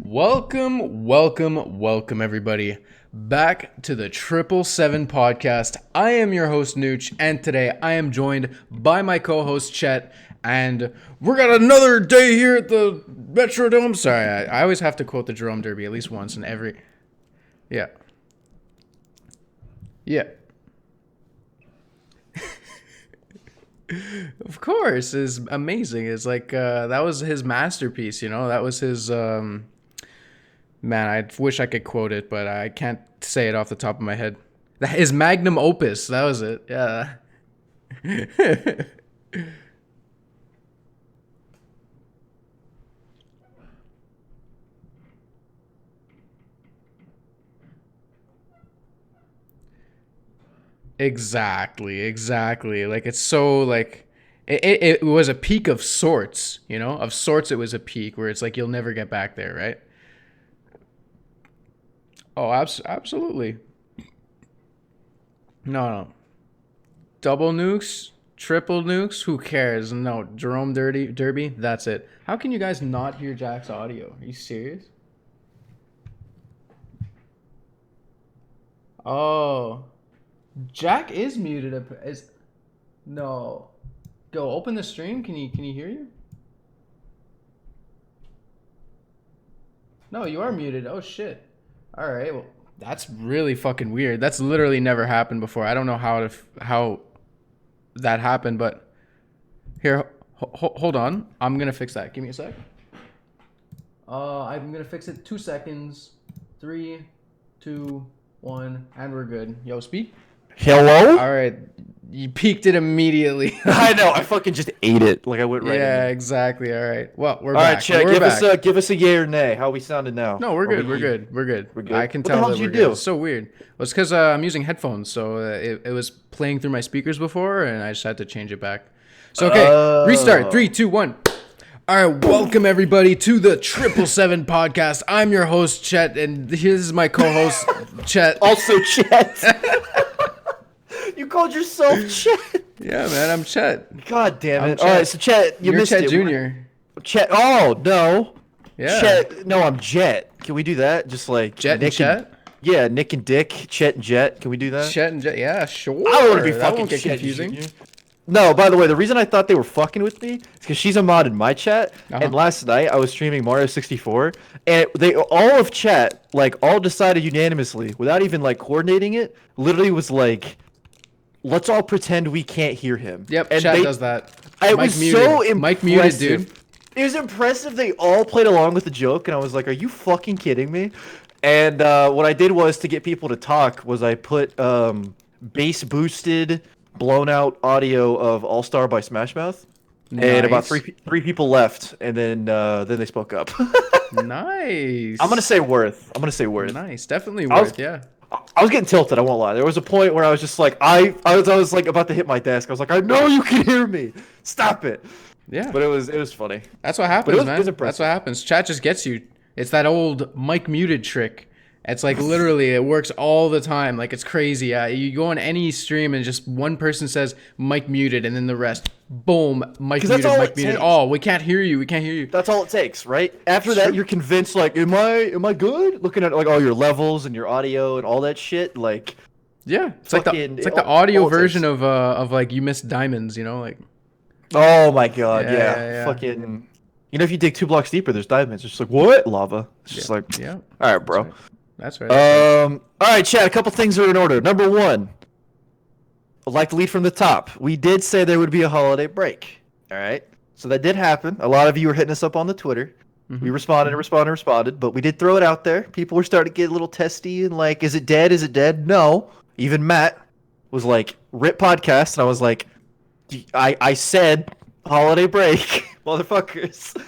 Welcome, everybody, back to the 777 podcast. I am your host, Nooch, and today I am joined by my co-host, Chet, and we're got another day here at the Metrodome. Sorry, I always have to quote the Jerome Derby at least once in every... Yeah. Of course, is amazing. It's like, that was his masterpiece, you know? That was his... Man, I wish I could quote it, but I can't say it off the top of my head. His magnum opus. That was it. Yeah. Exactly. Like, it's so, like... It was a peak of sorts, you know? Of sorts, it was a peak where it's like you'll never get back there, right? Oh, absolutely. No. Double nukes, triple nukes, who cares? No, Jerome Derby, that's it. How can you guys not hear Jack's audio? Are you serious? Oh, Jack is muted. No. Go open the stream. Can you hear you? No, you are muted. Oh shit. All right, well, that's really fucking weird. That's literally never happened before. I don't know how that happened, but here, hold on. I'm gonna fix that. Give me a sec. I'm gonna fix it. 2 seconds. 3, 2, 1, and we're good. Yo, speak. Hello? All right, you peaked it immediately. I know. I fucking just ate it. Like I went right in. Yeah, exactly. All right. Well, we're All back. right, Chet, give us a yay or nay. How are we sounding now? No, we're good. We're good. We're good. I can tell What the hell that did we're you good. do? It's so weird. Well, it's because I'm using headphones, so it was playing through my speakers before, and I just had to change it back. So okay, restart. 3, 2, 1. All right, welcome everybody to the 777 podcast. I'm your host Chet, and here's my co-host Chet. Also Chet. You called yourself Chet. Yeah, man, I'm Chet. God damn I'm it. Chet. All right, so Chet, you You're missed Chet it. Jr. Chet. Oh, no. Yeah. Chet. No, I'm Jet. Can we do that? Just like Jet and Chet? Yeah, Nick and Dick, Chet and Jet. Can we do that? Chet and Jet. Yeah, sure. I don't want to be That fucking won't get Chet confusing. Jr. No, by the way, the reason I thought they were fucking with me is because she's a mod in my chat, Uh-huh. and last night I was streaming Mario 64, and they all of chat all decided unanimously without even like coordinating it. Literally was like, let's all pretend we can't hear him. Yep, and chat does that. I Mike was muted. so impressive. Mike muted, dude. It was impressive. They all played along with the joke, and I was like, "Are you fucking kidding me?" And what I did was to get people to talk was I put bass boosted, blown out audio of All Star by Smash Mouth, and about three people left, and then they spoke up. Nice. I'm gonna say worth. Nice, definitely worth. Yeah. I was getting tilted. I won't lie. There was a point where I was just like, I was like about to hit my desk. I was like, I know you can hear me. Stop it. Yeah. But it was funny. That's what happens, man. It was That's impressive. what happens. Chat just gets you. It's that old Mike muted trick. It's like literally it works all the time. Like it's crazy. You go on any stream and just one person says Mike muted, and then the rest, boom, Mike muted, Mike muted. Takes. Oh, we can't hear you. We can't hear you. That's all it takes, right? After that, you're convinced. Like, am I good? Looking at like all your levels and your audio and all that shit. Like, yeah, it's like the audio version of like You Missed Diamonds. You know, like. Oh my god, yeah. Yeah. Fucking. You know, if you dig 2 blocks deeper, there's diamonds. It's just like what lava. It's just like yeah. All right, bro. That's right. All right, Chad. A couple things are in order. Number 1, I'd like to lead from the top. We did say there would be a holiday break. All right, so that did happen. A lot of you were hitting us up on the Twitter. Mm-hmm. We responded, but we did throw it out there. People were starting to get a little testy and like, is it dead? Is it dead? No. Even Matt was like, rip podcast, and I was like, I said holiday break, motherfuckers.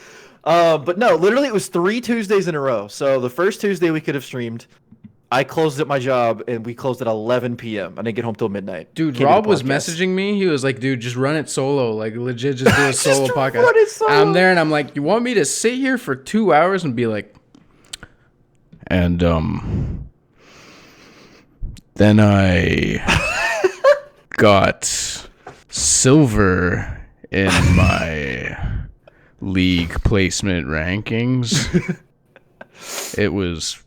But no, literally it was 3 Tuesdays in a row. So the first Tuesday we could have streamed, I closed at my job and we closed at 11 p.m. I didn't get home till midnight. Dude, Rob was messaging me. He was like, dude, just run it solo. Like, legit, just do a solo podcast. Run it solo. I'm there and I'm like, you want me to sit here for 2 hours and be like, and, then I got silver in my league placement rankings. It was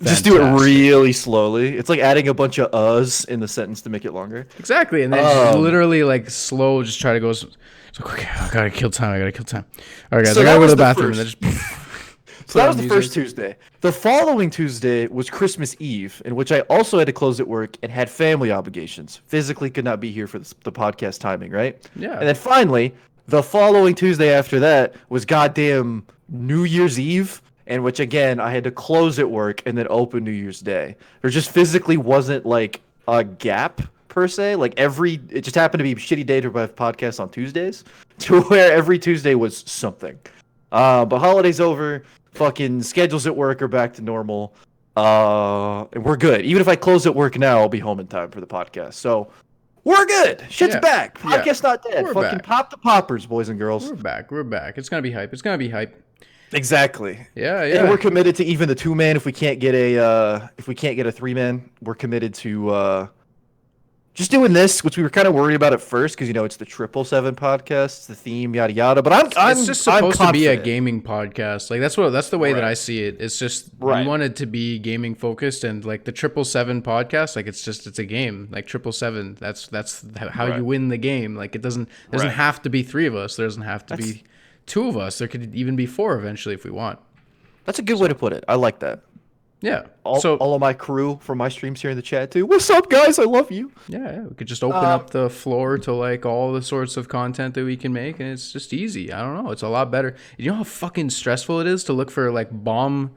Just do it fantastic. really slowly. It's like adding a bunch of uhs in the sentence to make it longer. Exactly, and then just literally like slow, just try to go. It's like, okay, I gotta kill time. I gotta kill time. All right, guys, So I gotta that go to was the the bathroom. And then first. just So that put was on the music. first Tuesday. The following Tuesday was Christmas Eve, in which I also had to close at work and had family obligations. Physically could not be here for the podcast timing, right? Yeah. And then finally, the following Tuesday after that was goddamn New Year's Eve, in which again I had to close at work and then open New Year's Day. There just physically wasn't like a gap per se. Like it just happened to be a shitty day to have podcasts on Tuesdays, to where every Tuesday was something. But holidays over, fucking schedules at work are back to normal. And we're good. Even if I close at work now, I'll be home in time for the podcast. So we're good. Shit's Yeah. back. Yeah. Podcast's not dead. We're Fucking back. pop the poppers, boys and girls. We're back. We're back. It's gonna be hype. It's gonna be hype. Exactly. Yeah, And yeah. we're committed to even the 2-man. If we can't get a 3-man, we're committed to just doing this, which we were kind of worried about at first, because it's the 777 podcast, the theme, yada yada. But I'm It's just I'm supposed to be a confident. gaming podcast. Like that's the way that Right. I see it. It's just Right. we want it to be gaming focused, and like the 777 podcast, like it's a game. Like 777, that's how Right. you win the game. Like it doesn't Right. have to be 3 of us. There doesn't have to That's- be 2 of us. There could even be 4 eventually if we want. That's a good way to put it. I like that. Yeah. All So of my crew from my streams here in the chat too. What's up, guys? I love you. yeah, we could just open up the floor to like all the sorts of content that we can make, and it's just easy. I don't know. It's a lot better. You know how fucking stressful it is to look for like bomb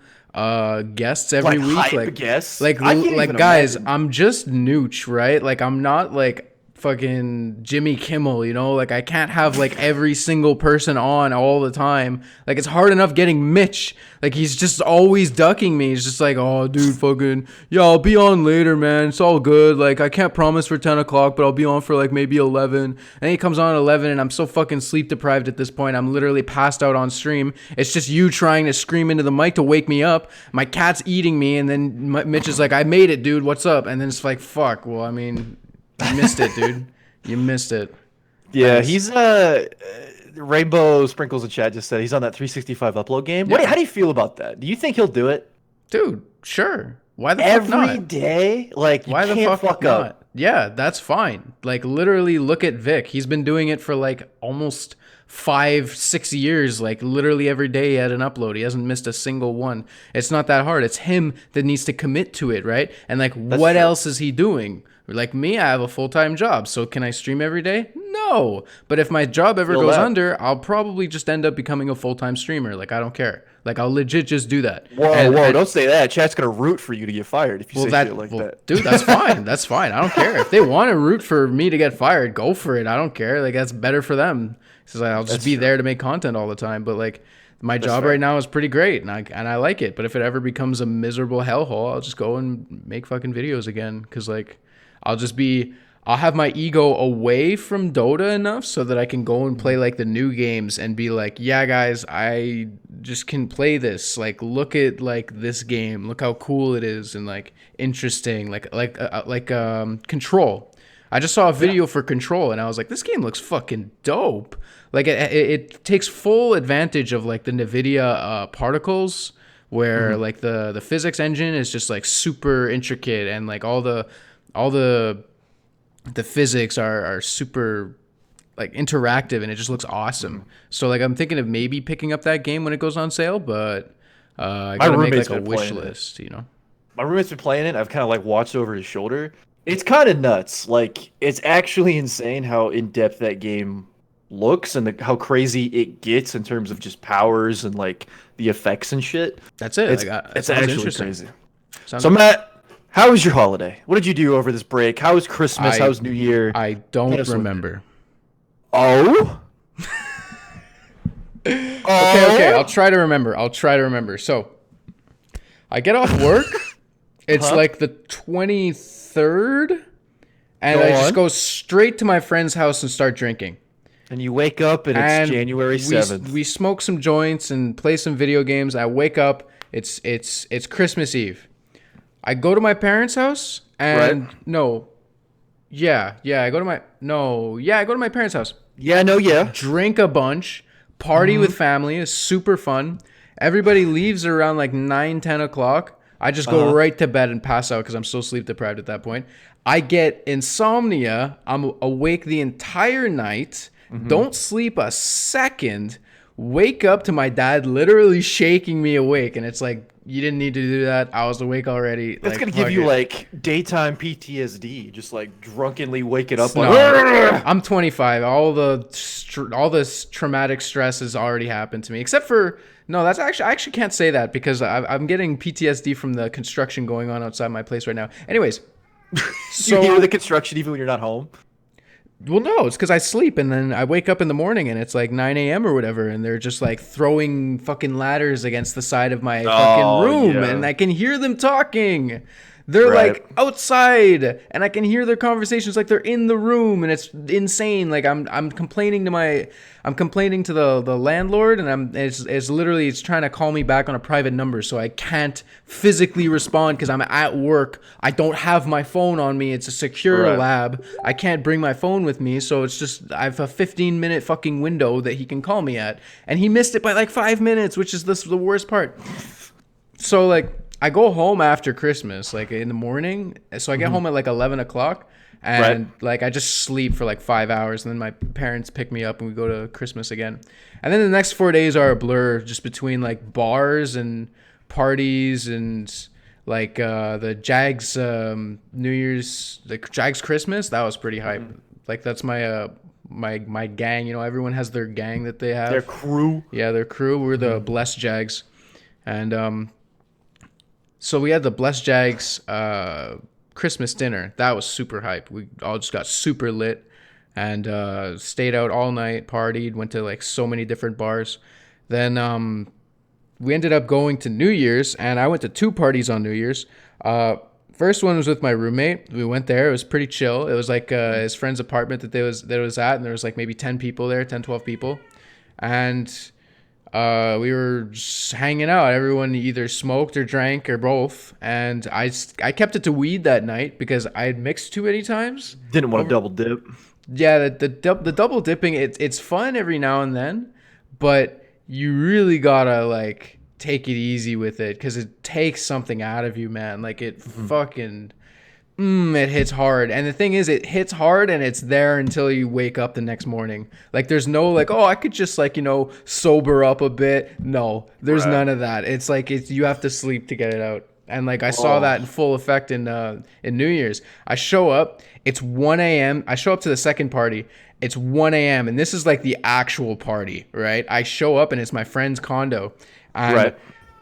guests every Like week, hype guests? like I can't even guys. imagine. I'm just Nooch, right? Like I'm not like fucking Jimmy Kimmel, you know? Like I can't have like every single person on all the time. Like it's hard enough getting Mitch. Like he's just always ducking me. He's just like, oh dude, fucking yeah, I'll be on later, man. It's all good. Like I can't promise for 10 o'clock, but I'll be on for like maybe 11. And he comes on at 11 and I'm so fucking sleep deprived at this point. I'm literally passed out on stream. It's just you trying to scream into the mic to wake me up. My cat's eating me, and then Mitch is like, I made it, dude. What's up? And then it's like, fuck. Well, I mean, you missed it, dude. You missed it. Yeah, Nice. he's Rainbow Sprinkles in chat just said he's on that 365 upload game. Yeah. How do you feel about that? Do you think he'll do it Dude, sure. Why the fuck every not? day? Like you Why the can't fuck up. not? Yeah, that's fine. Like literally look at Vic. He's been doing it for like almost 5-6 years. Like literally every day he had an upload. He hasn't missed a single one. It's not that hard. It's him that needs to commit to it, right? And like what true. else is he doing? Like me, I have a full-time job. So can I stream every day? No. But if my job ever Feel goes that. under, I'll probably just end up becoming a full-time streamer. Like I don't care. Like I'll legit just do that. Whoa, And- whoa! and- Don't say that. Chat's gonna root for you to get fired if you say shit like that. dude, that's fine. That's fine. I don't care. If they want to root for me to get fired, go for it. I don't care. Like that's better for them. So like, I'll just That's be true. there to make content all the time. But like my job fair. right now is pretty great, and I like it. But if it ever becomes a miserable hellhole, I'll just go and make fucking videos again. Cause like I'll have my ego away from Dota enough so that I can go and play like the new games and be like, yeah, guys, I just can play this. Like, look at like this game. Look how cool it is and like interesting. Like Control. I just saw a video for Control and I was like, this game looks fucking dope. Like it takes full advantage of like the NVIDIA particles, where like the physics engine is just like super intricate, and like all the physics are super like interactive, and it just looks awesome. So like I'm thinking of maybe picking up that game when it goes on sale, but I gotta make roommate's like a been wish playing it. list, you know? My roommate's been playing it. I've kind of like watched over his shoulder. It's kind of nuts. Like it's actually insane how in depth that game looks and how crazy it gets in terms of just powers and like the effects and shit. That's it. It's, Like, it it's sounds actually interesting. crazy. Sounds- So Matt, how was your holiday? What did you do over this break? How was Christmas? I- How was New Year? I don't Hit us with it. remember. Oh. Okay, I'll try to remember. So, I get off work. It's Uh-huh. like the 23rd, and Go I just on. go straight to my friend's house and start drinking. And you wake up and it's And January 7th. We smoke some joints and play some video games. I wake up. It's Christmas Eve. I go to my parents' house and Right. I go to my parents' house. Yeah, no, yeah. Drink a bunch, party with family is super fun, Everybody leaves around like 9, 10 o'clock. I just go right to bed and pass out because I'm so sleep deprived at that point. I get insomnia. I'm awake the entire night. Don't sleep a second. Wake up to my dad literally shaking me awake. And it's like, you didn't need to do that. I was awake already. That's like, going to give you like daytime PTSD. Just like drunkenly waking up. No, Like, I'm 25. All this traumatic stress has already happened to me. Except for, no, I actually can't say that because I'm getting PTSD from the construction going on outside my place right now. Anyways. So, you hear the construction even when you're not home? Well, no, it's because I sleep and then I wake up in the morning and it's like 9 a.m. or whatever, and they're just like throwing fucking ladders against the side of my fucking room, and I can hear them talking. They're like outside, and I can hear their conversations like they're in the room, and it's insane. Like I'm complaining to the landlord, and it's literally it's trying to call me back on a private number, so I can't physically respond because I'm at work. I don't have my phone on me. It's a secure lab. I can't bring my phone with me, so it's just I have a 15-minute fucking window that he can call me at, and he missed it by like 5 minutes, which is the worst part. So like. I go home after Christmas, like in the morning. So I get home at like 11 o'clock and like I just sleep for like 5 hours. And then my parents pick me up and we go to Christmas again. And then the next 4 days are a blur just between like bars and parties and like the Jags New Year's, the Jags Christmas. That was pretty hype. Like that's my my gang. You know, everyone has their gang that they have. Their crew. Yeah, their crew. We're the Blessed Jags. And so we had the Blessed Jags Christmas dinner. That was super hype. We all just got super lit and stayed out all night, partied, went to like so many different bars. Then we ended up going to New Year's, and I went to 2 parties on New Year's. First one was with my roommate. We went there. It was pretty chill. It was like his friend's apartment that it was at, and there was like maybe 10 people there, 10, 12 people. And we were just hanging out. Everyone either smoked or drank or both. And I kept it to weed that night because I had mixed too many times. Didn't want to double dip. Yeah, the double dipping, it's fun every now and then, but you really gotta like take it easy with it because it takes something out of you, man. Like it fucking... it hits hard. And the thing is, it hits hard and it's there until you wake up the next morning. Like there's no like, oh, I could just like, you know, sober up a bit. No, there's none of that. It's like you have to sleep to get it out. And like I saw that in full effect in New Year's. I show up, it's 1 a.m. I show up to the second party. It's 1 a.m. and this is like the actual party, right? I show up and it's my friend's condo. And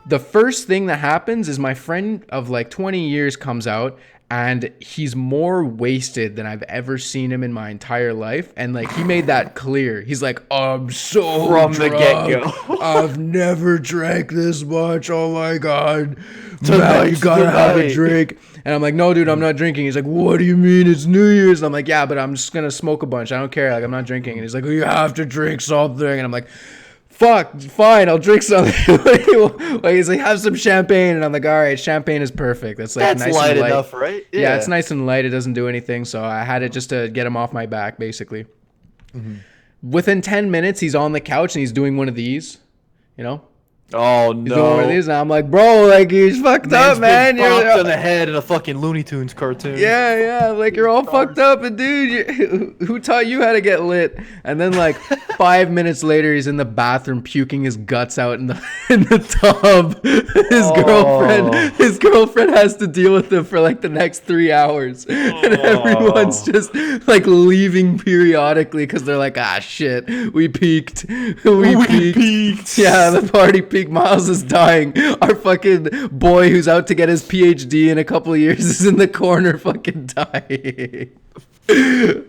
the first thing that happens is my friend of like 20 years comes out. And he's more wasted than I've ever seen him in my entire life. And like he made that clear. He's like, I'm so from drunk. the get-go. I've never drank this much. Oh my God. Man, you gotta have a drink. And I'm like, no, dude, I'm not drinking. He's like, what do you mean? It's New Year's. And I'm like, yeah, but I'm just gonna smoke a bunch. I don't care. Like, I'm not drinking. And he's like, well, you have to drink something. And I'm like, fuck, fine, I'll drink something. Like he's like, have some champagne, and I'm like, all right, champagne is perfect. That's like nice light and light enough, right? Yeah, it's nice and light. It doesn't do anything, so I had it just to get him off my back, basically. Within 10 minutes, he's on the couch and he's doing one of these, you know. Oh He's doing one of no! these, and I'm like, bro, like he's fucked up, man. You're You're on the head in a fucking Looney Tunes cartoon. yeah, like you're all fucked up, and dude, who taught you how to get lit? And then like 5 minutes later, he's in the bathroom puking his guts out in the tub. His girlfriend has to deal with him for like the next 3 hours, and everyone's just like leaving periodically because they're like, ah, shit, we peaked. We peaked. Yeah, the party peaked. Miles is dying. Our fucking boy who's out to get his PhD in a couple of years is in the corner fucking dying.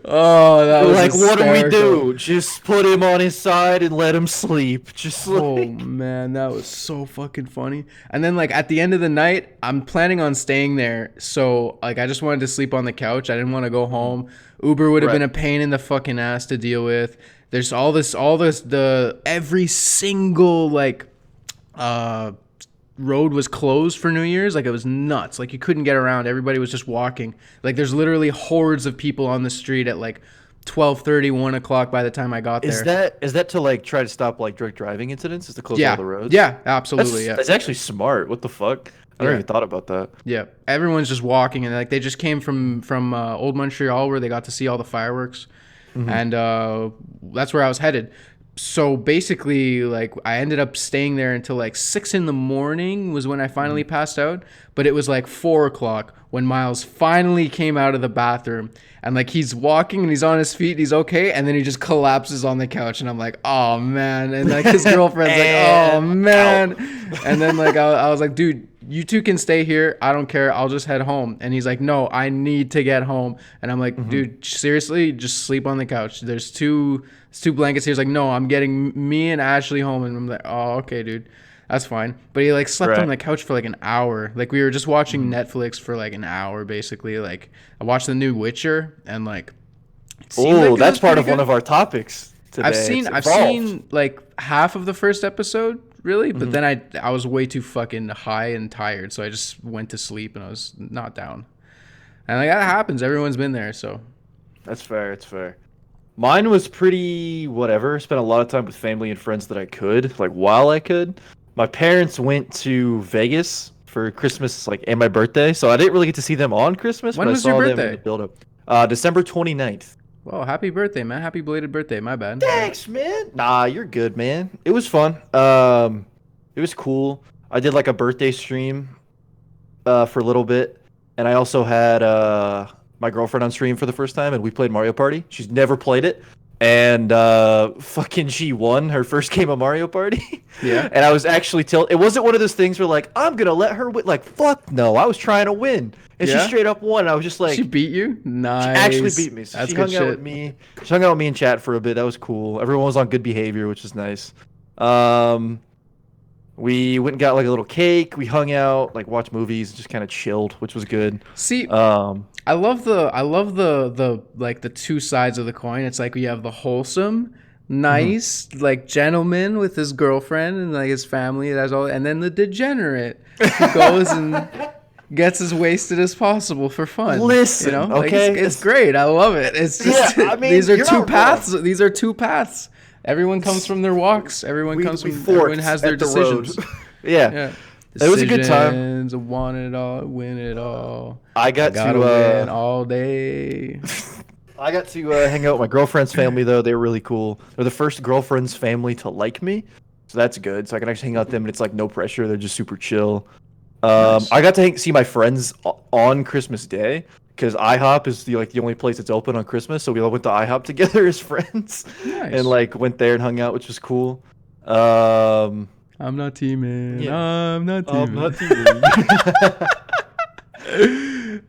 Oh, that was like, hysterical. What do we do? Just put him on his side and let him sleep. Just like... Oh man, that was so fucking funny. And then like at the end of the night, I'm planning on staying there. So like I just wanted to sleep on the couch. I didn't want to go home. Uber would have been a pain in the fucking ass to deal with. There's all this every single like road was closed for New Year's. Like it was nuts. Like you couldn't get around. Everybody was just walking. Like there's literally hordes of people on the street at like 12:30, 1 o'clock by the time I got Is there. that to like try to stop like drunk driving incidents? Is to close all Yeah, the roads? yeah, absolutely, yeah. That's actually smart. What the fuck? I never Yeah. even thought about that. Yeah, everyone's just walking, and like they just came from old Montreal where they got to see all the fireworks, and that's where I was headed. So basically, like I ended up staying there until like 6 in the morning was when I finally passed out. But it was like 4 o'clock when Miles finally came out of the bathroom, and like he's walking and he's on his feet, he's okay, and then he just collapses on the couch, and I'm like, oh man, and like his girlfriend's like, oh man, and then like I was like, dude, you two can stay here. I don't care. I'll just head home. And he's like, no, I need to get home. And I'm like, dude, seriously, just sleep on the couch. There's two blankets here. He's like, no, I'm getting me and Ashley home. And I'm like, oh, okay, dude. That's fine. But he like slept on the couch for like an hour. Like we were just watching Netflix for like an hour, basically. Like I watched the new Witcher, and like, Oh, that's part of one of our topics today. I've seen like half of the first episode, really, but then I was way too fucking high and tired, so I just went to sleep and I was not down. And like that happens. Everyone's been there, so That's fair. It's fair. Mine was pretty whatever. Spent a lot of time with family and friends that I could, like while I could. My parents went to Vegas for Christmas, like, and my birthday, so I didn't really get to see them on Christmas. When but was I saw your them in birthday? the build-up. December 29th. well, happy birthday, man. Happy belated birthday. My bad. Thanks, man. Nah, you're good, man. It was fun. It was cool. I did like a birthday stream for a little bit, and I also had my girlfriend on stream for the first time, and we played Mario Party. She's never played it, and fucking she won her first game of Mario Party. Yeah. And I was actually it wasn't one of those things where like I'm gonna let her win. Like fuck no, I was trying to win, and Yeah? she straight up won. And I was just like, She beat you? Nice. she actually beat me. So That's she good hung out with shit. me. She hung out with me in chat for a bit. That was cool. Everyone was on good behavior, which is nice. We went and got like a little cake. We hung out, like watched movies, just kind of chilled, which was good. See, Um, I love the like the two sides of the coin. It's like we have the wholesome, nice, like gentleman with his girlfriend and like his family. That's all, and then the degenerate who goes and gets as wasted as possible for fun. Listen, you know, like, okay? it's great. I love it. It's just Yeah, I mean, these are you're two not paths. wrong. These are two paths. Everyone comes from their walks. Everyone comes from. forked Everyone has their at the road. decisions. Yeah. Yeah. It was a good time. Decisions, want it all, win it all. I got Gotta to win all day. I got to hang out with my girlfriend's family though. They were really cool. They're the first girlfriend's family to like me, so that's good. So I can actually hang out with them, and it's like no pressure. They're just super chill. Nice. I got to see my friends on Christmas Day because IHOP is the only place that's open on Christmas. So we all went to IHOP together as friends, Nice. and like went there and hung out, which was cool. I'm not teaming. Yeah. I'm not teaming.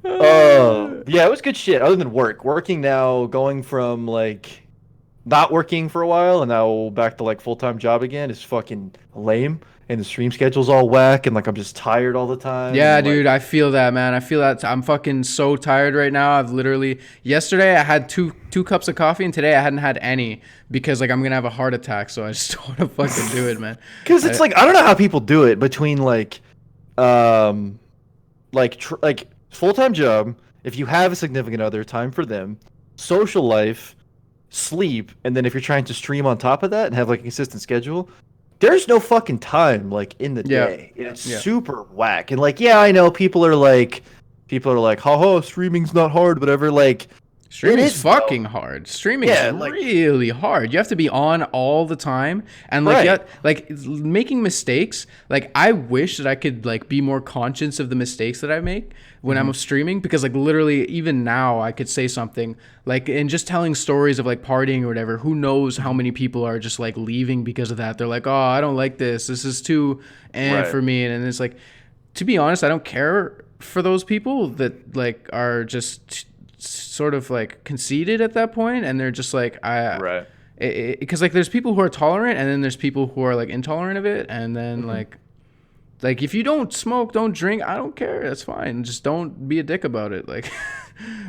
Yeah, it was good shit. Other than working now, going from like not working for a while and now back to like full-time job again is fucking lame. And the stream schedule's all whack, and like I'm just tired all the time. Yeah, and, like, dude, I feel that, man. I feel that. I'm fucking so tired right now. I've literally yesterday I had two cups of coffee, and today I hadn't had any because like I'm gonna have a heart attack. So I just don't want to fucking do it, man. Because it's like I don't know how people do it between like full-time job, if you have a significant other, time for them, social life, sleep, and then if you're trying to stream on top of that and have like a consistent schedule, there's no fucking time like in the day. It's super whack. And like, yeah, I know people are like, haha, streaming's not hard, whatever. Like, Streaming is is fucking hard. Streaming is like, really hard. You have to be on all the time, and like, Right. like making mistakes. Like, I wish that I could like be more conscious of the mistakes that I make when I'm streaming, because like literally even now I could say something like, and just telling stories of like partying or whatever. Who knows how many people are just like leaving because of that? They're like, oh, I don't like this. This is too Right. for me, and it's like, to be honest, I don't care for those people that like are just sort of like conceited at that point, and they're just like right. because like there's people who are tolerant, and then there's people who are like intolerant of it, and then like like if you don't smoke, don't drink, I don't care. That's fine. Just don't be a dick about it. Like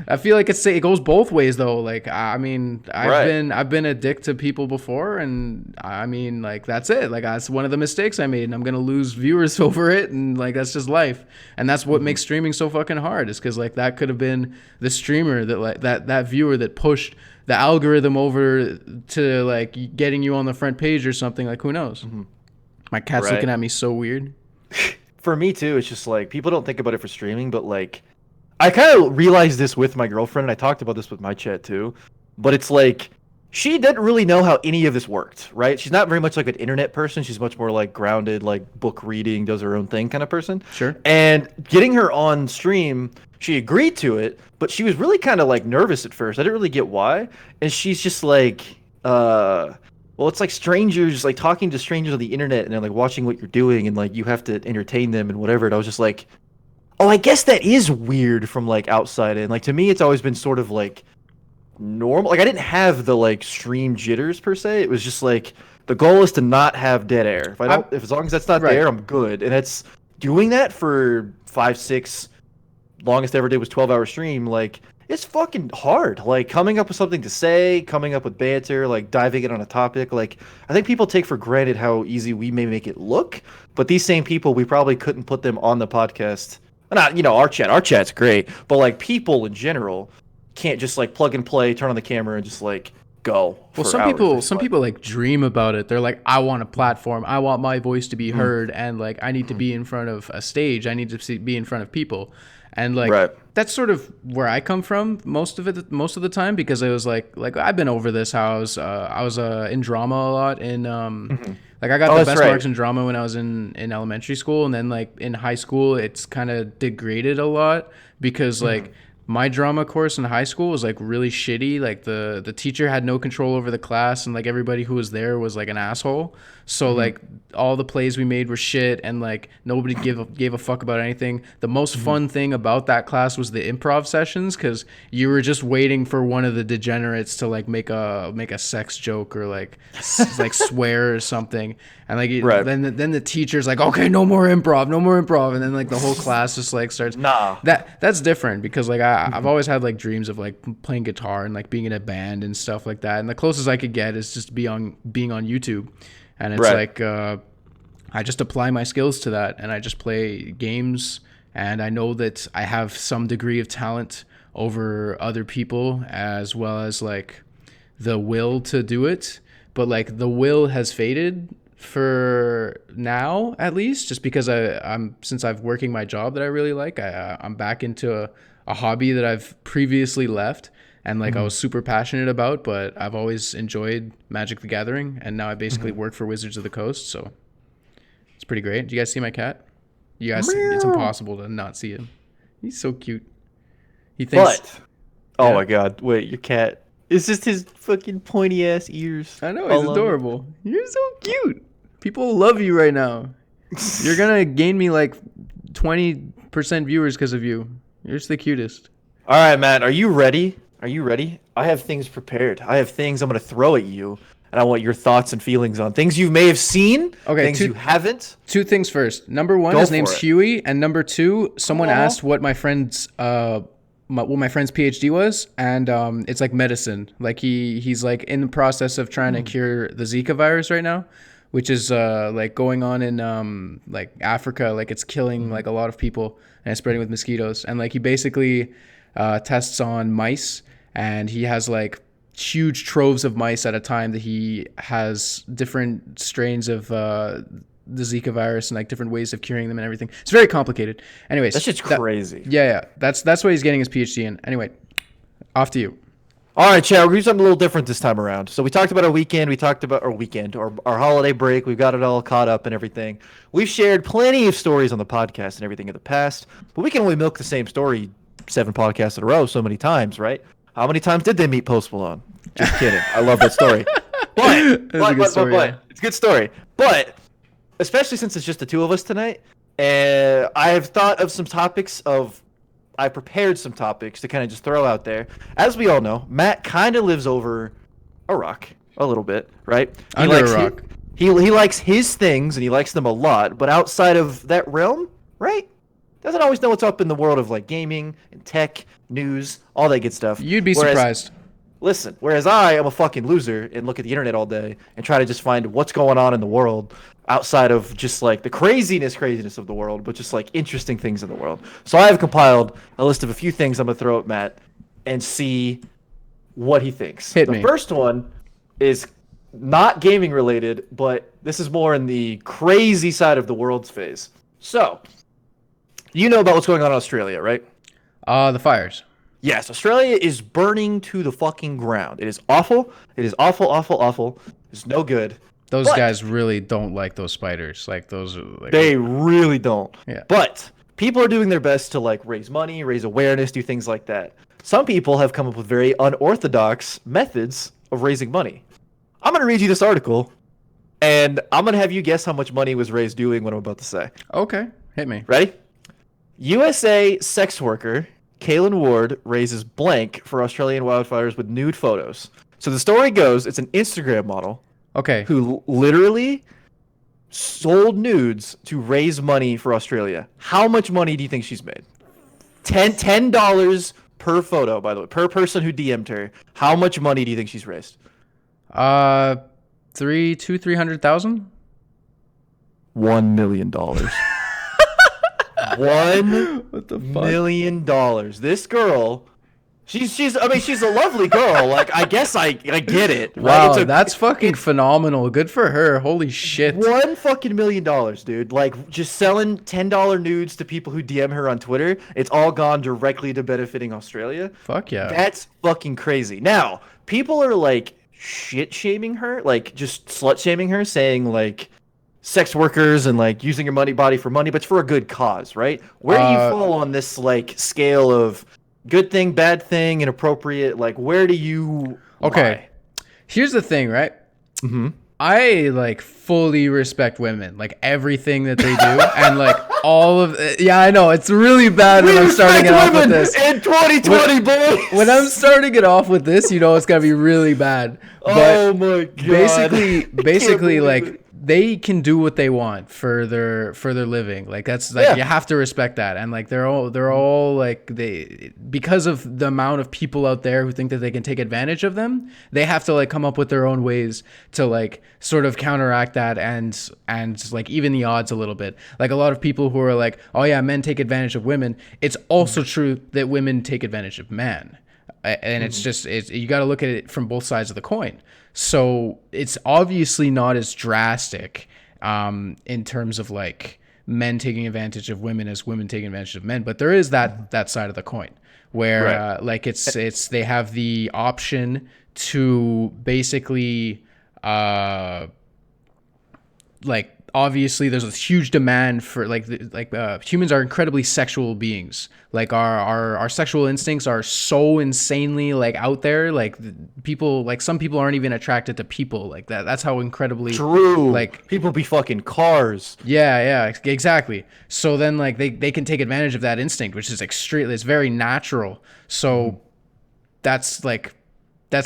I feel like it goes both ways though. Like I mean, I've been a dick to people before, and I mean, like that's it. Like that's one of the mistakes I made, and I'm gonna lose viewers over it, and like that's just life. And that's what makes streaming so fucking hard, is because like that could have been the streamer that like that viewer that pushed the algorithm over to like getting you on the front page or something. Like who knows? My cat's looking at me so weird. For me too, it's just like people don't think about it for streaming, but like I kind of realized this with my girlfriend, and I talked about this with my chat too. But it's like she didn't really know how any of this worked, right? She's not very much like an internet person. She's much more like grounded, like book reading, does her own thing kind of person. Sure. And getting her on stream, she agreed to it, but she was really kind of like nervous at first. I didn't really get why. And she's just like, well, it's like strangers, like talking to strangers on the internet, and they're like watching what you're doing, and like you have to entertain them and whatever. And I was just like, oh, I guess that is weird from like outside in. Like to me, it's always been sort of like normal. Like I didn't have the like stream jitters per se. It was just like the goal is to not have dead air. If as long as that's not there, I'm good. And it's doing that for 5, 6, longest ever did was 12-hour stream. Like it's fucking hard. Like coming up with something to say, coming up with banter, like diving in on a topic. Like I think people take for granted how easy we may make it look, but these same people, we probably couldn't put them on the podcast. Not, you know, our chat's great, but like people in general can't just like plug and play, turn on the camera, and just like go. Well, some people like dream about it. They're like, I want a platform. I want my voice to be heard, and like I need to be in front of a stage. I need to be in front of people, and like that's sort of where I come from most of the time, because I was like I've been over this. How I was in drama a lot in like I got the best marks in drama when I was in elementary school, and then like in high school it's kind of degraded a lot because like my drama course in high school was like really shitty. Like the teacher had no control over the class, and like everybody who was there was like an asshole. So like all the plays we made were shit, and like nobody gave a fuck about anything. The most fun thing about that class was the improv sessions, because you were just waiting for one of the degenerates to like make a sex joke or like like swear or something, and like then the teacher's like, okay, no more improv, and then like the whole class just like starts. That's different, because like I've always had like dreams of like playing guitar and like being in a band and stuff like that, and the closest I could get is just being on YouTube. And it's like I just apply my skills to that, and I just play games, and I know that I have some degree of talent over other people, as well as like the will to do it. But like the will has faded for now, at least, just because since I've working my job that I really like, I'm back into a hobby that I've previously left. And like I was super passionate about, but I've always enjoyed Magic the Gathering, and now I basically work for Wizards of the Coast, so it's pretty great. Do you guys see my cat? You guys, it's impossible to not see him. He's so cute. He thinks. Oh my god! Wait, your cat? It's just his fucking pointy ass ears. I know, he's adorable. You're so cute. People love you right now. You're gonna gain me like 20% viewers because of you. You're just the cutest. All right, Matt. Are you ready? Are you ready? I have things prepared. I have things I'm going to throw at you, and I want your thoughts and feelings on things you may have seen, things you haven't. 2 things first. Number 1, his name's Huey, and number 2, someone asked what my friend's PhD was, and it's like medicine. Like he's like in the process of trying to cure the Zika virus right now, which is like going on in like Africa. Like it's killing like a lot of people, and it's spreading with mosquitoes. And like he basically tests on mice. And he has like huge troves of mice at a time that he has different strains of the Zika virus and like different ways of curing them and everything. It's very complicated. Anyways, that shit's crazy. Yeah. That's what he's getting his PhD in. Anyway, off to you. All right, Chad, we're going to do something a little different this time around. So we talked about our weekend. We talked about our holiday break. We've got it all caught up and everything. We've shared plenty of stories on the podcast and everything in the past, but we can only milk the same story 7 podcasts in a row so many times, right? How many times did they meet Post Malone? Just kidding. I love that story. But it's a good story. But especially since it's just the 2 of us tonight, I have thought of some topics I prepared some topics to kind of just throw out there. As we all know, Matt kind of lives over a rock a little bit, right? Under a rock. He likes his things and he likes them a lot, but outside of that realm, right? Doesn't always know what's up in the world of like gaming and tech, news, all that good stuff. You'd be Whereas, surprised. Listen, whereas I am a fucking loser and look at the internet all day and try to just find what's going on in the world outside of just like the craziness of the world, but just like interesting things in the world. So I have compiled a list of a few things I'm gonna throw at Matt and see what he thinks. Hit the me. first one is not gaming related, but this is more in the crazy side of the world's phase. So, you know about what's going on in Australia, right? The fires. Yes, Australia is burning to the fucking ground. It is awful. It is awful, awful, awful. It's no good. Those But guys really don't like those spiders. Like those are like they really don't. Yeah. But people are doing their best to like raise money, raise awareness, do things like that. Some people have come up with very unorthodox methods of raising money. I'm going to read you this article, and I'm going to have you guess how much money was raised doing what I'm about to say. Okay, hit me. Ready? USA sex worker Kaylin Ward raises blank for Australian wildfires with nude photos. So the story goes, it's an Instagram model Okay. who literally sold nudes to raise money for Australia. How much money do you think she's made? $10 per photo, by the way, per person who DM'd her. How much money do you think she's raised? 300,000. $1 million. What the $1 million. This girl, she's a lovely girl. Like, I guess I get it. Right? Wow, that's fucking phenomenal. Good for her. Holy shit. $1 fucking million, dude. Like, just selling $10 nudes to people who DM her on Twitter. It's all gone directly to benefiting Australia. Fuck yeah. That's fucking crazy. Now, people are like shit shaming her, like just slut shaming her, saying like sex workers and like using your body for money, but it's for a good cause, right? Where do you fall on this like scale of good thing, bad thing, inappropriate? Like, where do you Okay. Here's the thing, right? Mm-hmm. I like fully respect women, like everything that they do, and like all of yeah, I know it's really bad when I'm starting it off with this. In 2020, boys. When I'm starting it off with this, you know it's gonna be really bad. But Oh my god. basically, like they can do what they want for their living. Like that's like you have to respect that. And like they're all like they because of the amount of people out there who think that they can take advantage of them, they have to like come up with their own ways to like sort of counteract that and like even the odds a little bit. Like a lot of people who are like, oh yeah, men take advantage of women. It's also true that women take advantage of men. And it's just you got to look at it from both sides of the coin. So it's obviously not as drastic in terms of like men taking advantage of women as women taking advantage of men, but there is that side of the coin where like it's they have the option to basically like obviously there's a huge demand for like humans are incredibly sexual beings. Like our sexual instincts are so insanely like out there. Like people, like some people aren't even attracted to people like that. That's how incredibly True. Like people be fucking cars. yeah, exactly. So then like they can take advantage of that instinct, which is extremely, it's very natural. So that's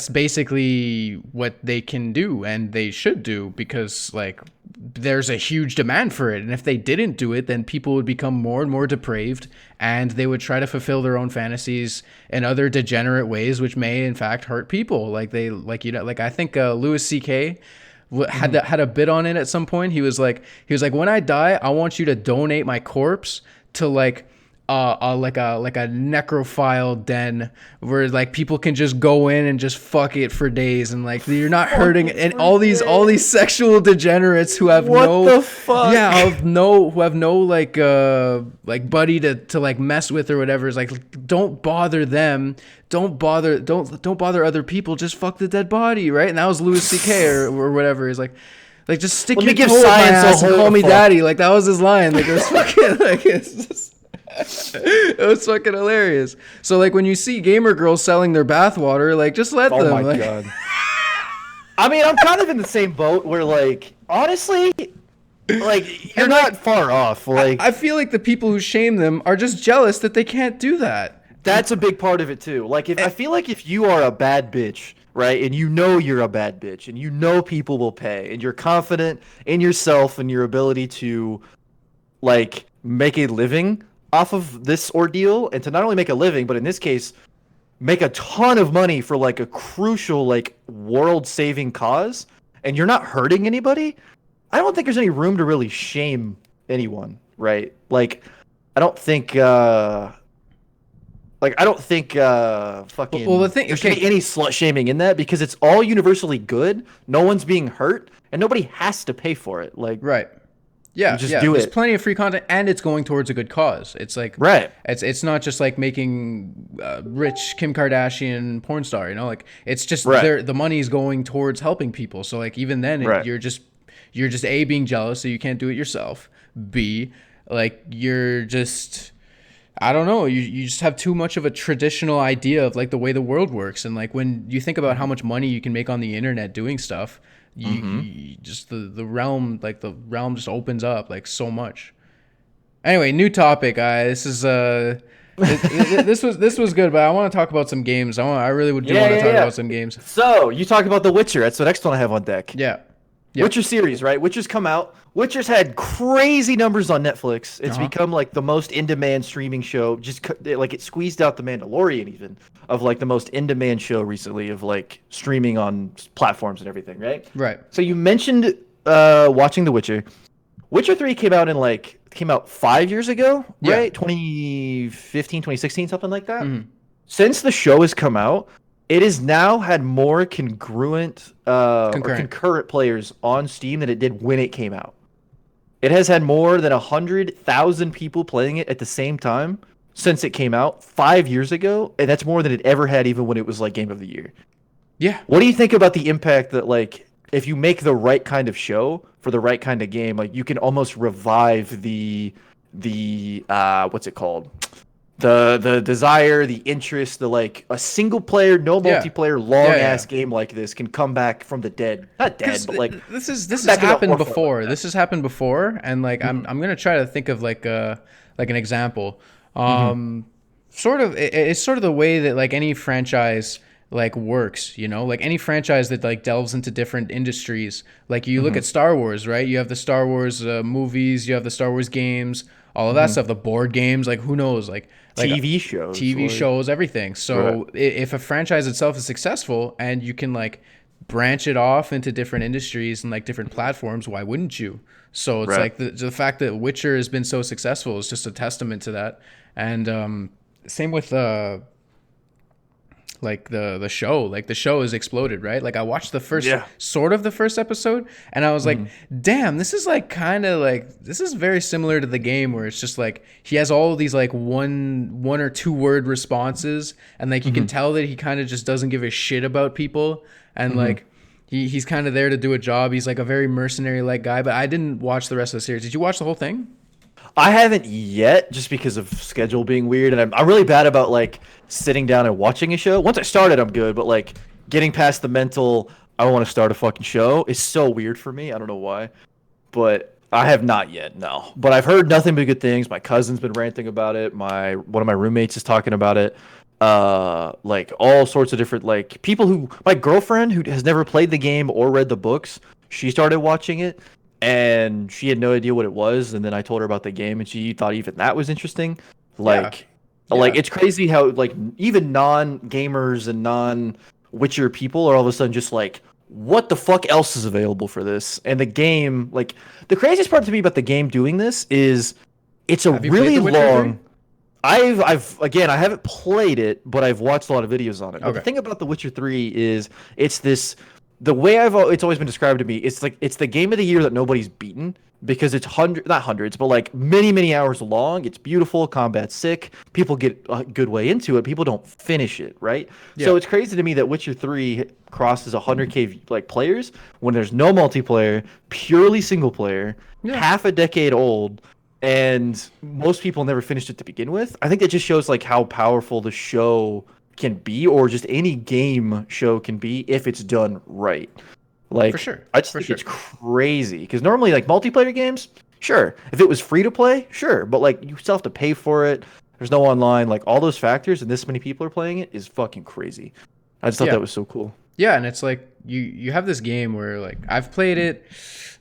basically what they can do and they should do because like there's a huge demand for it. And if they didn't do it, then people would become more and more depraved and they would try to fulfill their own fantasies in other degenerate ways, which may in fact hurt people. Like they, like, you know, like I think Louis C.K. had a bit on it at some point. He was like, when I die, I want you to donate my corpse to like a necrophile den where like people can just go in and just fuck it for days and like you're not hurting and all these sexual degenerates who have who have no like buddy to like mess with or whatever. Is like don't bother them, don't bother other people, just fuck the dead body, right? And that was Louis C.K. or whatever. He's like just stick your toe in my ass and call me daddy. Like that was his line. Like it was fucking like it's just it was fucking hilarious. So like when you see gamer girls selling their bathwater, like just let them. Oh my like, god. I mean, I'm kind of in the same boat where like honestly, like you're not far off. Like I feel like the people who shame them are just jealous that they can't do that. That's a big part of it too. Like if I feel like if you are a bad bitch, right? And you know you're a bad bitch, and you know people will pay, and you're confident in yourself and your ability to like make a living off of this ordeal, and to not only make a living, but in this case, make a ton of money for like a crucial like world-saving cause, and you're not hurting anybody. I don't think there's any room to really shame anyone, right? Like, I don't think fucking Well, the thing, there should be any slut shaming in that, because it's all universally good. No one's being hurt, and nobody has to pay for it. Like, right. Yeah, you just yeah. do There's it. plenty of free content, and it's going towards a good cause. It's like Right. It's not just like making rich Kim Kardashian porn star. You know, like it's just Right. the money's going towards helping people. So like even then, Right. you're just A, being jealous, so you can't do it yourself. B, like you're just, I don't know, you just have too much of a traditional idea of like the way the world works. And like when you think about how much money you can make on the internet doing stuff, you just the realm, like the realm just opens up like so much. Anyway, new topic, guys. This is this was good, but I want to talk about some games. I really would do want to talk about some games. So you talk about The Witcher. That's the next one I have on deck. Yeah. Witcher series, right? Witcher's come out. Witcher's had crazy numbers on Netflix. It's become like the most in-demand streaming show. Like it squeezed out The Mandalorian even of like the most in-demand show recently of like streaming on platforms and everything, right? Right. So you mentioned watching The Witcher. Witcher 3 came out 5 years ago, Yeah. right? 2015, 2016, something like that. Since the show has come out, it has now had more concurrent players on Steam than it did when it came out. It has had more than 100,000 people playing it at the same time since it came out 5 years ago, and that's more than it ever had even when it was like Game of the Year. Yeah. What do you think about the impact that like if you make the right kind of show for the right kind of game, like you can almost revive the what's it called? The desire, the interest, the like a single player, no multiplayer, long ass game like this can come back from the dead. Not dead, but like this has happened before. This has happened before, and like I'm gonna try to think of like an example. Sort of it's sort of the way that like any franchise like works, you know, like any franchise that like delves into different industries. Like you look at Star Wars, right? You have the Star Wars movies, you have the Star Wars games, all of that stuff, the board games, like who knows, like TV shows, everything. So if a franchise itself is successful and you can like branch it off into different industries and like different platforms, why wouldn't you? So it's like the fact that Witcher has been so successful is just a testament to that. And same with like the show. Like the show has exploded, right? Like I watched the first the first episode, and I was like, damn, this is like kind of like, this is very similar to the game, where it's just like he has all these like one or two word responses, and like you can tell that he kind of just doesn't give a shit about people, and like he's kind of there to do a job. He's like a very mercenary like guy. But I didn't watch the rest of the series. Did you watch the whole thing? I haven't yet, just because of schedule being weird, and I'm really bad about like sitting down and watching a show. Once I started, I'm good, but like getting past the mental, I don't want to start a fucking show is so weird for me. I don't know why, but I have not yet. No, but I've heard nothing but good things. My cousin's been ranting about it. One of my roommates is talking about it. Like all sorts of different like people my girlfriend who has never played the game or read the books, she started watching it. And she had no idea what it was, and then I told her about the game, and she thought even that was interesting. Like, it's crazy how like even non-gamers and non-Witcher people are all of a sudden just like, what the fuck else is available for this? And the game, like, the craziest part to me about the game doing this is it's a really long. I've again, I haven't played it, but I've watched a lot of videos on it. But the thing about The Witcher 3 is it's this. The way it's always been described to me, it's like it's the game of the year that nobody's beaten, because it's not hundreds, but like many hours long. It's beautiful, combat's sick. People get a good way into it. People don't finish it, right? Yeah. So it's crazy to me that Witcher 3 crosses 100K like players when there's no multiplayer, purely single player, half a decade old, and most people never finished it to begin with. I think that just shows like how powerful the show can be, or just any game show can be if it's done right. Like, for sure. I just think it's crazy, because normally like multiplayer games, sure, if it was free to play, sure, but like you still have to pay for it. There's no online, like all those factors, and this many people are playing it is fucking crazy. I just thought that was so cool. Yeah, and it's like you have this game where like I've played it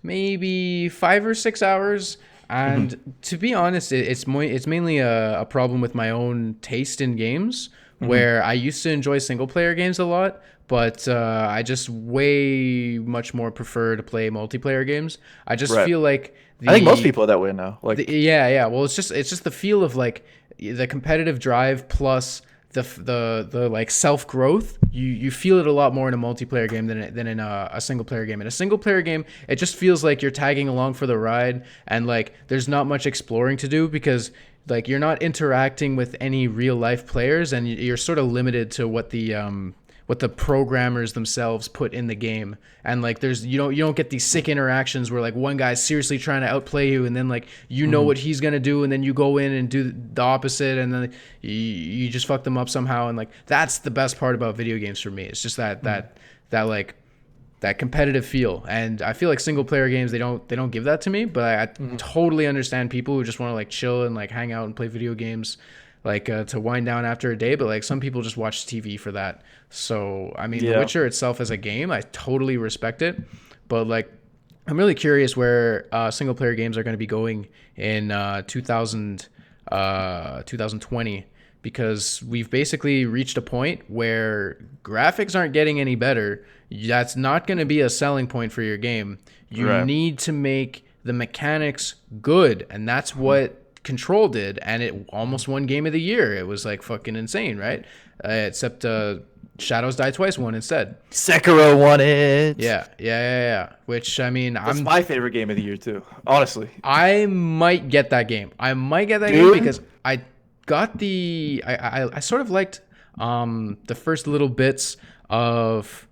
maybe 5 or 6 hours, Mhm. and to be honest, it's mainly a problem with my own taste in games, Mhm. where I used to enjoy single player games a lot, but I just way much more prefer to play multiplayer games. I just Right. feel like I think most the people are that way now. Like, yeah. Well, it's just the feel of like the competitive drive plus the like self growth. You feel it a lot more in a multiplayer game than in a single player game. In a single player game, it just feels like you're tagging along for the ride, and like there's not much exploring to do because like you're not interacting with any real life players, and you're sort of limited to what the programmers themselves put in the game. And like there's you don't get these sick interactions where like one guy's seriously trying to outplay you, and then like you know mhm. what he's gonna do, and then you go in and do the opposite, and then you just fuck them up somehow. And like that's the best part about video games for me. It's just that like that competitive feel. And I feel like single player games they don't give that to me, but I Mhm. totally understand people who just want to like chill and like hang out and play video games like to wind down after a day. But like some people just watch TV for that. So I mean, The Yeah. Witcher itself as a game, I totally respect it, but like I'm really curious where single player games are going to be going in 2020, because we've basically reached a point where graphics aren't getting any better. That's not going to be a selling point for your game. You Right. need to make the mechanics good, and that's Mhm. what Control did, and it almost won Game of the Year. It was like fucking insane, right? Except Shadows Die Twice won instead. Sekiro won it. Yeah. Which I mean, That's my favorite game of the year too. Honestly, I might get that game. I might get that game dude. because I got I sort of liked the first little bits of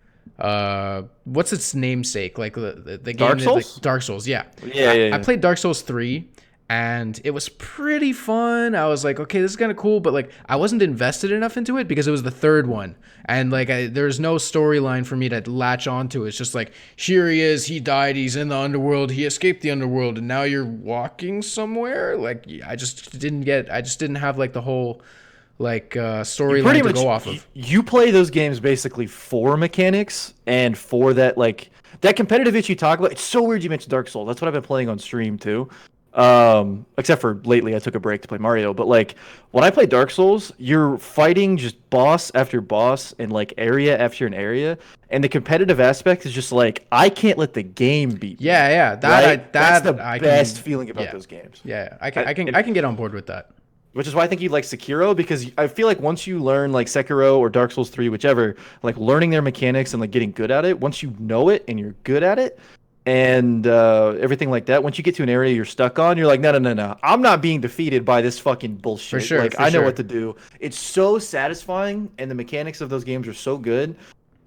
what's its namesake, like the game Dark that like Souls. Dark Souls. Yeah, Yeah, yeah, I yeah. played Dark Souls 3, and it was pretty fun. I was like, okay, this is kind of cool, but like I wasn't invested enough into it because it was the third one, and like there's no storyline for me to latch onto. It's just like, here he is, he died, he's in the underworld, he escaped the underworld, and now you're walking somewhere. Like I just didn't have like the whole like You pretty storyline to much go off of. you play those games basically for mechanics and for that like that competitive itch you talk about. It's so weird you mentioned Dark Souls. That's what I've been playing on stream too. Except for lately I took a break to play Mario, but like when I play Dark Souls, you're fighting just boss after boss and like area after an area, and the competitive aspect is just like I can't let the game beat me. Yeah, Right? That's the I best can. feeling about Yeah, those games. yeah, And I can get on board with that. which is why I think you'd like Sekiro, because I feel like once you learn like Sekiro or Dark Souls 3, whichever, like learning their mechanics and like getting good at it, once you know it and you're good at it and everything like that, once you get to an area you're stuck on, you're like, no. I'm not being defeated by this fucking bullshit. For sure, Like, for I know sure. what to do. It's so satisfying, and the mechanics of those games are so good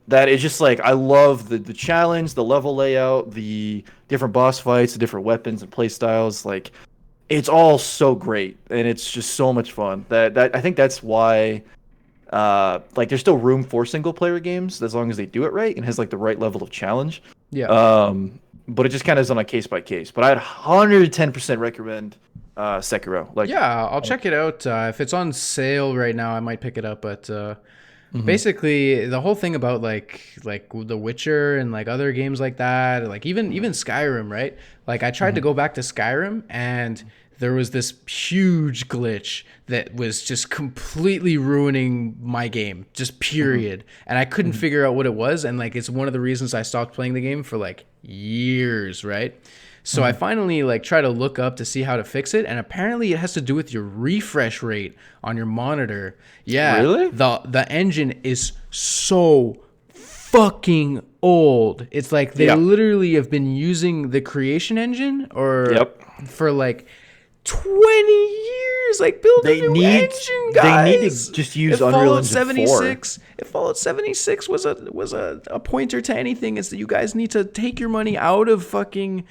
that it's just like I love the challenge, the level layout, the different boss fights, the different weapons and play styles. Like, it's all so great, and it's just so much fun. That I think that's why like there's still room for single player games as long as they do it right and has like the right level of challenge. Yeah. But it just kind of is on a case by case. But I'd 110% recommend Sekiro. Like, Yeah, I'll check it out. If it's on sale right now, I might pick it up. But mhm, basically, the whole thing about like The Witcher and like other games like that, like even Skyrim, right? Like I tried to mhm, go back to Skyrim, and there was this huge glitch that was just completely ruining my game, just mhm, period. And I couldn't mhm, figure out what it was, and like it's one of the reasons I stopped playing the game for like years, right? So I mhm. finally like try to look up to see how to fix it, and apparently it has to do with your refresh rate on your monitor. Yeah, Really? the engine is so fucking old. It's like they Yeah. literally have been using the creation engine or Yep. for like 20 years, like build a They new need engine, they need to guys. just If use Unreal Engine 4. Fallout 76 was a pointer to anything, is that you guys need to take your money out of fucking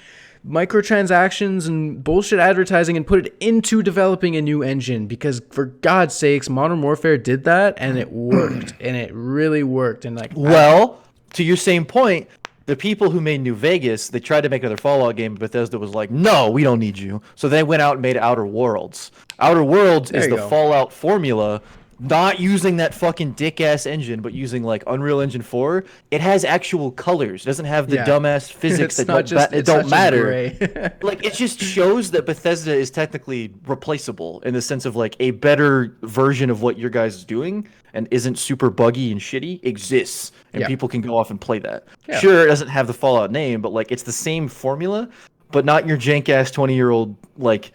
microtransactions and bullshit advertising and put it into developing a new engine, because for God's sakes, Modern Warfare did that and it worked, and it really worked. And like Well, to your same point, the people who made New Vegas, they tried to make another Fallout game, but Bethesda was like, "No, we don't need you." So they went out and made Outer Worlds. Outer Worlds there is you the go. Fallout formula, not using that fucking dick ass engine, but using like Unreal Engine 4, it has actual colors. It doesn't have the Yeah. dumbass physics It's that not just it don't matter. gray. Like it just shows that Bethesda is technically replaceable in the sense of like a better version of what your guys is doing and isn't super buggy and shitty exists, and Yeah. people can go off and play that. Yeah. Sure, it doesn't have the Fallout name, but like it's the same formula, but not your jank ass 20-year-old like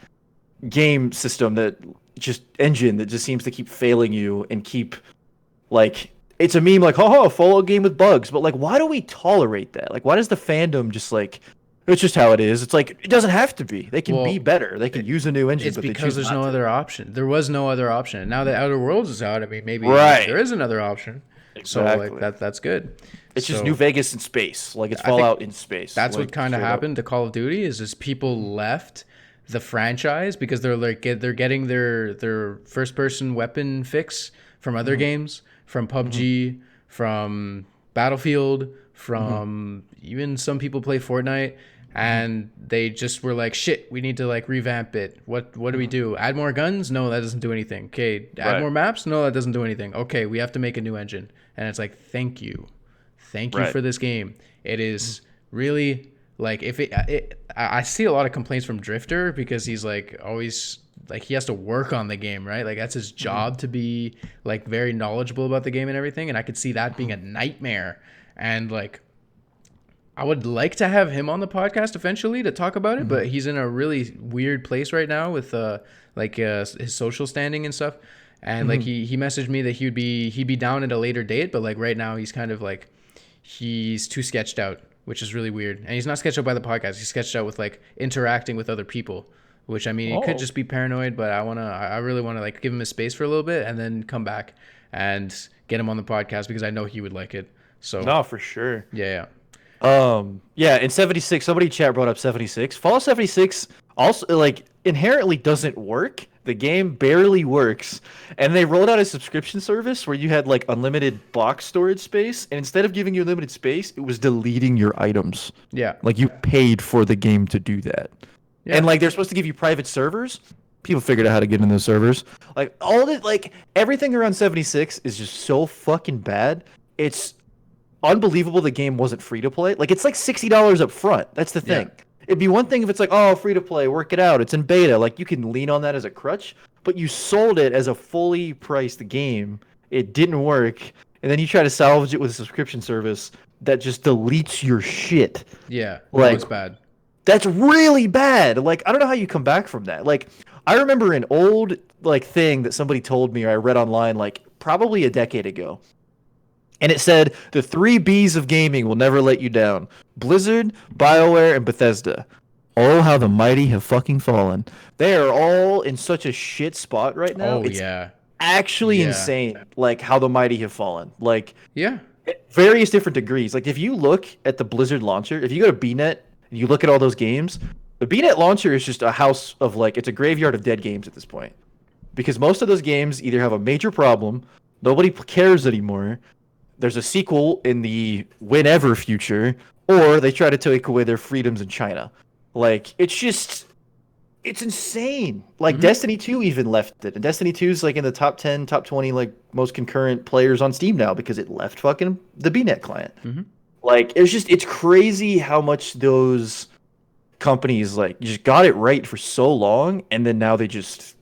game system that just engine that just seems to keep failing you and keep like it's a meme like a Fallout game with bugs, but like why do we tolerate that? Like why does the fandom just like it's just how it is? It's like it doesn't have to be. They can be better. They can use a new engine. It's but because they there's no other option. There was no other option. Now that Outer Worlds is out, I mean, maybe Right. there is another option. Exactly. So like that's good. It's just So, New Vegas in space. Like it's I think Fallout in space. That's like, what kind of straight up. happened to Call of Duty is just people left the franchise because they're getting their first person weapon fix from other games, from PUBG, from Battlefield, from even some people play Fortnite, and they just were like, shit, we need to like revamp it. What do we do? Add more guns? No, that doesn't do anything. Okay, add Right. more maps? No, that doesn't do anything. Okay, we have to make a new engine. And it's like, thank you Right. for this game. It is really like if I see a lot of complaints from Drifter because he's like always like he has to work on the game, right? Like that's his job to be like very knowledgeable about the game and everything, and I could see that being a nightmare. And like I would like to have him on the podcast eventually to talk about it, but he's in a really weird place right now with his social standing and stuff. And like he messaged me that he'd be down at a later date, but like right now he's kind of like he's too sketched out, which is really weird. And he's not sketched out by the podcast. He's sketched out with like interacting with other people, which I mean, it could just be paranoid, but I really want to like give him his space for a little bit and then come back and get him on the podcast because I know he would like it. So No, for sure. yeah. Yeah, in 76, somebody in chat brought up 76. Fallout 76 also like inherently doesn't work. The game barely works, and they rolled out a subscription service where you had like unlimited box storage space, and instead of giving you unlimited space, it was deleting your items. Yeah. Like you paid for the game to do that. Yeah. And like they're supposed to give you private servers. People figured out how to get in those servers. Like all the like everything around 76 is just so fucking bad. It's unbelievable the game wasn't free to play. Like it's like $60 up front. That's the thing. Yeah. It'd be one thing if it's like, oh, free to play, work it out. It's in beta. Like you can lean on that as a crutch, but you sold it as a fully priced game. It didn't work. And then you try to salvage it with a subscription service that just deletes your shit. Yeah. Like, It's bad. That's really bad. Like I don't know how you come back from that. Like I remember an old like thing that somebody told me or I read online like probably a decade ago. And it said, the 3 Bs of gaming will never let you down. Blizzard, BioWare, and Bethesda. Oh, how the mighty have fucking fallen. They are all in such a shit spot right now. Oh, It's yeah. actually Yeah. insane, like, how the mighty have fallen. Like, Yeah. various different degrees. Like, if you look at the Blizzard launcher, if you go to BNet and you look at all those games, the BNet launcher is just a house of, like, it's a graveyard of dead games at this point. Because most of those games either have a major problem, nobody cares anymore, there's a sequel in the whenever future, or they try to take away their freedoms in China. Like, it's insane. Like, Destiny 2 even left it. And Destiny 2 is, like, in the top 10, top 20, like, most concurrent players on Steam now because it left fucking the BNet client. Like, it's crazy how much those companies, like, just got it right for so long, and then now they just...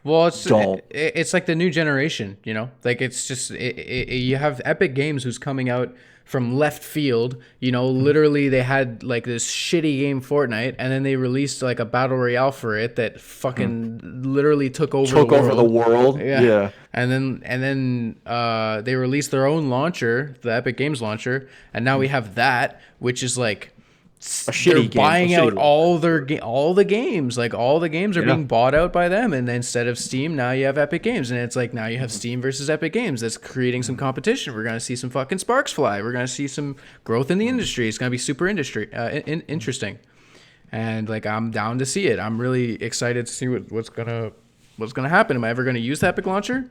Well, it's like the new generation, you know? Like, it's just, you have Epic Games who's coming out from left field, you know, literally they had, like, this shitty game Fortnite, and then they released, like, a Battle Royale for it that fucking literally took over the world. Yeah. And then they released their own launcher, the Epic Games launcher, and now we have that, which is, like... A shitty they're game. buying A shitty out one. all the games. Like all the games are being bought out by them, and then instead of Steam, now you have Epic Games, and it's like now you have Steam versus Epic Games. That's creating some competition. We're gonna see some fucking sparks fly. We're gonna see some growth in the industry. It's gonna be super interesting, and like I'm down to see it. I'm really excited to see what's gonna happen. Am I ever gonna use the Epic launcher?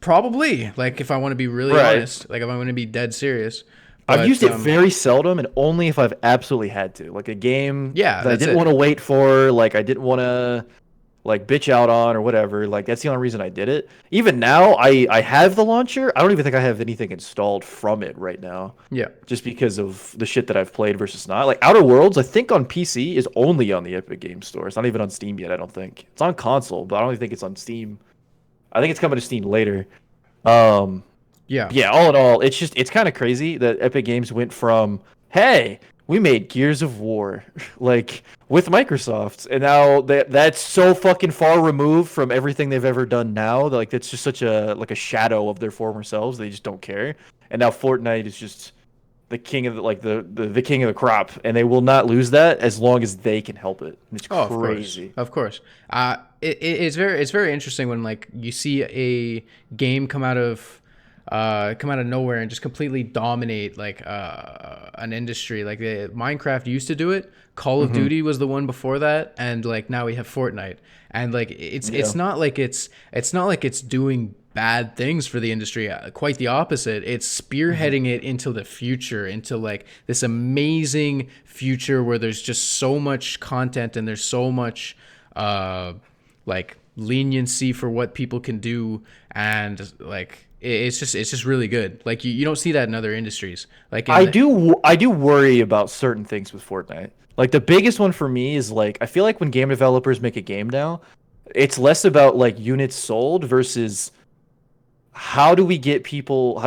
Probably. Like if I want to be really honest, like if I want to be dead serious. I've used it very seldom and only if I've absolutely had to. Like a game that I didn't want to wait for. Like I didn't want to like bitch out on or whatever. Like that's the only reason I did it. Even now, I have the launcher. I don't even think I have anything installed from it right now. Yeah. Just because of the shit that I've played versus not. Like Outer Worlds, I think on PC is only on the Epic Games Store. It's not even on Steam yet, I don't think. It's on console, but I don't even think it's on Steam. I think it's coming to Steam later. Um Yeah. yeah, all in all, it's kind of crazy that Epic Games went from, hey, we made Gears of War like with Microsoft, and now that's so fucking far removed from everything they've ever done now. Like that's just such a like a shadow of their former selves. They just don't care. And now Fortnite is just the king of the king of the crop, and they will not lose that as long as they can help it. It's crazy. Of course. It's very interesting when like you see a game come out of nowhere and just completely dominate like an industry. Like Minecraft used to do it. Call of Duty was the one before that, and like now we have Fortnite. And like it's not like it's doing bad things for the industry. Quite the opposite. It's spearheading it into the future, into like this amazing future where there's just so much content and there's so much like leniency for what people can do, and like it's just really good. Like you don't see that in other industries. Like I do worry about certain things with Fortnite. Like the biggest one for me is like I feel like when game developers make a game now, it's less about like units sold versus how do we get kids/people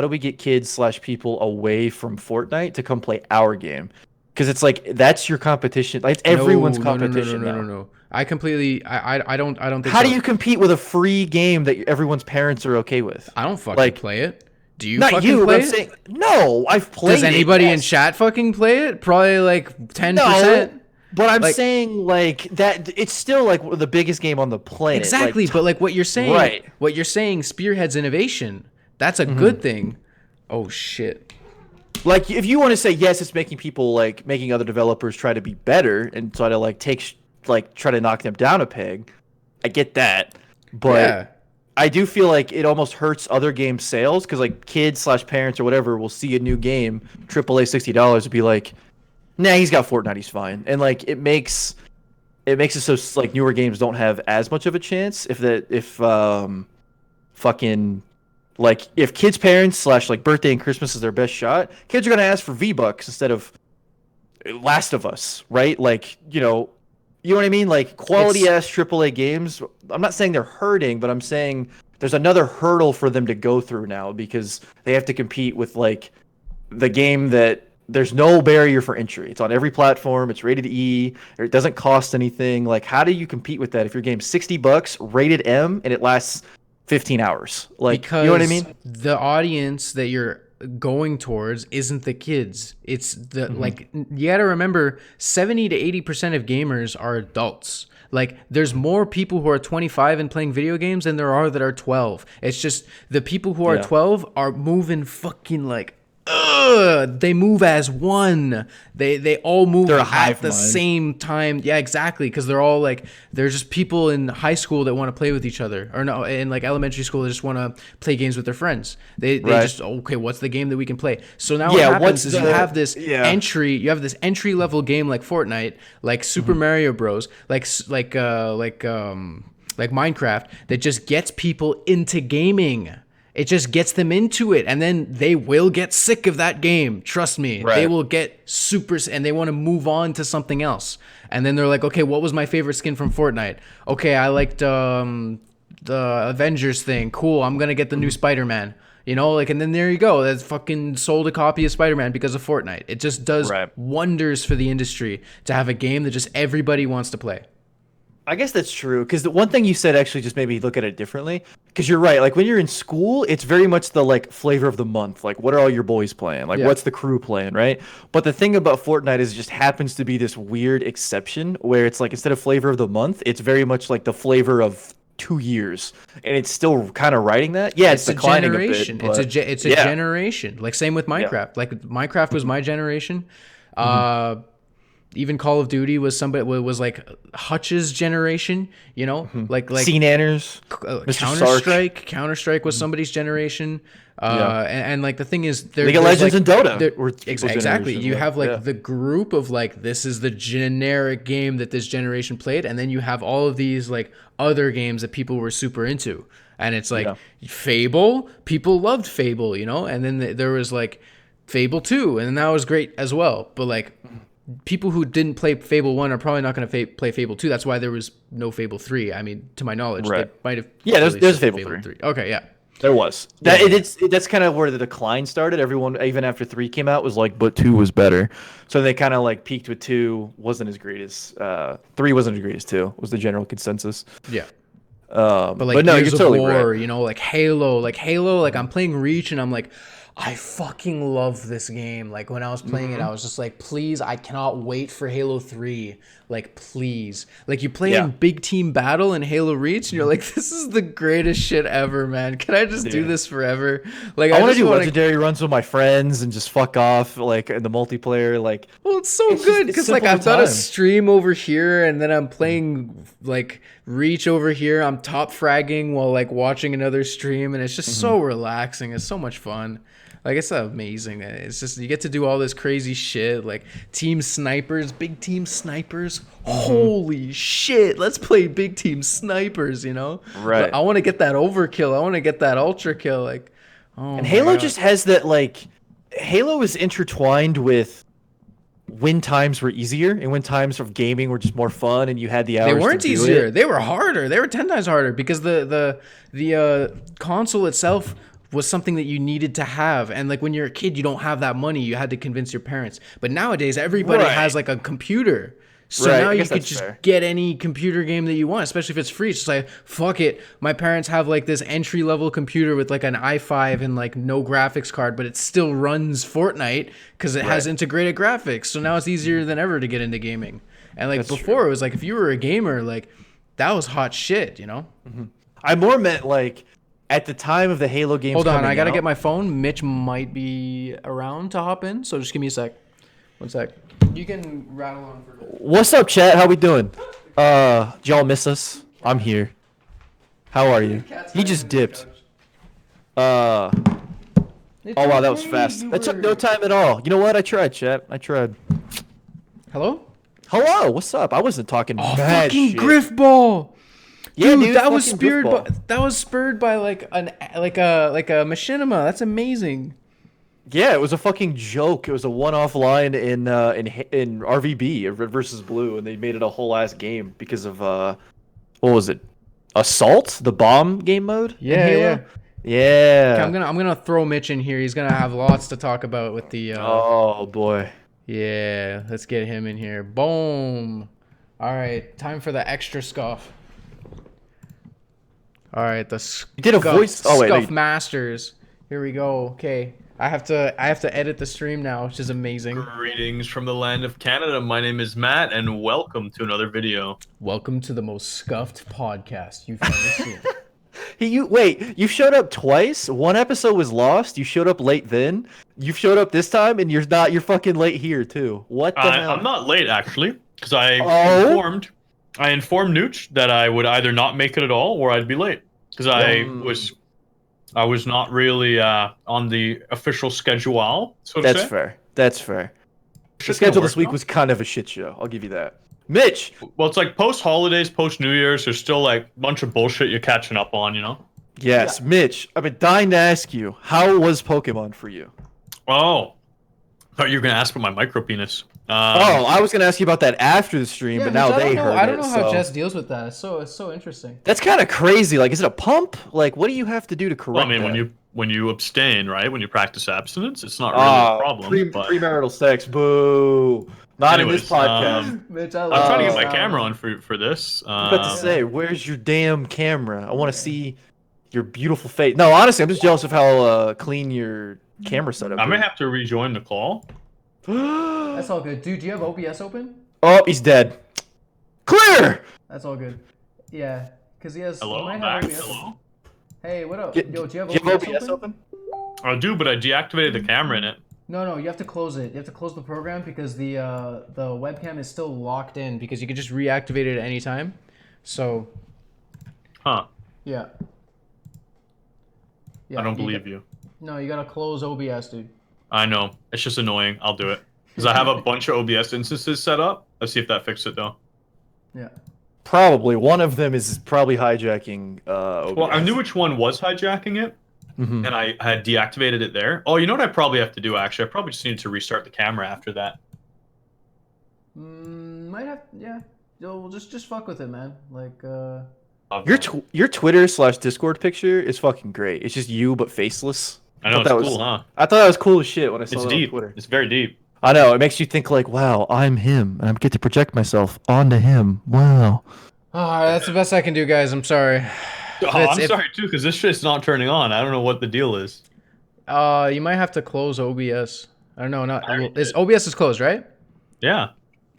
away from Fortnite to come play our game? Because it's like that's your competition. Like it's everyone's competition now. No. I completely I don't think How so. do you compete with a free game that everyone's parents are okay with? I don't fucking like play it. Do you not fucking you, play but I'm it? saying no. I've played. Does anybody it, in yes. chat fucking play it? Probably like 10%. No, but I'm Like- saying like that it's still like the biggest game on the planet. Exactly, Like, but like what you're saying, Right. what you're saying spearheads innovation. That's a good thing. Oh shit. like if you want to say yes, it's making people like making other developers try to be better and try to like try to knock them down a peg. I get that, but Yeah. I do feel like it almost hurts other game sales because like kids/parents or whatever will see a new game, AAA $60, and be like, nah, he's got Fortnite, he's fine, and like it makes it so like newer games don't have as much of a chance if fucking like if kids' parents / like birthday and Christmas is their best shot, kids are gonna ask for V-Bucks instead of Last of Us, right? Like you know what I mean? Like quality ass AAA games. I'm not saying they're hurting, but I'm saying there's another hurdle for them to go through now because they have to compete with like the game that there's no barrier for entry. It's on every platform. It's rated E. Or it doesn't cost anything. Like how do you compete with that if your game's $60, rated M, and it lasts 15 hours? Like Because you know what I mean? the audience that you're going towards isn't the kids. It's the like you got to remember 70 to 80% of gamers are adults. Like there's more people who are 25 and playing video games than there are that are 12. It's just the people who are 12 are moving fucking like they move as one. They all move They're a at hive the mind. same time. Yeah, exactly. Because they're all like they're just people in high school that want to play with each other, or no, in like elementary school they just want to play games with their friends. They Right. just okay, what's the game that we can play? So now Yeah, what happens what's is the- you have this yeah. entry level game like Fortnite, like Super Mario Bros, like Minecraft that just gets people into gaming. It just gets them into it, and then they will get sick of that game. Trust me, Right. they will get and they want to move on to something else. And then they're like, okay, what was my favorite skin from Fortnite? Okay, I liked the Avengers thing. Cool, I'm gonna get the new Spider-Man. You know, like, and then there you go. That's fucking sold a copy of Spider-Man because of Fortnite. It just does Right. wonders for the industry to have a game that just everybody wants to play. I guess that's true because the one thing you said actually just made me look at it differently. Because you're right, like when you're in school, it's very much the like flavor of the month. Like, what are all your boys playing? Like, Yeah. what's the crew playing, right? But the thing about Fortnite is it just happens to be this weird exception where it's like instead of flavor of the month, it's very much like the flavor of 2 years, and it's still kind of riding that. Yeah, it's a declining generation. a bit. It's a yeah. generation. Like same with Minecraft. Like Minecraft was my generation. even Call of Duty was like Hutch's generation, you know, like Nanners, Mr. Counter Strike was somebody's generation. And like the thing is, League of Legends and Dota. Exactly. You have like the group of like, this is the generic game that this generation played, and then you have all of these like other games that people were super into. And it's like Fable, people loved Fable, you know, and then there was like Fable 2, and that was great as well. But like people who didn't play Fable 1 are probably not going to play Fable 2. That's why there was no Fable 3. I mean, to my knowledge, they might have. Yeah, there's Fable 3. Okay, yeah. There was. That's kind of where the decline started. Everyone, even after 3 came out, was like, but 2 was better. So they kind of like peaked with 2, wasn't as great as 3 wasn't as great as 2, was the general consensus. Yeah. But no, Gears you're totally of War, right. you know, like Halo, like I'm playing Reach and I'm like, I fucking love this game. Like when I was playing it, I was just like, please, I cannot wait for Halo 3. Like, please. Like you play in big team battle in Halo Reach and you're like, this is the greatest shit ever, man. Can I just do this forever? Like I want to do legendary runs with my friends and just fuck off like in the multiplayer. Like, well, it's so good because like I've got a stream over here and then I'm playing like Reach over here. I'm top fragging while like watching another stream, and it's just so relaxing. It's so much fun. Like, it's amazing. It's just, you get to do all this crazy shit, like team snipers, big team snipers. Holy shit, let's play big team snipers, you know? Right. I want to get that overkill. I want to get that ultra kill. Like, and Halo just has that, like, Halo is intertwined with when times were easier and when times of gaming were just more fun and you had the hours. They weren't to do easier. it. They were harder. They were 10 times harder because the console itself was something that you needed to have. And like when you're a kid, you don't have that money. You had to convince your parents. But nowadays, everybody has like a computer. So now you could just get any computer game that you want, especially if it's free. It's just like, fuck it. My parents have like this entry level computer with like an i5 and like no graphics card, but it still runs Fortnite because it has integrated graphics. So now it's easier than ever to get into gaming. And like before, it was like if you were a gamer, like that was hot shit, you know? I more meant like, at the time of the Halo games. Hold on, I gotta get my phone. Mitch might be around to hop in, so just give me a sec. 1 sec. You can rattle on for a bit. What's up, chat? How we doing? Y'all miss us? I'm here. How are you? He just dipped. Oh wow, that was fast. That took no time at all. You know what? I tried, chat. I tried. Hello? Hello. What's up? I wasn't talking. Oh, fucking Griff Ball. Yeah, dude, that was spurred by like a machinima. That's amazing. Yeah, it was a fucking joke. It was a one-off line in RVB, Red versus Blue, and they made it a whole ass game because of what was it? Assault, the bomb game mode. Yeah. Okay, I'm gonna throw Mitch in here. He's gonna have lots to talk about with the. Oh boy. Yeah, let's get him in here. Boom. All right, time for the extra scuff. All right, you did a voice. Oh wait, Scuff Masters. Here we go. Okay, I have to edit the stream now, which is amazing. Greetings from the land of Canada. My name is Matt, and welcome to another video. Welcome to the most scuffed podcast you've ever seen. You showed up twice. One episode was lost. You showed up late then. You showed up this time, and you're fucking late here too. What the hell? I'm not late actually, because I informed Nooch that I would either not make it at all or I'd be late because I was not really on the official schedule. So that's fair. That's fair. The schedule this week was kind of a shit show. I'll give you that. Mitch. Well, it's like post holidays, post New Year's. There's still like a bunch of bullshit you're catching up on, you know. Yes, yeah. Mitch. I've been dying to ask you, how was Pokemon for you? Oh, I thought you were gonna ask about my micro penis. I was gonna ask you about that after the stream, but now they heard it. I don't know how Jess deals with that. It's so interesting. That's kind of crazy. Like, is it a pump? Like, what do you have to do to correct that? I mean, when you abstain, right? When you practice abstinence, it's not really a problem. Premarital sex, boo. Not in this podcast. Mitch, I'm trying to get my camera on for this. I was about to say, where's your damn camera? I want to see your beautiful face. No, honestly, I'm just jealous of how clean your camera setup is. I may have to rejoin the call. That's all good. Dude, do you have OBS open? Oh, he's dead. Clear! That's all good. Yeah, because he has... Hello, he I'm might have back. OBS. Hello? Hey, what up? Yo, do you have OBS open? I do, but I deactivated the camera in it. No, you have to close it. You have to close the program because the webcam is still locked in because you can just reactivate it at any time. So. Huh. Yeah. I don't believe you. No, you gotta close OBS, dude. I know. It's just annoying. I'll do it. Because I have a bunch of OBS instances set up. Let's see if that fixes it, though. Yeah. Probably. One of them is probably hijacking OBS. Well, I knew which one was hijacking it, and I had deactivated it there. Oh, you know what I probably have to do, actually? I probably just need to restart the camera after that. Might have, yeah. Yo, just fuck with it, man. Like, Your Twitter/Discord picture is fucking great. It's just you but faceless. I know, it's cool, huh? I thought that was cool as shit when I saw It's that deep. on Twitter. It's very deep. I know. It makes you think like, wow, I'm him, and I get to project myself onto him. Wow. that's the best I can do, guys. I'm sorry. Oh, I'm sorry, too, because this shit's not turning on. I don't know what the deal is. You might have to close OBS. I don't know. OBS is closed, right? Yeah.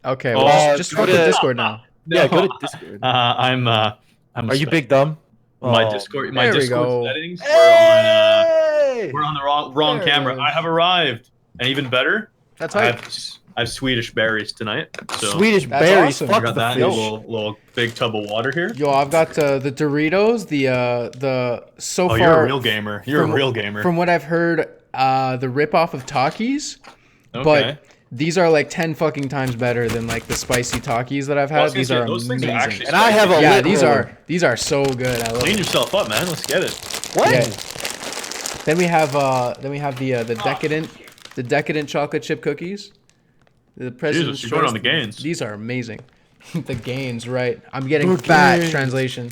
Okay. Well, just fuck with Discord now. Yeah, go to Discord. Are you big dumb? My Discord settings Hey! we're on the wrong There camera. it is. I have arrived, and even better, That's I right. have Swedish berries tonight. So Swedish That's berries. awesome. I Fuck got the that fish. little big tub of water here. Yo, I've got the Doritos. The so Oh, far. you're a real gamer. You're from- a real gamer. From what I've heard, the ripoff of Takis, Okay. but these are like 10 fucking times better than like the spicy Takis that I've I was had. gonna These say, are those amazing. things are actually And I have a Yeah, lid roller. these are so good. I love Clean it. yourself up, man. Let's get it. What? Yeah. Then we have the decadent chocolate chip cookies. The president's Jesus, you're going choice. on the gains. These are amazing. The gains, right? I'm getting The fat. gains. Translation.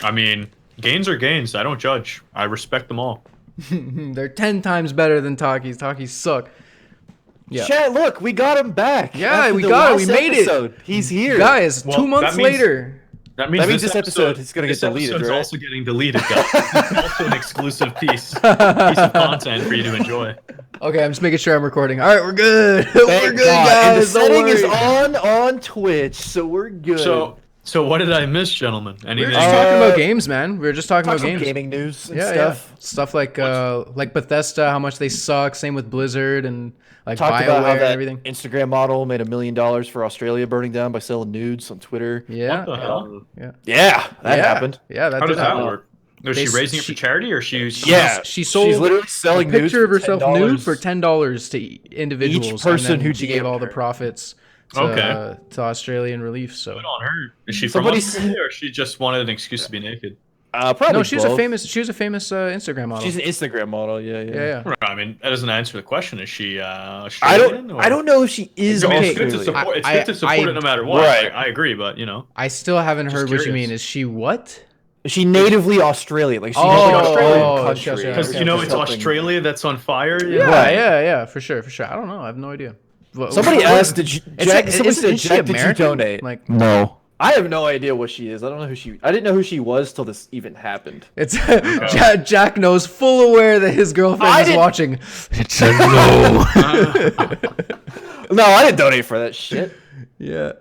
I mean, gains are gains. I don't judge. I respect them all. They're 10 times better than Takis. Takis suck. Yeah. Chat, look, we got him back. Yeah, After we the got it. last We made it. episode. He's here. Guys, Well, 2 months that means- later. That means this episode is gonna get deleted, This episode's right? also getting deleted, guys. It's also an exclusive piece of content for you to enjoy. Okay, I'm just making sure I'm recording. All right, we're good. Thank We're good, God. guys. And the Don't setting is worry. on Twitch, so we're good. So what did I miss, gentlemen? We were Anything? just talking about games, man. We were just talking Talk about some games. gaming news and Yeah, stuff. yeah. Stuff like Bethesda, how much they suck. Same with Blizzard and like Talked BioWare about how and that everything. Instagram model made $1 million for Australia burning down by selling nudes on Twitter. Yeah. What the hell? Yeah, that happened. Yeah, that How did does that happen. work? Was They- she raising it for she- charity, or she's Yeah, She sold She's literally selling a picture of nudes for herself nude for $10. $10 to individuals. Each person and then who she gave DM'd all the her. profits to, Okay. to Australian relief. So Good on her. Is she Somebody from Australia, or she just wanted an excuse to be naked? Probably no, she was a both. famous Instagram model. She's an Instagram model. Yeah. yeah. I mean, that doesn't answer the question. Is she Australian? I don't know if she is I mean, it's Australian. good to support. It's I- good to support I- it no matter what. Right. I agree, but you know, I still haven't Just heard what you curious. mean. Is she what? She natively Australian. Like she Oh, has like Australian oh, country. sure, sure, because okay, you know okay. it's Something- Australia that's on fire. Yeah, Right. yeah, for sure. I don't know. I have no idea. Somebody asked, "Did you?" Jack, somebody Isn't said, she "Jack, did you American? donate?" Like, no, I have no idea what she is. I don't know who she. I didn't know who she was till this even happened. it's Jack knows full aware that his girlfriend I is didn't- watching. It's a no. No, I didn't donate for that shit. Yeah.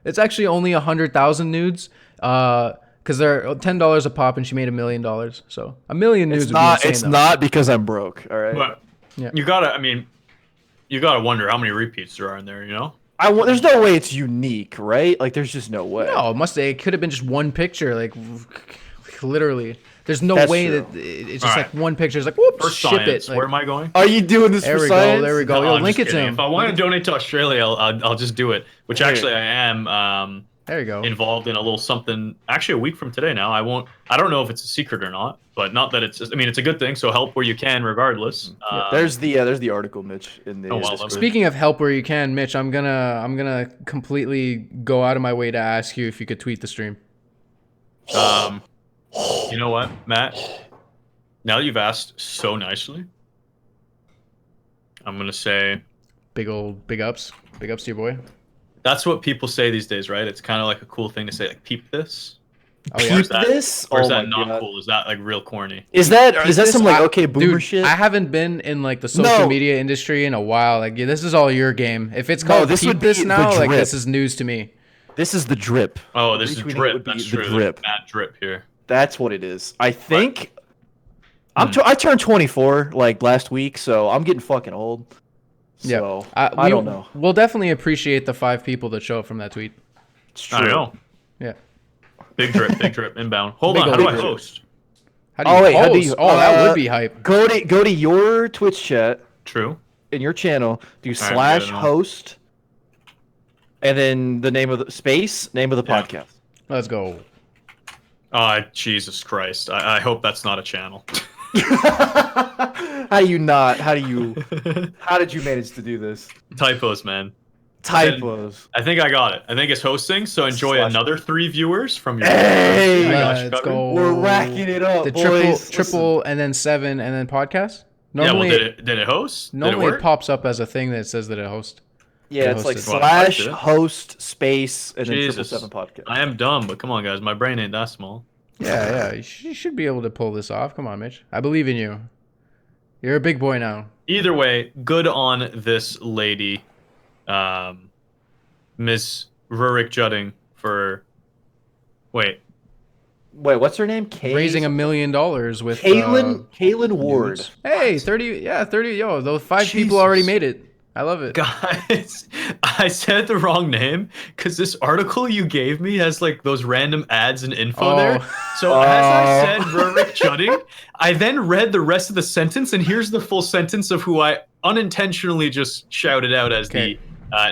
It's actually only 100,000 nudes. Because they're $10 a pop, and she made $1 million. So $1 million nudes It's would not. be insane, It's though. not because I'm broke. All right. But Yeah. you gotta. I mean, you gotta wonder how many repeats there are in there. You know. There's no way it's unique, right? Like, there's just no way. No, it could have been just one picture, like literally. There's no That's way true. that it's just All like one picture. It's like whoop, For ship science, it. Like, where am I going? Are you doing this there for we science? go. There we go. No, Yo, I'm link just it to kidding. him. If I want to donate to Australia, I'll just do it. Which Here. actually I am There you go. involved in a little something. Actually, a week from today now. I don't know if it's a secret or not, but not that it's. I mean, it's a good thing. So help where you can, regardless. There's the article, Mitch, in the. Oh, well, Discord. Speaking of help where you can, Mitch, I'm gonna completely go out of my way to ask you if you could tweet the stream. You know what, Matt? Now that you've asked so nicely, I'm gonna say Big ups to your boy. that's what people say these days, right? It's kind of like a cool thing to say, like peep this. Oh yeah. Or is that, this? or is Oh that my not God. cool? Is that like real corny? Is that some like I- okay boomer dude, shit? I haven't been in like the social No. media industry in a while. Like, yeah, this is all your game. If it's No, called this Peep would be This the now, like drip. this is news to me. This is the drip. Oh, this is Retweeting it drip. would be That's the true. drip. Matt drip here. That's what it is. I think I turned 24 like last week, so I'm getting fucking old. So I don't know. We'll definitely appreciate the 5 people that show up from that tweet. It's true. I know. Yeah. Big drip, inbound. Hold Big on, how old do I drip. host? How do you host? How do you, that would be hype. Go to your Twitch chat True. in your channel. Do All right, /host, and then the name of the podcast. Let's go. Jesus Christ. I hope that's not a channel. How do you not? How did you manage to do this? Typos, man. Typos. I think I got it. I think it's hosting, so enjoy another 3 viewers from your... Hey! Let's go. We're racking it up, The boys. triple, and then 7, and then podcast? Normally, yeah, well, did it host? Normally it pops up as a thing that says that it hosts. Yeah, it's like hosted. /host space and then Jesus. 777 podcast. I am dumb, but come on, guys. My brain ain't that small. Yeah. You should be able to pull this off. Come on, Mitch. I believe in you. You're a big boy now. Either way, good on this lady, Miss Rurik Judding, for... Wait, what's her name? Raising $1 million with Caitlin Ward. news. Hey, 30. Yo, those 5 people already made it. I love it. Guys, I said the wrong name because this article you gave me has like those random ads and info there. So as I said, Rurik Judding, I then read the rest of the sentence, and here's the full sentence of who I unintentionally just shouted out as the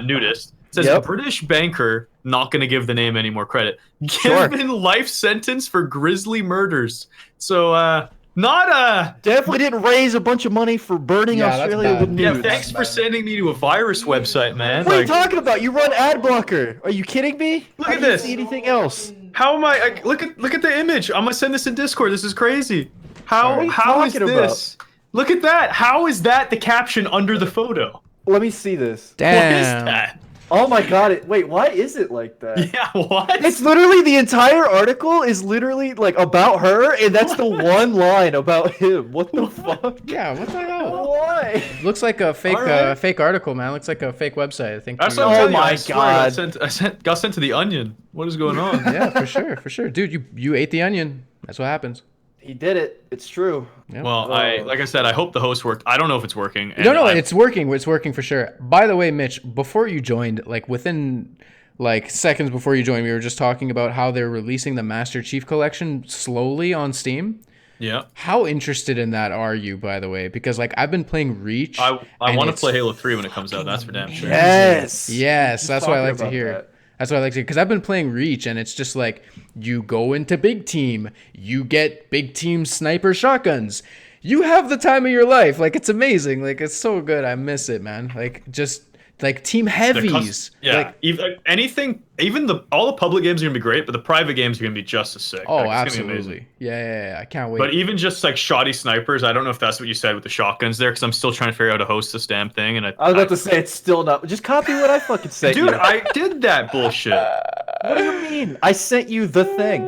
nudist. It says, British banker, not going to give the name any more credit, given life sentence for grisly murders. So, definitely didn't raise a bunch of money for burning Australia with nudes. Yeah, thanks for sending me to a virus website, man. What are you talking about? You run ad blocker. Are you kidding me? Look at this. See anything else? How am I look at the image. I'm gonna send this in Discord. This is crazy. How is this? Look at that. How is that the caption under the photo? Let me see this. Damn. What is that? Oh my god, wait, why is it like that? Yeah, what? It's literally the entire article is literally like about her, and that's the one line about him. What the fuck? Yeah, what the hell? Why? Looks like a fake fake article, man. Looks like a fake website, I think. That's you- what I'm telling you. my I swear, God. got sent to the Onion. What is going on? Yeah, for sure. Dude, you ate the onion. That's what happens. He did it. It's true. Yeah. Well, like I said, I hope the host worked. I don't know if it's working. No, it's working. It's working for sure. By the way, Mitch, before you joined, like within like seconds before you joined, we were just talking about how they're releasing the Master Chief Collection slowly on Steam. Yeah. How interested in that are you, by the way? Because like I've been playing Reach. I want to play Halo 3 when it comes out. That's for damn sure. Yes. That's what I like to hear. That's what I like to hear. Because I've been playing Reach, and it's just like you go into big team, you get big team sniper shotguns. You have the time of your life. Like, it's amazing. Like, it's so good. I miss it, man. Like, just like team heavies. Like, anything, even all the public games are gonna be great, but the private games are gonna be just as sick. Oh, like, absolutely. Yeah. I can't wait. But even just like shoddy snipers, I don't know if that's what you said with the shotguns there, because I'm still trying to figure out how to host this damn thing. And I was about to say it's still not. Just copy what I fucking sent you. Dude, I did that bullshit. What do you mean? I sent you the thing.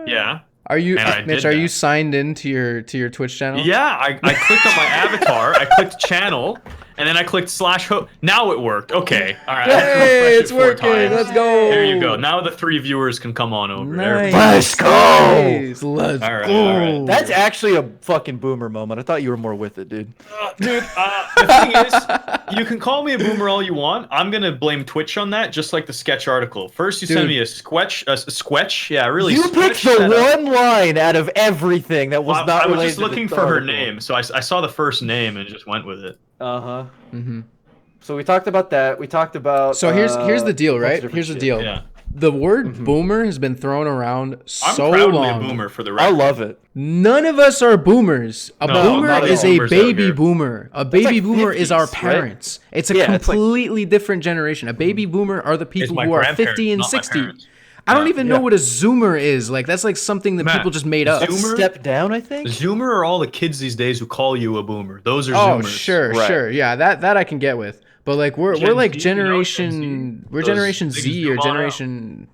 Yeah. Are you, Mitch? Are you signed into your Twitch channel? Yeah, I clicked on my avatar. I clicked channel, and then I clicked /host. Now it worked. Okay, all right. Hey, it's working. Let's go. There you go. Now the 3 viewers can come on over. Nice. Let's go. Nice. Let's All right, go. all right. That's actually a fucking boomer moment. I thought you were more with it, dude. Dude, the thing is, you can call me a boomer all you want. I'm gonna blame Twitch on that, just like the sketch article. First, you send me a squetch. Yeah, really. You picked the one line out of everything that was not related. I was just looking to for her article. name, so I saw the first name and just went with it. Mm-hmm. So we talked about that. We talked about. So here's the deal, right? Here's the deal. Yeah. The word boomer has been thrown around so I'm proud long. to be a boomer for the I record. love it. None of us are boomers. A No, boomer not is all a boomers out baby here. boomer. A baby like boomer is our 50s, right? parents. It's a Yeah, it's like- completely different generation. A baby boomer are the people my who are grandparents, 50 and not my 60. parents. I don't even know what a zoomer is. Like, that's like something that Matt, people just made up. Zoomer? Step down, I think. Zoomer are all the kids these days who call you a boomer. Those are Oh, Zoomers. sure. Yeah, that I can get with. But like we're Gen like Z, generation you know, Gen Z. we're Those generation niggas Z zoom or on generation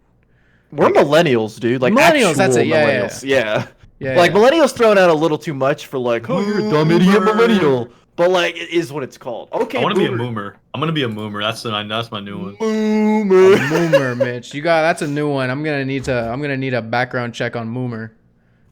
We're millennials, dude. Like Millennials, that's actual it, yeah, millennials. Yeah. Yeah, Like yeah. millennials thrown out a little too much for like, oh, you're a dumb idiot millennial. But like, it is what it's called. Okay. I want to be a moomer. I'm gonna be a moomer. That's my new one. Moomer. Moomer, Mitch. That's a new one. I'm gonna need a background check on Moomer.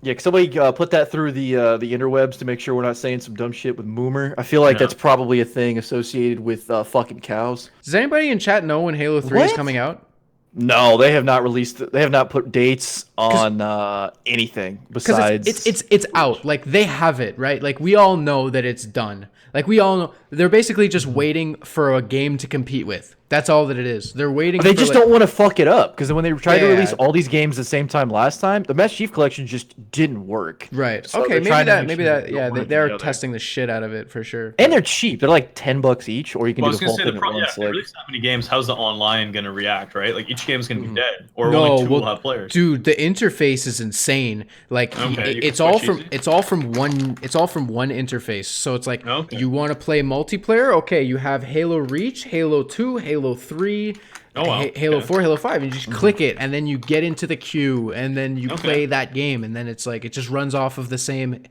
Yeah, can somebody put that through the interwebs to make sure we're not saying some dumb shit with Moomer? I feel like that's probably a thing associated with fucking cows. Does anybody in chat know when Halo 3 is What? coming out? No, they have not released. They have not put dates on anything besides. It's out. Like they have it right. Like we all know that it's done. Like we all know they're basically just waiting for a game to compete with. That's all that it is. They're waiting. They for, just like, don't want to fuck it up because when they tried to Yeah. release all these games at the same time last time, the Master Chief Collection just didn't work. Right. So Okay. they're trying to Maybe make sure that. they Yeah. don't work They're together. testing the shit out of it for sure. And they're cheap. They're like $10 each, or you can Well, I do was the gonna whole say thing at once. if they release that many games, how's the online gonna react, right? Like each game's gonna be dead, or No, only two will well, have players. dude, the interface is insane. Like Okay, you can it's all switch from easy? it's all from one interface. So it's like Okay. you want to play multiplayer, okay, you have Halo Reach, Halo 2, Halo 3, Oh, wow. Halo Okay. 4, Halo 5, and you just click it and then you get into the queue and then you Okay. play that game and then it's like it just runs off of the same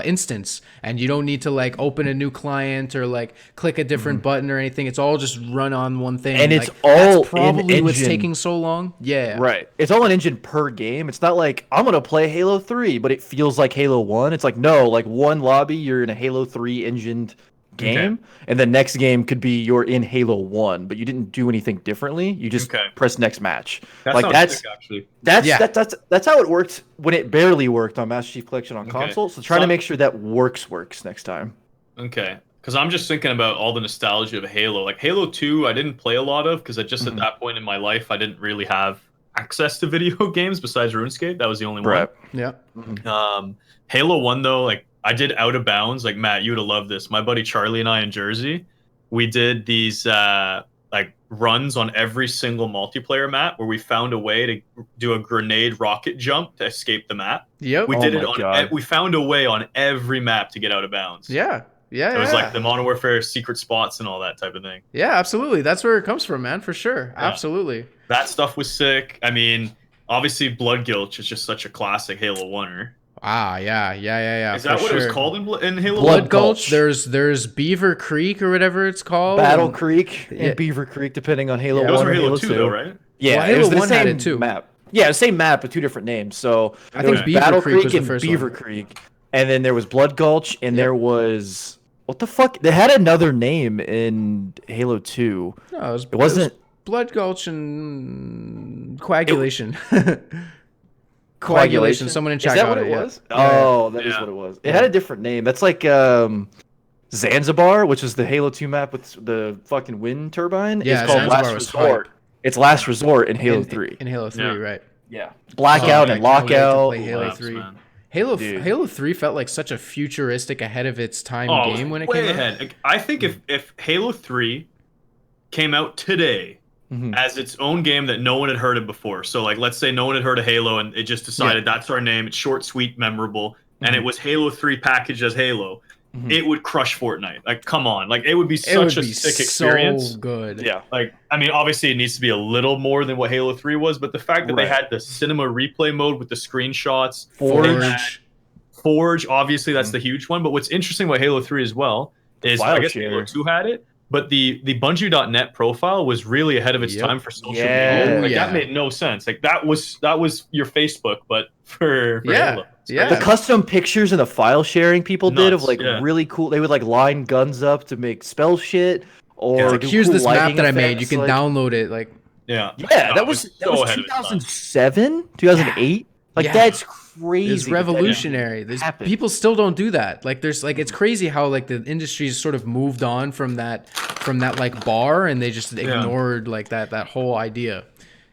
instance and you don't need to like open a new client or like click a different button or anything. It's all just run on one thing. And it's like, all that's probably in what's engine. taking so long. Yeah. Right. It's all an engine per game. It's not like I'm gonna play Halo 3, but it feels like Halo 1. It's like no, like one lobby, you're in a Halo 3 engined game, and the next game could be you're in Halo 1, but you didn't do anything differently. You just press next match. That like sounds that's sick, actually. that's how it worked when it barely worked on Master Chief Collection on console. So trying to make sure that works next time. Okay. Because I'm just thinking about all the nostalgia of Halo. Like Halo 2, I didn't play a lot of because I just at that point in my life, I didn't really have access to video games besides RuneScape. That was the only one. Yeah. Halo 1, though, like I did Out of Bounds. Like Matt, you would have loved this. My buddy Charlie and I in Jersey, we did these like runs on every single multiplayer map where we found a way to do a grenade rocket jump to escape the map. Yep. We did it on. We found a way on every map to get out of bounds. Yeah. Yeah. It was like the Modern Warfare secret spots and all that type of thing. Yeah, absolutely. That's where it comes from, man, for sure. Yeah. Absolutely. That stuff was sick. I mean, obviously Blood Gulch is just such a classic Halo 1er. Ah, yeah. Is that what it was called in Halo Blood 1? Gulch. There's Beaver Creek or whatever it's called. Battle Creek and Beaver Creek, depending on Halo 1 Those were or Halo 2, though, right? Yeah, Well, it was Halo the 1 same had it too. map. Yeah, the same map with two different names. So I there think was Beaver Battle Creek Creek was the and first Beaver one. Creek, and then there was Blood Gulch, and there was what the fuck? They had another name in Halo 2. No, It wasn't Blood Gulch and Coagulation. Coagulation. Someone in Is chat that got what it. it Yeah. was? Oh, that is what it was. It had a different name. That's like Zanzibar, which is the Halo 2 map with the fucking wind turbine. Yeah, It's called Zanzibar Last was Resort. It's Last Resort in Halo 3. In Halo 3, right. Yeah. Blackout and I can't wait to Lockout. play Halo Relax, 3. man. Halo 3 felt like such a futuristic, ahead of its time game when it way came out. ahead. Like, I think if Halo 3 came out today as its own game that no one had heard of before, so like let's say no one had heard of Halo and it just decided that's our name, it's short, sweet, memorable, and it was Halo 3 packaged as Halo, it would crush Fortnite. Like, come on, like it would be such a sick experience. So good. Yeah. Like, I mean, obviously it needs to be a little more than what Halo 3 was, but the fact that they had the cinema replay mode with the screenshots, Forge, obviously that's the huge one. But what's interesting about Halo 3 as well is I guess Halo 2 had it, but the Bungie.net profile was really ahead of its time for social media. Like that made no sense. Like that was your Facebook, but for Halo. The custom pictures and the file sharing people did of like really cool. They would like line guns up to make spell shit or like, here's this map that I made. You can download it. Like that was 2007, 2008. Like that's crazy. It's revolutionary. People still don't do that. Like there's like it's crazy how like the industry's sort of moved on from that like bar and they just ignored like that whole idea.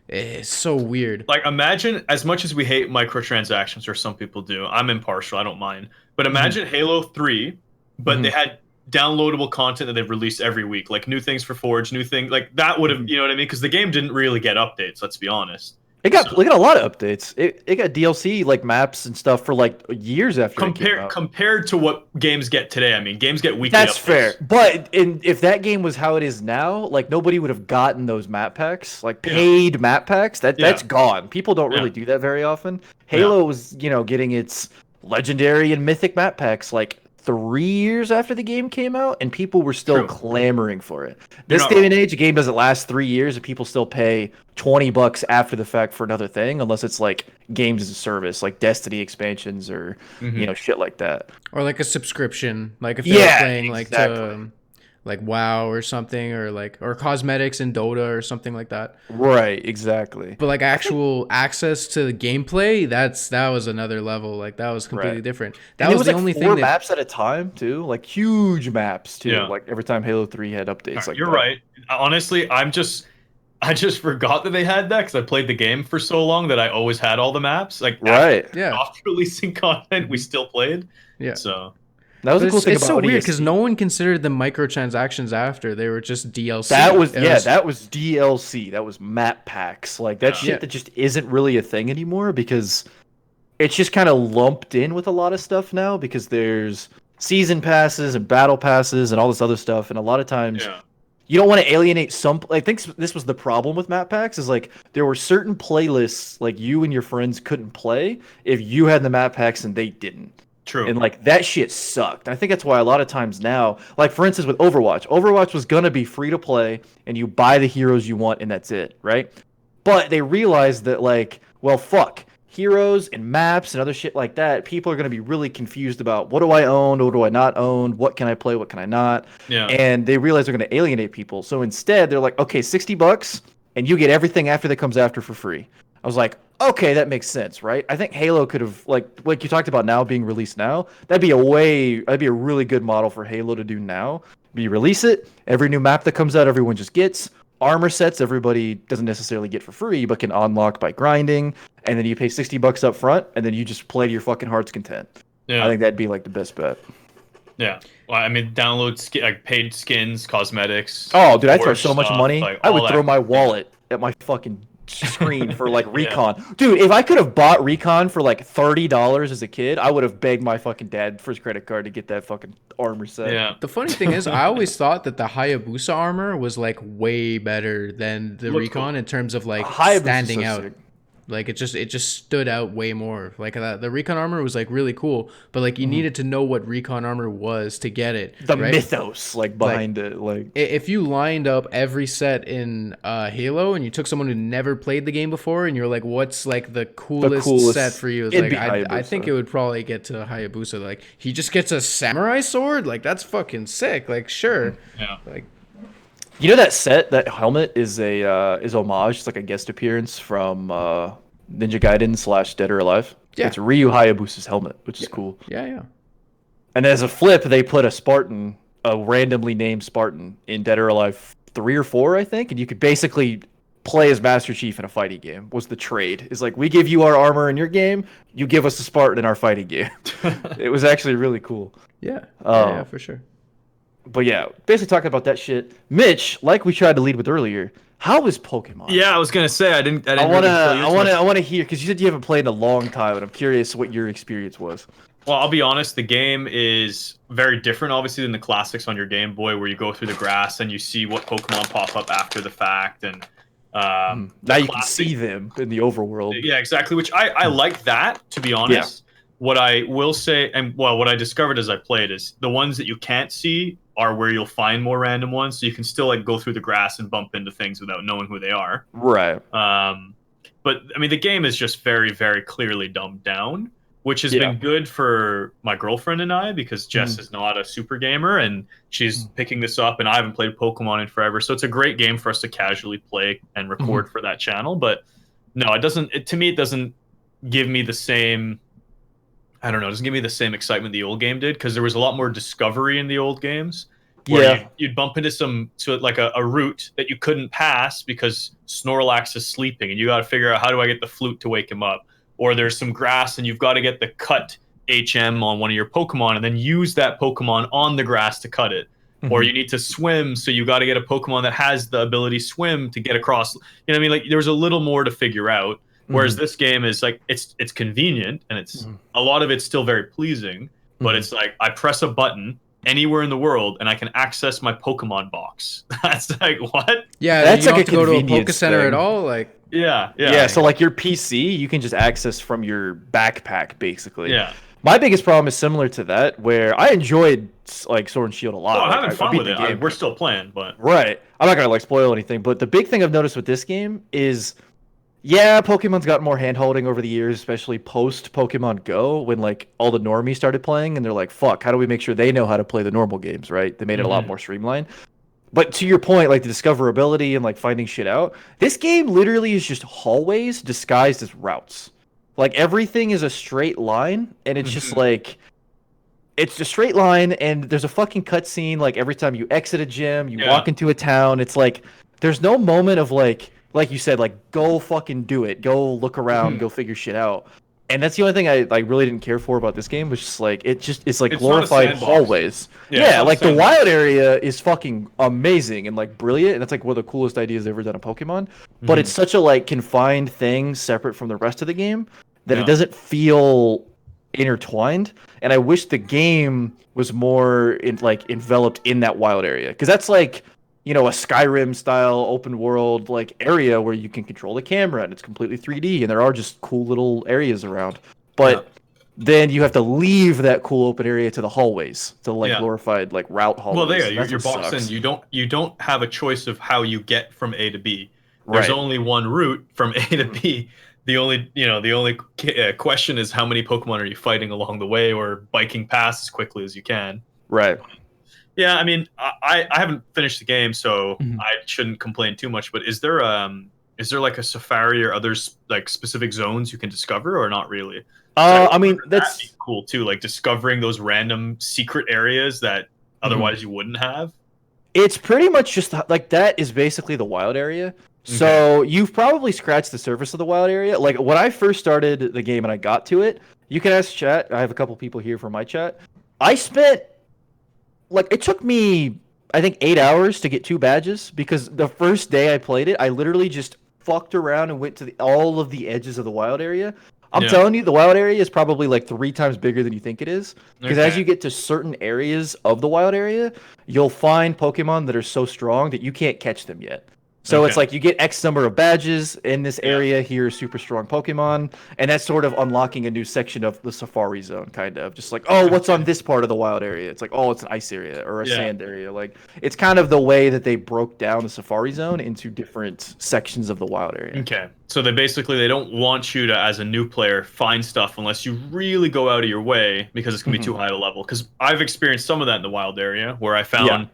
It's so weird. Like imagine as much as we hate microtransactions, or some people do. I'm impartial. I don't mind. But imagine Halo 3, but they had downloadable content that they've released every week, like new things for Forge, new thing like that would have, you know what I mean? Because the game didn't really get updates. Let's be honest. It got a lot of updates. It got DLC like maps and stuff for like years after. Compared to what games get today, I mean, games get weekly. That's updates. fair. But if that game was how it is now, like nobody would have gotten those map packs, like paid map packs. That's gone. People don't really do that very often. Halo was, getting its legendary and mythic map packs like 3 years after the game came out, and people were still True. clamoring for it. This day and age, a game doesn't last 3 years, and people still pay $20 after the fact for another thing, unless it's like games as a service, like Destiny expansions or shit like that. Or like a subscription, like if they're playing exactly. like WoW or something, or cosmetics in Dota or something like that. Right, exactly. But like actual access to the gameplay, that was another level. Like that was completely different. That was the only thing. 4 maps at a time too, like huge maps too. Yeah. Like every time Halo 3 had updates. Like you're that. right. Honestly, I just forgot that they had that because I played the game for so long that I always had all the maps. Like after releasing content, we still played. Yeah. So that was a cool thing it's about so weird ODST. because no one considered the microtransactions after. They were just DLC. That was DLC. That was map packs. Like that shit that just isn't really a thing anymore because it's just kind of lumped in with a lot of stuff now because there's season passes and battle passes and all this other stuff, and a lot of times you don't want to alienate some. I think this was the problem with map packs is like there were certain playlists like you and your friends couldn't play if you had the map packs and they didn't. True. And like that shit sucked. And I think that's why a lot of times now, like for instance with Overwatch was gonna be free to play and you buy the heroes you want and that's it, right? But they realized that like, well fuck, heroes and maps and other shit like that, people are gonna be really confused about what do I own, what do I not own, what can I play, what can I not? Yeah. And they realize they're gonna alienate people. So instead they're like, okay, $60 and you get everything after that comes after for free. I was like, okay, that makes sense, right? I think Halo could have like you talked about now being released now. That'd be a really good model for Halo to do now. You release it, every new map that comes out, everyone just gets armor sets. Everybody doesn't necessarily get for free, but can unlock by grinding. And then you pay $60 up front, and then you just play to your fucking heart's content. Yeah, I think that'd be like the best bet. Yeah, well, I mean, download like paid skins, cosmetics. Oh, dude, I throw so much money. Like, I would throw my wallet at my fucking screen for like recon. Dude, if I could have bought recon for like $30 as a kid, I would have begged my fucking dad for his credit card to get that fucking armor set. Yeah. The funny thing is, I always thought that the Hayabusa armor was like way better than the recon in terms of like standing out. Sick. Like it just stood out way more. Like the recon armor was like really cool, but like you needed to know what recon armor was to get it. The mythos like behind it. Like if you lined up every set in Halo and you took someone who never played the game before and you're like, what's like the coolest set for you? It's like I think it would probably get to Hayabusa. Like he just gets a samurai sword. Like that's fucking sick. Like sure. Yeah. Like. You know that set, that helmet is is homage. It's like a guest appearance from Ninja Gaiden / Dead or Alive. Yeah. It's Ryu Hayabusa's helmet, which is cool. Yeah. And as a flip, they put a randomly named Spartan in Dead or Alive 3 or 4, I think, and you could basically play as Master Chief in a fighting game. Was the trade? It's like we give you our armor in your game, you give us a Spartan in our fighting game. It was actually really cool. Yeah. Yeah, for sure. But yeah, basically talking about that shit. Mitch, like we tried to lead with earlier, how is Pokemon? Yeah, I was gonna say I want to hear because you said you haven't played in a long time, and I'm curious what your experience was. Well, I'll be honest, the game is very different, obviously, than the classics on your Game Boy, where you go through the grass and you see what Pokemon pop up after the fact, and now you can see them in the overworld. Yeah, exactly. Which I like that, to be honest. Yeah. What I will say, what I discovered as I played is the ones that you can't see are where you'll find more random ones, so you can still like go through the grass and bump into things without knowing who they are. Right. But I mean, the game is just very, very clearly dumbed down, which has been good for my girlfriend and I because Jess is not a super gamer and she's picking this up, and I haven't played Pokemon in forever, so it's a great game for us to casually play and record for that channel. But no, it doesn't. To me, it doesn't give me the same. I don't know. It doesn't give me the same excitement the old game did because there was a lot more discovery in the old games. Where you'd bump into like a route that you couldn't pass because Snorlax is sleeping, and you got to figure out how do I get the flute to wake him up. Or there's some grass, and you've got to get the cut HM on one of your Pokemon, and then use that Pokemon on the grass to cut it. Or you need to swim, so you got to get a Pokemon that has the ability swim to get across. You know what I mean? Like there's a little more to figure out. Whereas this game is like it's convenient and it's a lot of it's still very pleasing, but it's like I press a button anywhere in the world and I can access my Pokemon box. That's like what? Yeah, that's you like don't have to go to a convenience Poke Center thing. at all. Like Yeah. So like your PC, you can just access from your backpack basically. Yeah. My biggest problem is similar to that, where I enjoyed like Sword and Shield a lot. Well, I'm Like, having I fun beat with the it. game. We're still playing, but Right. I'm not gonna like spoil anything, but the big thing I've noticed with this game is, yeah, Pokemon's gotten more hand-holding over the years, especially post Pokemon Go, when like all the normies started playing, and they're like, "Fuck, how do we make sure they know how to play the normal games?" Right? They made it a lot more streamlined. But to your point, like the discoverability and like finding shit out, this game literally is just hallways disguised as routes. Like everything is a straight line, and it's just like it's a straight line, and there's a fucking cutscene like every time you exit a gym, you walk into a town. It's like there's no moment of like you said, like go fucking do it, go look around, go figure shit out. And that's the only thing I like really didn't care for about this game was just like it's like It's glorified not a sandbox. hallways. Yeah, Yeah, it's like not a the wild area is fucking amazing and like brilliant, and that's like one of the coolest ideas ever done in Pokemon. But it's such a like confined thing separate from the rest of the game that it doesn't feel intertwined. And I wish the game was more like enveloped in that wild area, because that's like, you know, a Skyrim style open world like area where you can control the camera and it's completely 3D and there are just cool little areas around. But then you have to leave that cool open area to the hallways, to like glorified like route hallways. well, there You're boxed in. sucks. You don't have a choice of how you get from A to B. There's Right. only one route from A to B. The only question is how many Pokemon are you fighting along the way or biking past as quickly as you can. Right. Yeah, I mean, I haven't finished the game, so I shouldn't complain too much. But is there like a safari or other like specific zones you can discover, or not really? I mean, That'd that's be cool too, like discovering those random secret areas that otherwise you wouldn't have. it's pretty much just like that is basically the wild area. So you've probably scratched the surface of the wild area. Like when I first started the game and I got to it, you can ask chat. I have a couple people here from my chat. I spent like it took me I think 8 hours to get 2 badges, because the first day I played it, I literally just fucked around and went to all of the edges of the wild area. I'm telling you, the wild area is probably like 3 times bigger than you think it is. Because as you get to certain areas of the wild area, you'll find Pokemon that are so strong that you can't catch them yet. So it's like you get X number of badges in this area. Here, super strong Pokemon, and that's sort of unlocking a new section of the Safari Zone, kind of just like, oh, what's on this part of the wild area? It's like, oh, it's an ice area or a sand area. Like it's kind of the way that they broke down the Safari Zone into different sections of the wild area. Okay, so they don't want you to, as a new player, find stuff unless you really go out of your way, because it's gonna be too high to level. Because I've experienced some of that in the wild area where I found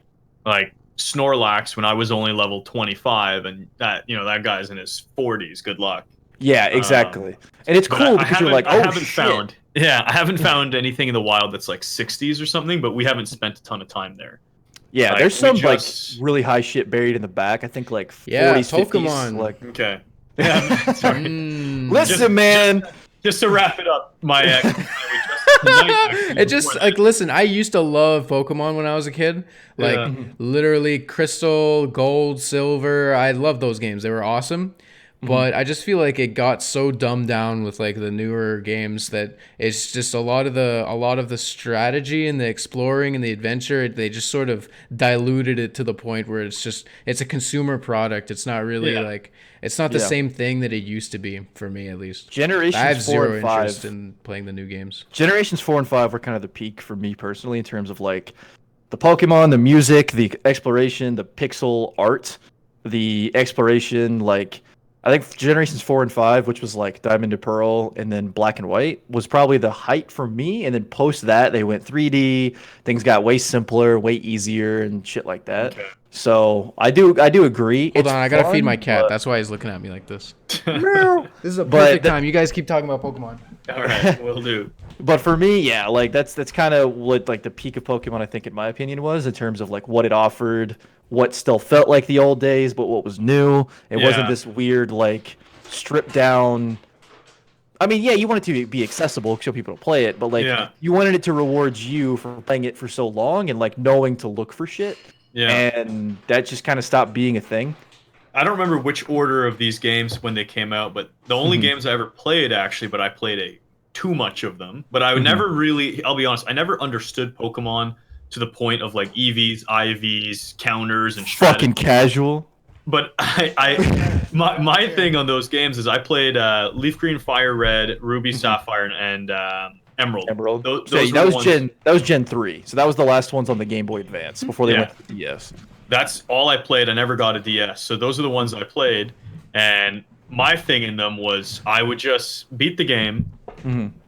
like Snorlax when I was only level 25, and that that guy's in his 40s. Good luck. Yeah, exactly. And it's cool because you're like, oh, I haven't found anything in the wild that's like 60s or something, but we haven't spent a ton of time there. Yeah, there's some like really high shit buried in the back. I think like 40s, Pokemon. 50s, like okay. Yeah, sorry. Listen, man. Just to wrap it up, my it just like listen, I used to love Pokemon when I was a kid. Like literally Crystal, Gold, Silver. I loved those games. They were awesome. But I just feel like it got so dumbed down with like the newer games that it's just a lot of the strategy and the exploring and the adventure, they just sort of diluted it to the point where it's a consumer product. It's not really like it's not the same thing that it used to be, for me at least. Generations I have 4 zero and 5. interest in playing the new games. Generations 4 and 5 were kind of the peak for me personally in terms of like the Pokemon, the music, the exploration, the pixel art, the exploration. Like I think Generations 4 and 5, which was like Diamond to Pearl and then Black and White, was probably the height for me. And then post that, they went 3D. Things got way simpler, way easier, and shit like that. Okay. So I do agree. Hold on, I gotta feed my cat. That's why he's looking at me like this. This is a perfect time. You guys keep talking about Pokemon. All right, will do. But for me, yeah, like that's kind of what like the peak of Pokemon, I think, in my opinion, was in terms of like what it offered, what still felt like the old days, but what was new. It wasn't this weird like stripped down. I mean, yeah, you want it to be accessible, show people to play it, but like you wanted it to reward you for playing it for so long and like knowing to look for shit. Yeah. And that just kind of stopped being a thing. I don't remember which order of these games when they came out, but the only games I ever played actually, but I played too much of them. But I would never really, I'll be honest, I never understood Pokemon to the point of like EVs, IVs, counters, and strategy. Fucking casual. But my thing on those games is I played Leaf Green, Fire Red, Ruby, Sapphire, and Emerald. Emerald. Those So, were that the was ones- Gen 3. So that was the last ones on the Game Boy Advance before they Yeah. went to the DS. That's all I played. I never got a DS. So those are the ones I played. And my thing in them was I would just beat the game,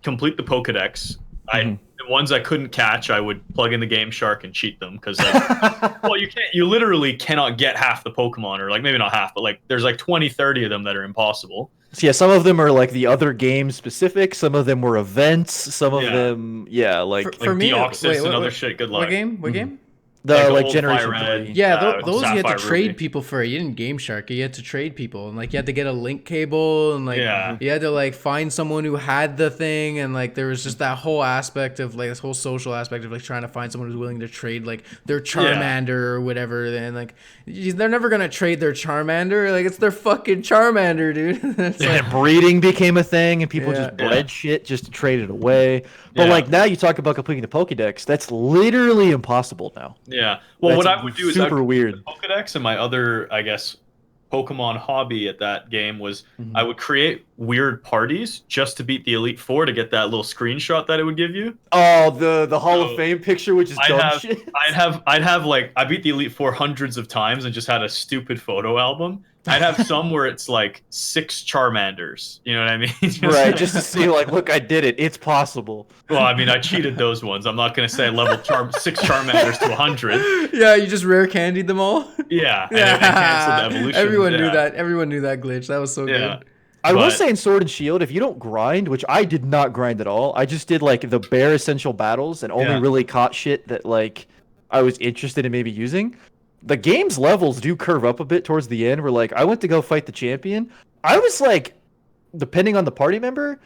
complete the Pokedex. The ones I couldn't catch, I would plug in the Game Shark and cheat them because, like, well, you literally cannot get half the Pokemon, or like maybe not half, but like there's like 20, 30 of them that are impossible. So yeah, some of them are like the other game specific. Some of them were events. Some of them, like For me, Deoxys and what other shit. Good luck. What game? What game? the like Generation Fire Red. 3. Yeah, those you had to Sapphire trade Ruby. people for. You didn't Game Shark. You had to trade people, and like you had to get a link cable, and like Yeah. you had to like find someone who had the thing, and like there was just that whole aspect of like this whole social aspect of like trying to find someone who's willing to trade like their Charmander or whatever. And like they're never gonna trade their Charmander. Like it's their fucking Charmander, dude. It's like, And breeding became a thing, and people just Yeah. bred shit just to trade it away. But Yeah. like now, you talk about completing the Pokédex. That's literally impossible now. Yeah. Well, That's what I would do is I super would weird. the Pokedex, and my other, I guess, Pokemon hobby at that game was I would create weird parties just to beat the Elite Four to get that little screenshot that it would give you. Oh, the Hall So, of Fame picture, which is dumb shit. I'd have like I beat the Elite Four hundreds of times and just had a stupid photo album. I'd have some where it's like 6 Charmanders. You know what I mean? Right, just to see, like, look, I did it. It's possible. Well, I mean, I cheated those ones. I'm not gonna say I leveled 6 Charmanders to 100. yeah, you just rare candied them all. Yeah, and it canceled the evolution. Everyone knew yeah. that. Everyone knew that glitch. That was so Yeah. good. I will But- say in Sword and Shield, if you don't grind, which I did not grind at all, I just did like the bare essential battles and only Yeah. really caught shit that like I was interested in maybe using. The game's levels do curve up a bit towards the end. Where like I went to go fight the champion, I was like, depending on the party member,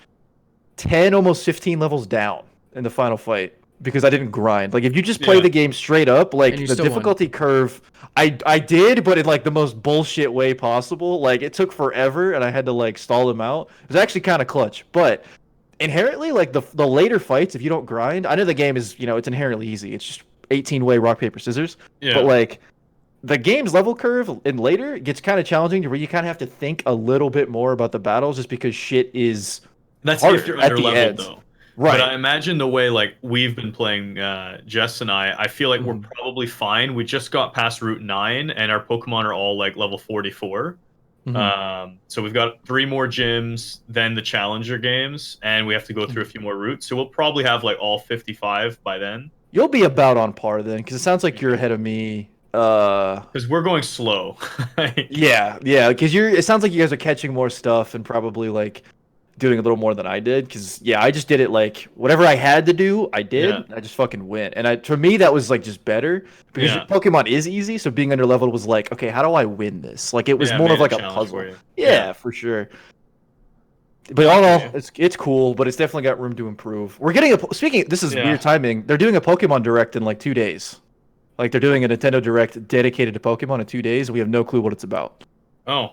10 almost 15 levels down in the final fight because I didn't grind. Like if you just play Yeah. the game straight up, like And you the still won. difficulty curve, I did, but in like the most bullshit way possible. Like it took forever, and I had to like stall them out. It was actually kind of clutch, but inherently, like the later fights, if you don't grind, I know the game is it's inherently easy. It's just 18-way rock paper scissors, Yeah. but like the game's level curve in later gets kind of challenging to where you kind of have to think a little bit more about the battles just because shit is That's harder if you're at under the leveled end. though. right. But I imagine the way like we've been playing, Jess and I feel like we're probably fine. We just got past Route 9, and our Pokemon are all like level 44. So we've got 3 more gyms, then the Challenger games, and we have to go through a few more routes. So we'll probably have like all 55 by then. You'll be about on par then, because it sounds like you're ahead of me. Because we're going slow. Yeah, because it sounds like you guys are catching more stuff and probably like doing a little more than I did. Because I just did it like whatever I had to do, I did. Yeah. I just fucking went, and for me that was like just better because Yeah. Pokemon is easy. So being under leveled was like, okay, how do I win this? Like it was Yeah, more made of like a a challenge puzzle. for you. Yeah, for sure. But all in all, Yeah. it's cool, but it's definitely got room to improve. We're getting this is Yeah. weird timing. They're doing a Pokemon Direct in like 2 days. Like they're doing a Nintendo Direct dedicated to Pokemon in 2 days. And we have no clue what it's about. Oh,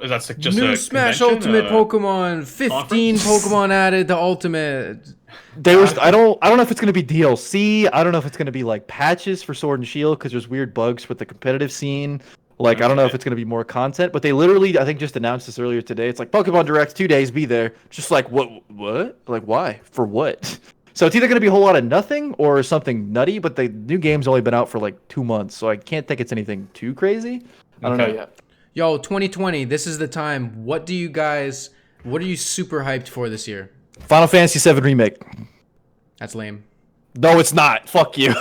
that's like just New a Smash convention? Ultimate Pokemon. 15 conference? Pokemon added to Ultimate. I don't know if it's gonna be DLC. I don't know if it's gonna be like patches for Sword and Shield because there's weird bugs with the competitive scene. Like I don't know if Okay. it's gonna be more content, but they literally I think just announced this earlier today. It's like Pokemon Direct 2 days, be there. Just like what? Like why? For what? So it's either gonna be a whole lot of nothing or something nutty. But the new game's only been out for like 2 months, so I can't think it's anything too crazy. I don't know Okay. yet. Yo, 2020, this is the time. What are you super hyped for this year? Final Fantasy VII Remake. That's lame. No, it's not. Fuck you.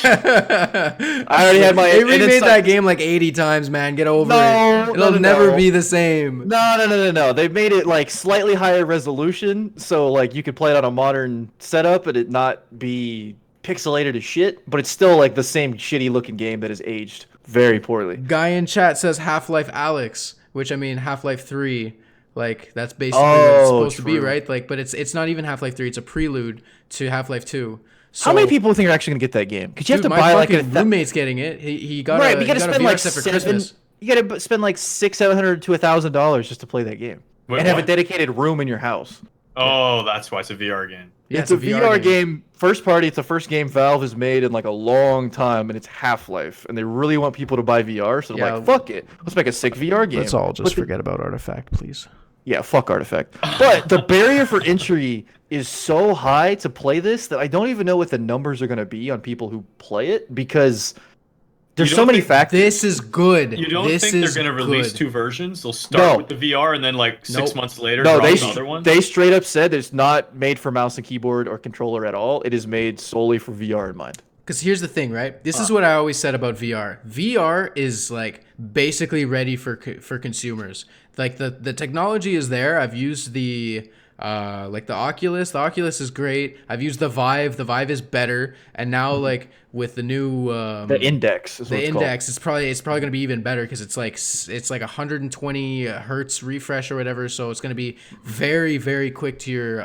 I already had my. They and it's remade like- that game like 80 times, man. Get over No, it. no, It'll no, never no. be the same. No. They made it like slightly higher resolution, so like you could play it on a modern setup and it not be pixelated as shit. But it's still like the same shitty looking game that is aged very poorly. Guy in chat says Half-Life Alex, which I mean Half-Life 3. Like that's basically what it's Oh, supposed to be, true. right? Like, but it's not even Half-Life 3. It's a prelude to Half-Life 2. So, How many people think are actually gonna get that game? Because you have Dude, to my buy like fucking a roommate's getting it. He got right. a, But you gotta he got a spend VR like set for $700. Christmas. You gotta spend like $600-700 to $1,000 just to play that game Wait, and have a what? dedicated room in your house. Oh, that's why it's a VR game. Yeah, It's a VR game, first party. It's the first game Valve has made in like a long time, and it's Half-Life, and they really want people to buy VR. So they're Yeah. like, "Fuck it, let's make a sick VR game." Let's all just But the- forget about Artifact, please. Yeah, fuck Artifact. But the barrier for entry is so high to play this that I don't even know what the numbers are going to be on people who play it because there's so many factors. This is good. You don't this think is they're going to release good. 2 versions? They'll start with the VR and then like 6 months later drop another one? They straight up said it's not made for mouse and keyboard or controller at all. It is made solely for VR in mind. Because here's the thing, right? This is what I always said about VR. VR is like basically ready for consumers. Like the technology is there. I've used the like the Oculus. The Oculus is great. I've used the Vive. The Vive is better. And now like with the new the Index is what it's called. it's probably going to be even better because it's like 120 hertz refresh or whatever. So it's going to be very, very quick to your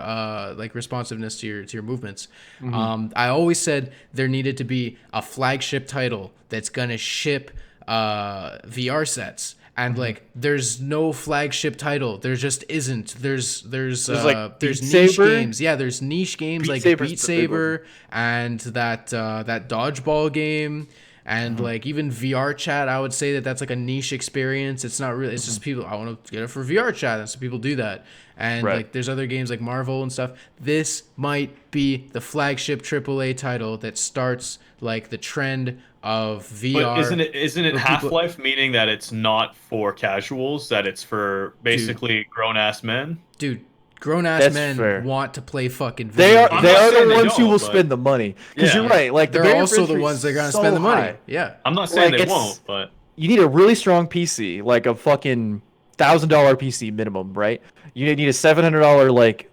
like responsiveness to your movements. I always said there needed to be a flagship title that's going to ship VR sets. And like, there's no flagship title. There just isn't. There's niche games. Yeah, there's niche games like Beat Saber and that dodgeball game, and like even VR chat. I would say that's like a niche experience. It's not really. It's just people. I want to get it for VR chat, and so people do that. And like, there's other games like Marvel and stuff. This might be the flagship AAA title that starts like the trend of VR. But isn't it Half-Life, meaning that it's not for casuals, that it's for basically grown-ass men? Dude, grown-ass men want to play fucking video games. They are the ones who will spend the money. Because you're right. Like, they're also the ones that are going to spend the money. Yeah. I'm not saying they won't, but... You need a really strong PC, like a fucking $1,000 PC minimum, right? You need a $700 like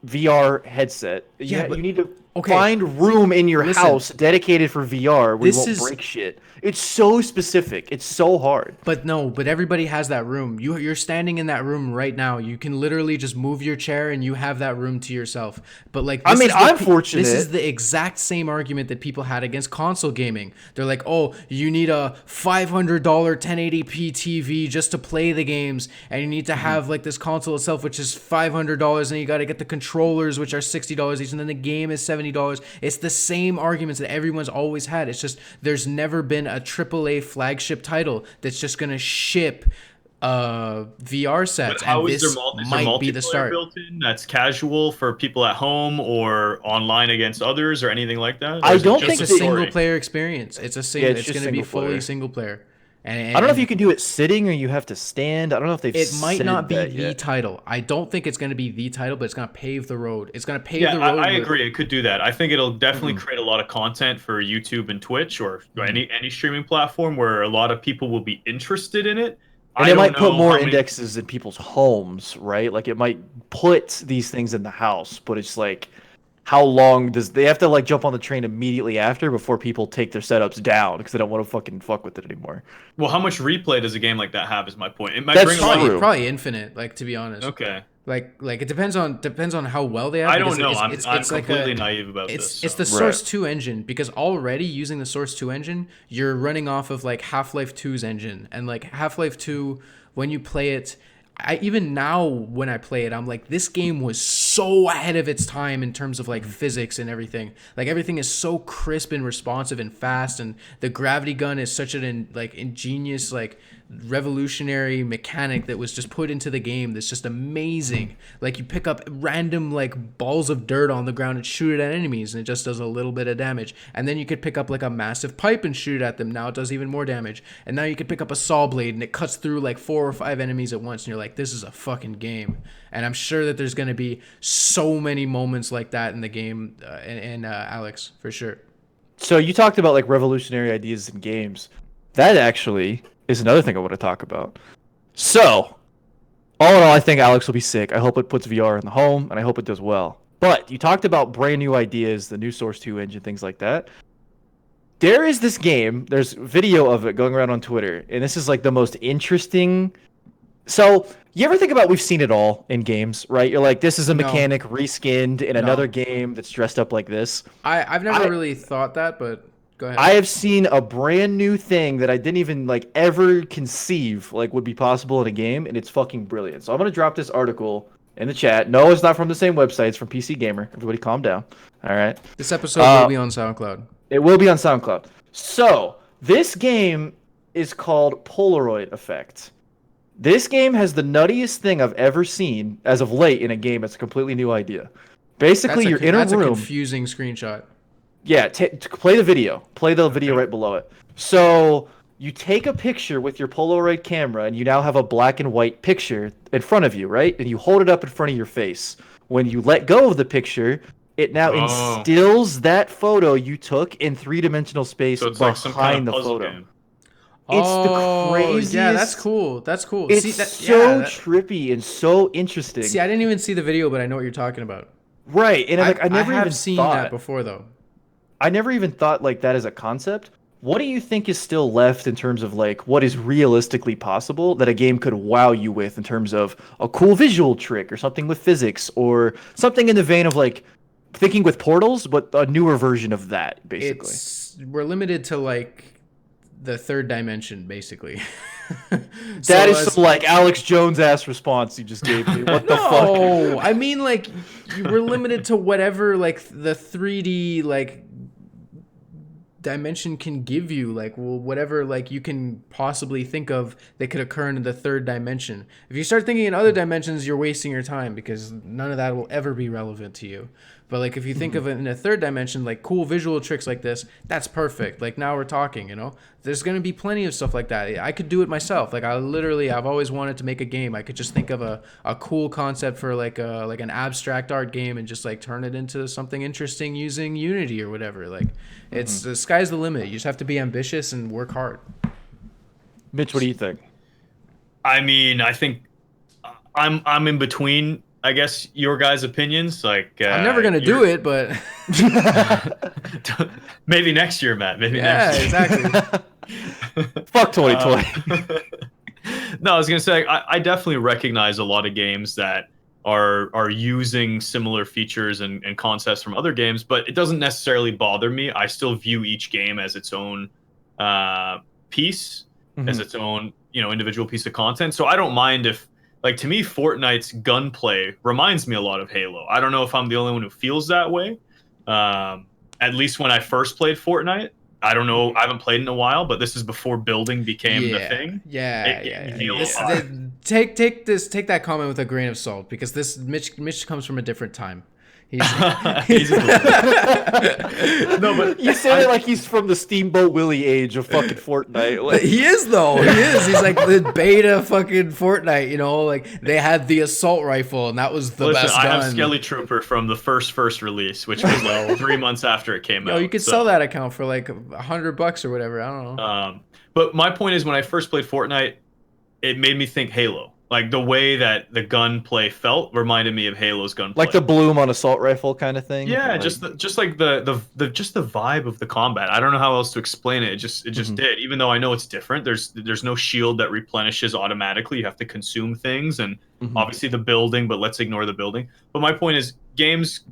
VR headset. Yeah, you need to find room in your house dedicated for VR where you won't break shit. It's so specific. It's so hard. But everybody has that room. You're standing in that room right now. You can literally just move your chair and you have that room to yourself. But like, I'm fortunate. This is the exact same argument that people had against console gaming. They're like, oh, you need a $500 1080p TV just to play the games, and you need to have like this console itself, which is $500, and you got to get the controllers, which are $60 each, and then the game is $70. It's the same arguments that everyone's always had. It's just there's never been a AAA flagship title that's just gonna ship VR sets, and this might be the start. Built in that's casual for people at home or online against others or anything like that? I don't think it's a single player experience. It's a single. It's going to be fully single player. And I don't know if you can do it sitting or you have to stand. I don't know if they've. It might not be the title. I don't think it's going to be the title, but it's going to pave the road. It's going to pave the road. I agree. It could do that. I think it'll definitely create a lot of content for YouTube and Twitch or any streaming platform where a lot of people will be interested in it. And it might put more indexes in people's homes, right? Like, it might put these things in the house, but it's like, how long does they have to like jump on the train immediately after before people take their setups down because they don't want to fucking fuck with it anymore? Well, how much replay does a game like that have is my point. It might That's bring probably infinite, like, to be honest. Okay. Like it depends on how well they have. I don't know. I'm completely naive about this. It's the Source 2 engine, because already using the Source 2 engine, you're running off of like Half-Life 2's engine, and like Half-Life 2, when you play it, even now when I play it, I'm like, this game was so ahead of its time in terms of like physics and everything. Like, everything is so crisp and responsive and fast, and the gravity gun is such an ingenious, like, revolutionary mechanic that was just put into the game that's just amazing. Like, you pick up random like balls of dirt on the ground and shoot it at enemies, and it just does a little bit of damage. And then you could pick up like a massive pipe and shoot it at them. Now it does even more damage. And now you could pick up a saw blade and it cuts through like 4 or 5 enemies at once, and you're like, this is a fucking game. And I'm sure that there's going to be so many moments like that in the game, and Alex, for sure. So you talked about like revolutionary ideas in games. That actually is another thing I want to talk about. So, all in all, I think Alex will be sick. I hope it puts VR in the home, and I hope it does well. But you talked about brand new ideas, the new Source 2 engine, things like that. There is this game, there's video of it going around on Twitter, and this is like the most interesting. So, you ever think about, we've seen it all in games, right? You're like, this is a mechanic reskinned in another game that's dressed up like this. I've never really thought that, but go ahead. I have seen a brand new thing that I didn't even like ever conceive like would be possible in a game, and it's fucking brilliant. So I'm gonna drop this article in the chat. No, it's not from the same website. It's from PC Gamer. Everybody calm down. All right. This episode will be on SoundCloud. It will be on SoundCloud. So this game is called Polaroid Effect. This game has the nuttiest thing I've ever seen as of late in a game. It's a completely new idea. Basically, you're in a room. That's a confusing screenshot. Yeah, play the video. Play the video right below it. So you take a picture with your Polaroid camera, and you now have a black and white picture in front of you, right? And you hold it up in front of your face. When you let go of the picture, it now instills that photo you took in three-dimensional space behind like some kind of the photo. Game. It's the craziest. Yeah, that's cool. That's cool. It's trippy and so interesting. See, I didn't even see the video, but I know what you're talking about. Right, and I never have even seen thought, that before, though. I never even thought like that as a concept. What do you think is still left in terms of like what is realistically possible that a game could wow you with in terms of a cool visual trick or something with physics or something in the vein of like thinking with Portals, but a newer version of that, basically? We're limited to like the third dimension, basically. That is some like Alex Jones ass response you just gave me. What the fuck? No, I mean like we're limited to whatever like the 3D like dimension can give you, like whatever like you can possibly think of that could occur in the third dimension. If you start thinking in other dimensions, you're wasting your time because none of that will ever be relevant to you. But like if you think of it in a third dimension, like cool visual tricks like this, that's perfect. Like now we're talking, you know. There's gonna be plenty of stuff like that. I could do it myself. Like I've always wanted to make a game. I could just think of a cool concept for like an abstract art game and just like turn it into something interesting using Unity or whatever. Like it's the sky's the limit. You just have to be ambitious and work hard. Mitch, what do you think? I mean, I think I'm in between. I guess your guys' opinions. Like I'm never gonna do it, but maybe next year, Matt. Maybe next year. Exactly. Fuck 2020. No, I was gonna say I definitely recognize a lot of games that are using similar features and concepts from other games, but it doesn't necessarily bother me. I still view each game as its own piece, as its own individual piece of content. So I don't mind if. Like, to me, Fortnite's gunplay reminds me a lot of Halo. I don't know if I'm the only one who feels that way. At least when I first played Fortnite. I don't know. I haven't played in a while, but this is before building became the thing. Take that comment with a grain of salt because this Mitch comes from a different time. He's no, but you said it like he's from the Steamboat Willie age of fucking Fortnite. Like, he is though. He is. He's like the beta fucking Fortnite. Like they had the assault rifle and that was the best gun. I have Skelly Trooper from the first release, which was like 3 months after it came out. You could sell that account for like $100 or whatever. I don't know. But my point is, when I first played Fortnite, it made me think Halo. Like the way that the gunplay felt reminded me of Halo's gunplay, like the bloom on assault rifle kind of thing. Yeah, like, just like the vibe of the combat. I don't know how else to explain it. It just did. Even though I know it's different. There's no shield that replenishes automatically. You have to consume things, and obviously the building. But let's ignore the building. But my point is, games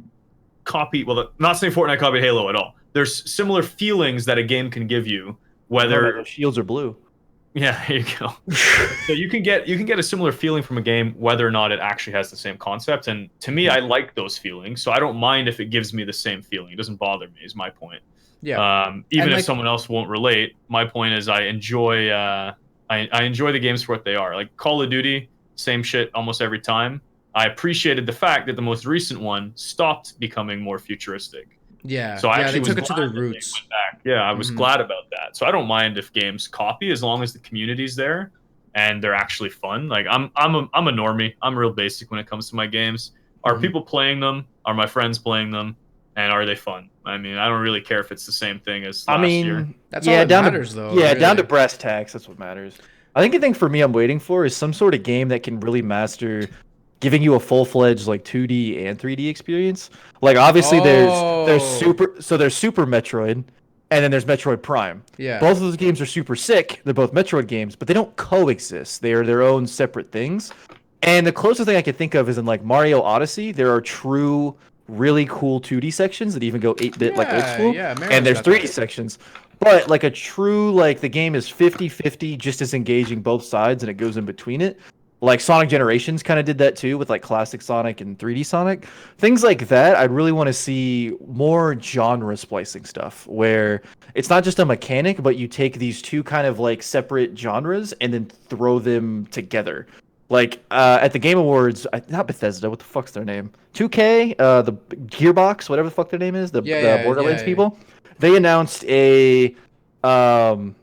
copy. Well, not saying Fortnite copied Halo at all. There's similar feelings that a game can give you, whether shields are blue. Yeah, there you go. So you can get a similar feeling from a game whether or not it actually has the same concept. And to me, I like those feelings, so I don't mind if it gives me the same feeling. It doesn't bother me. Is my point. Yeah. Even if someone else won't relate, my point is I enjoy the games for what they are. Like Call of Duty, same shit almost every time. I appreciated the fact that the most recent one stopped becoming more futuristic. Yeah, so I actually took it to their roots. Went back. Yeah, I was glad about that. So I don't mind if games copy as long as the community's there and they're actually fun. Like I'm a normie. I'm real basic when it comes to my games. Are people playing them? Are my friends playing them? And are they fun? I mean, I don't really care if it's the same thing as last year. That's all that matters, though. Yeah, really. Down to brass tacks. That's what matters. I think the thing for me I'm waiting for is some sort of game that can really master giving you a full-fledged like 2D and 3D experience. Like obviously there's Super Metroid and then there's Metroid Prime. Yeah. Both of those games are super sick. They're both Metroid games, but they don't coexist. They are their own separate things. And the closest thing I can think of is in like Mario Odyssey, there are true really cool 2D sections that even go 8-bit like old school. Yeah, and there's 3D sections. But like a true like the game is 50-50 just as engaging both sides and it goes in between it. Like Sonic Generations kind of did that too with like classic Sonic and 3D Sonic. Things like that, I'd really want to see more genre splicing stuff where it's not just a mechanic, but you take these two kind of like separate genres and then throw them together. Like at the Game Awards, not Bethesda, what the fuck's their name? 2K, the Gearbox, whatever the fuck their name is, the Borderlands people. They announced um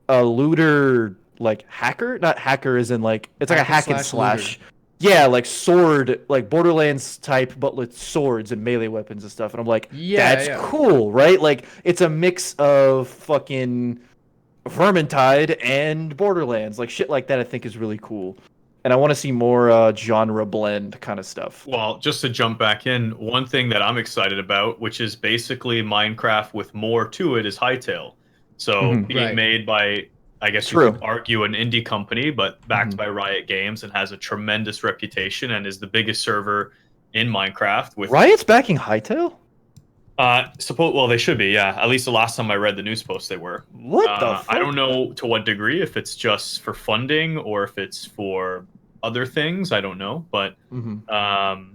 a looter like hacker, not hacker as in like it's like a hack and slash. Yeah, like sword, like Borderlands type, but with swords and melee weapons and stuff. And I'm like, that's cool, right? Like it's a mix of fucking Vermintide and Borderlands, like shit like that. I think is really cool, and I want to see more genre blend kind of stuff. Well, just to jump back in, one thing that I'm excited about, which is basically Minecraft with more to it, is Hytale. So being made by, I guess you could argue, an indie company, but backed by Riot Games and has a tremendous reputation and is the biggest server in Minecraft. With Riot's backing Hytale? Well, they should be, yeah. At least the last time I read the news post, they were. What the fuck? I don't know to what degree, if it's just for funding or if it's for other things. I don't know, but I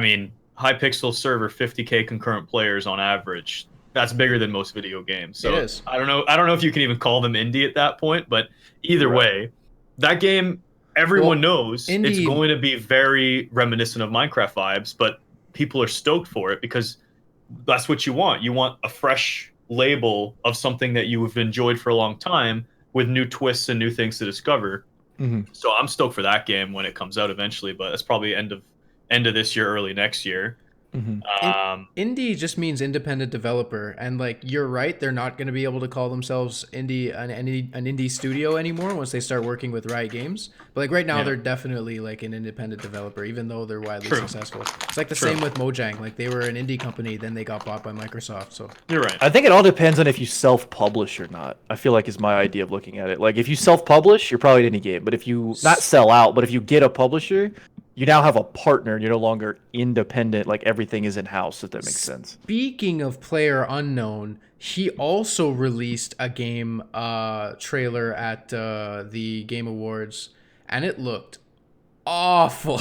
mean, Hypixel server, 50K concurrent players on average. That's bigger than most video games. So I don't know if you can even call them indie at that point, but either way, that game, everyone knows it's going to be very reminiscent of Minecraft vibes, but people are stoked for it because that's what you want. You want a fresh label of something that you have enjoyed for a long time with new twists and new things to discover. So I'm stoked for that game when it comes out eventually, but it's probably end of this year, early next year. Indie just means independent developer, and like you're right, they're not going to be able to call themselves an indie studio anymore once they start working with Riot Games. But like right now, they're definitely like an independent developer, even though they're widely successful. It's like the same with Mojang. Like they were an indie company, then they got bought by Microsoft. So you're right. I think it all depends on if you self-publish or not. I feel like is my idea of looking at it. Like if you self-publish, you're probably an indie game. But if you not sell out, but if you get a publisher, you now have a partner and you're no longer independent, like everything is in-house, if that makes sense. Speaking of Player Unknown, he also released a game trailer at the Game Awards, and it looked awful.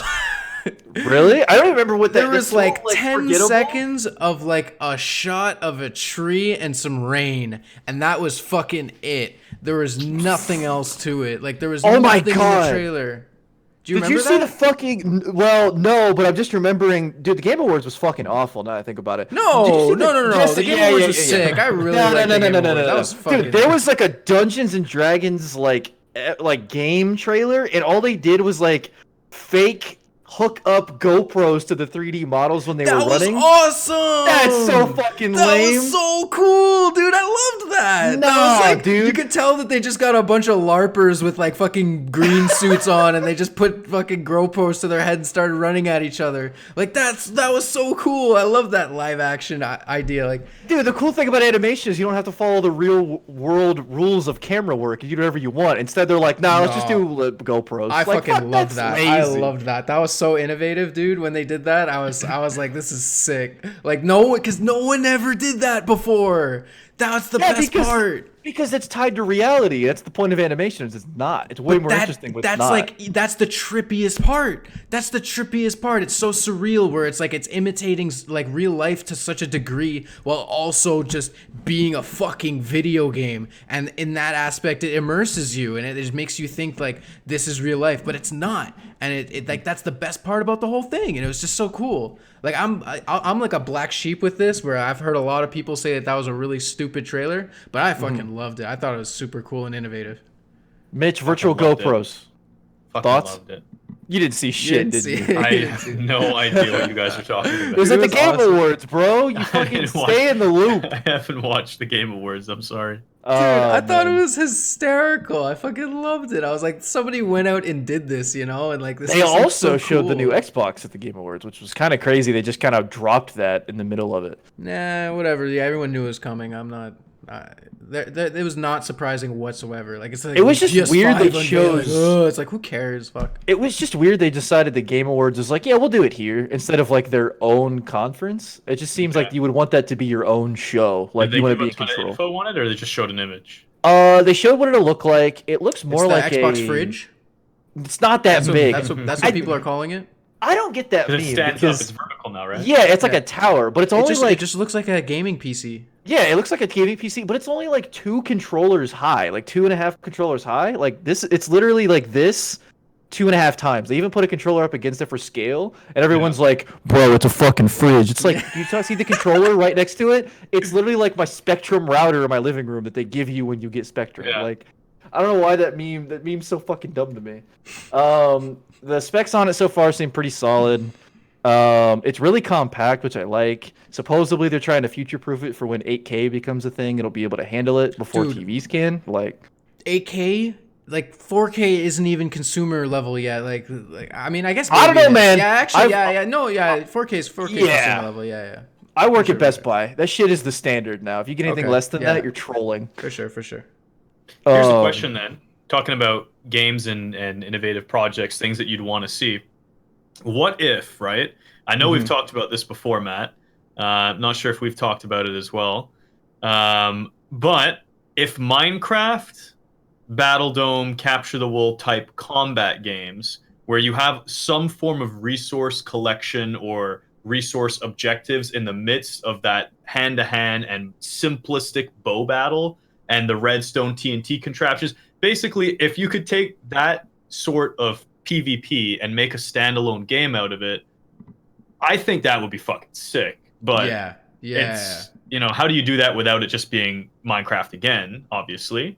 Really? I don't remember what that There was like 10 seconds of like a shot of a tree and some rain, and that was fucking it. There was nothing else to it. Like there was nothing in the trailer. Did you see the fucking? Well, no, but I'm just remembering. Dude, the Game Awards was fucking awful. Now I think about it. No. The Game Awards was sick. I really liked the Game Awards. That was fucking. Dude, there was like a Dungeons and Dragons like game trailer, and all they did was like fake hook up GoPros to the 3D models when they were running. That was awesome. That's so fucking lame. That was so cool, dude. I loved that. That was like, dude. You could tell that they just got a bunch of LARPers with like fucking green suits on, and they just put fucking GoPros to their head and started running at each other. Like that was so cool. I love that live action idea. Like, dude, the cool thing about animation is you don't have to follow the real world rules of camera work. You do whatever you want. Instead, they're like, let's just do GoPros. I like, fucking loved that. Lazy. I loved that. That was so innovative, dude. When they did that, I was like, this is sick. Like because no one ever did that before. That's the best part. Because it's tied to reality. That's the point of animation. It's not. It's way more interesting. That's the trippiest part. That's the trippiest part. It's so surreal where it's like it's imitating like real life to such a degree while also just being a fucking video game. And in that aspect, it immerses you and it just makes you think like this is real life, but it's not. And it like that's the best part about the whole thing. And it was just so cool. Like I'm like a black sheep with this, where I've heard a lot of people say that was a really stupid trailer, but I fucking loved it. I thought it was super cool and innovative. Mitch, virtual GoPros. Thoughts? Loved it. You didn't see shit, did you? I have no idea what you guys are talking about. It was at the Game Awards, bro. You fucking stay in the loop. I haven't watched the Game Awards. I'm sorry. Dude, I thought it was hysterical. I fucking loved it. I was like, somebody went out and did this, and like this. They also so showed cool. the new Xbox at the Game Awards, which was kind of crazy. They just kind of dropped that in the middle of it. Nah, whatever. Yeah, everyone knew it was coming. I'm not. It was not surprising whatsoever. Like it was just weird they chose. It's like, who cares? Fuck. It was just weird they decided the Game Awards was like, yeah, we'll do it here instead of like their own conference. It just seems like you would want that to be your own show. Like you want to be in control. Info on it, or they just showed an image? They showed what it'll look like. It looks more like Xbox fridge. It's not that big. That's what people are calling it. I don't get that meme It stands because up. It's vertical now, right? yeah, it's like a tower, but it's only It just looks like a gaming PC. yeah, it looks like a gaming PC, but it's only like 2 controllers high, like 2.5 controllers high. Like this, it's literally like this 2.5 times. They even put a controller up against it for scale, and everyone's like, "Bro, it's a fucking fridge." It's like you see the controller right next to it. It's literally like my Spectrum router in my living room that they give you when you get Spectrum. Yeah. Like, I don't know why that meme's so fucking dumb to me. The specs on it so far seem pretty solid. It's really compact, which I like. Supposedly they're trying to future-proof it for when 8K becomes a thing. It'll be able to handle it before TVs can. Like 8K, like 4K isn't even consumer level yet. Like I mean, I guess I don't know, man. Yeah, actually, no, 4K is consumer level. Yeah. I work at Best Buy. That shit is the standard now. If you get anything less than yeah. that, you're trolling. For sure. Here's a question then. Talking about games and innovative projects, things that you'd want to see. What if, right? I know we've talked about this before, Matt. Not sure if we've talked about it as well. But if Minecraft, Battle Dome, Capture the Wool type combat games, where you have some form of resource collection or resource objectives in the midst of that hand-to-hand and simplistic bow battle and the redstone TNT contraptions, basically, if you could take that sort of PvP and make a standalone game out of it, I think that would be fucking sick. But yeah. it's, how do you do that without it just being Minecraft again, obviously?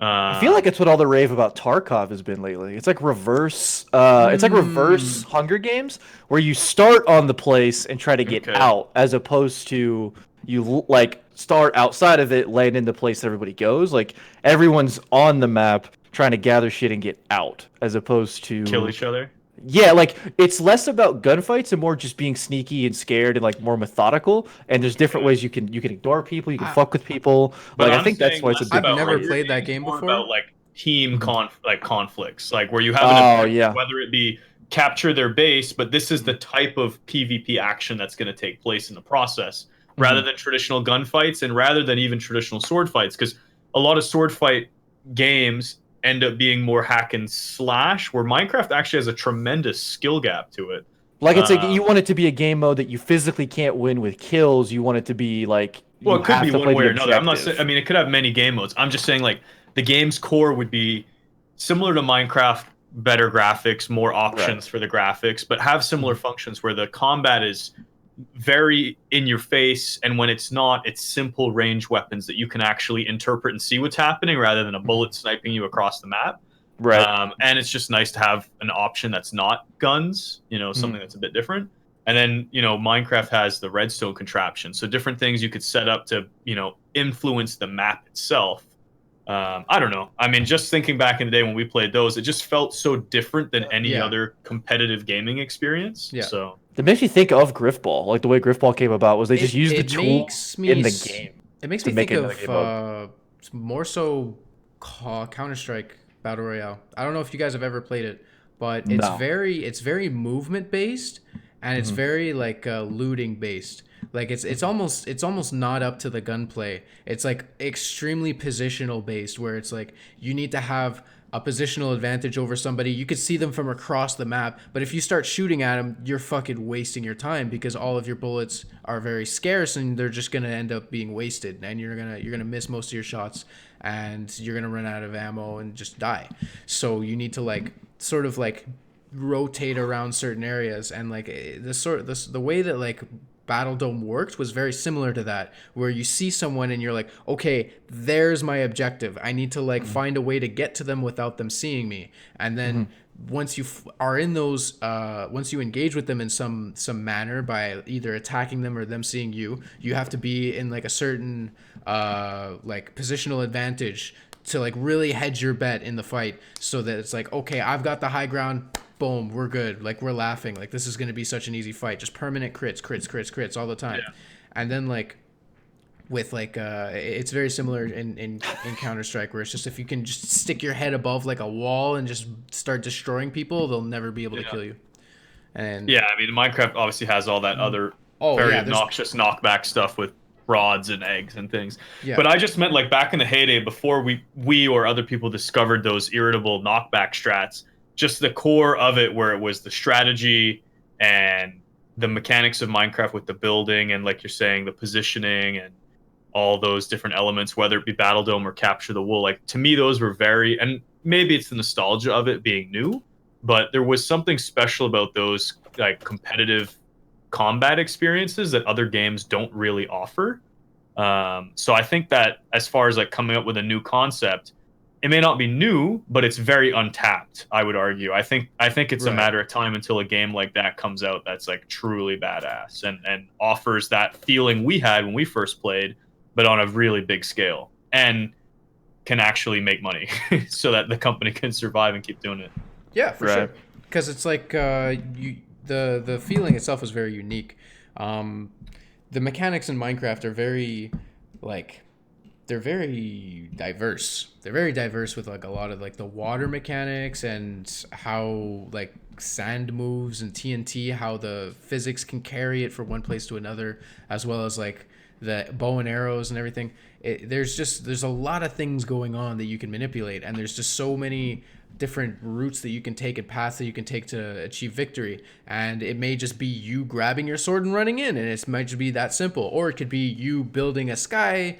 I feel like it's what all the rave about Tarkov has been lately. It's like reverse Hunger Games, where you start on the place and try to get out, as opposed to you like start outside of it, land in the place that everybody goes. Like everyone's on the map trying to gather shit and get out, as opposed to kill each other. Yeah, like it's less about gunfights and more just being sneaky and scared and like more methodical. And there's different ways you can ignore people, you can fuck with people. But I think that's why it's a big. I've never played that game before. About like team conflicts, like where you have whether it be capture their base, but this is the type of PvP action that's going to take place in the process, rather than traditional gunfights and rather than even traditional sword fights, because a lot of sword fight games end up being more hack and slash, where Minecraft actually has a tremendous skill gap to it. Like it's like you want it to be a game mode that you physically can't win with kills. You want it to be like it could be one way or another. I'm not saying. I mean, it could have many game modes. I'm just saying like the game's core would be similar to Minecraft, better graphics, more options for the graphics, but have similar functions where the combat is very in your face, and when it's not, it's simple range weapons that you can actually interpret and see what's happening rather than a bullet sniping you across the map. Right. And it's just nice to have an option that's not guns, something that's a bit different. And then, Minecraft has the redstone contraption, so different things you could set up to, influence the map itself. I don't know. I mean, just thinking back in the day when we played those, it just felt so different than any other competitive gaming experience. Yeah. So it makes me think of Griffball. Like the way Griffball came about was they just used the tools in the game. It makes me think of more so Counter-Strike Battle Royale. I don't know if you guys have ever played it, but it's very movement based, and it's very like looting based. Like it's almost not up to the gunplay. It's like extremely positional based, where it's like you need to have a positional advantage over somebody. You could see them from across the map, but if you start shooting at them, you're fucking wasting your time, because all of your bullets are very scarce and they're just gonna end up being wasted, and you're gonna miss most of your shots, and you're gonna run out of ammo and just die. So you need to like sort of like rotate around certain areas, and like the way that like Battle Dome worked was very similar to that, where you see someone and you're like, okay, there's my objective. I need to like find a way to get to them without them seeing me. And then once you are in those, once you engage with them in some manner by either attacking them or them seeing you, you have to be in like a certain like positional advantage to like really hedge your bet in the fight, so that it's like, okay, I've got the high ground. Boom, we're good. Like we're laughing. Like this is gonna be such an easy fight. Just permanent crits all the time. Yeah. And then like with like it's very similar in Counter-Strike, where it's just if you can just stick your head above like a wall and just start destroying people, they'll never be able to kill you. And I mean, Minecraft obviously has all that other very obnoxious knockback stuff with rods and eggs and things. Yeah. But I just meant like back in the heyday before we or other people discovered those irritable knockback strats. just the core of it, where it was the strategy and the mechanics of Minecraft with the building and, like you're saying, the positioning and all those different elements, whether it be Battle Dome or Capture the Wool. Like, to me, those were very, and maybe it's the nostalgia of it being new, but there was something special about those like competitive combat experiences that other games don't really offer. So I think that as far as like coming up with a new concept, it may not be new, but it's very untapped, I would argue. I think it's a matter of time until a game like that comes out that's like truly badass and offers that feeling we had when we first played, but on a really big scale, and can actually make money so that the company can survive and keep doing it. Yeah, for sure. Because it's like the feeling itself is very unique. The mechanics in Minecraft are very like they're very diverse. They're very diverse with like a lot of like the water mechanics and how like sand moves and TNT, how the physics can carry it from one place to another, as well as like the bow and arrows and everything. There's a lot of things going on that you can manipulate, and there's just so many different routes that you can take and paths that you can take to achieve victory. And it may just be you grabbing your sword and running in, and it might just be that simple, or it could be you building a sky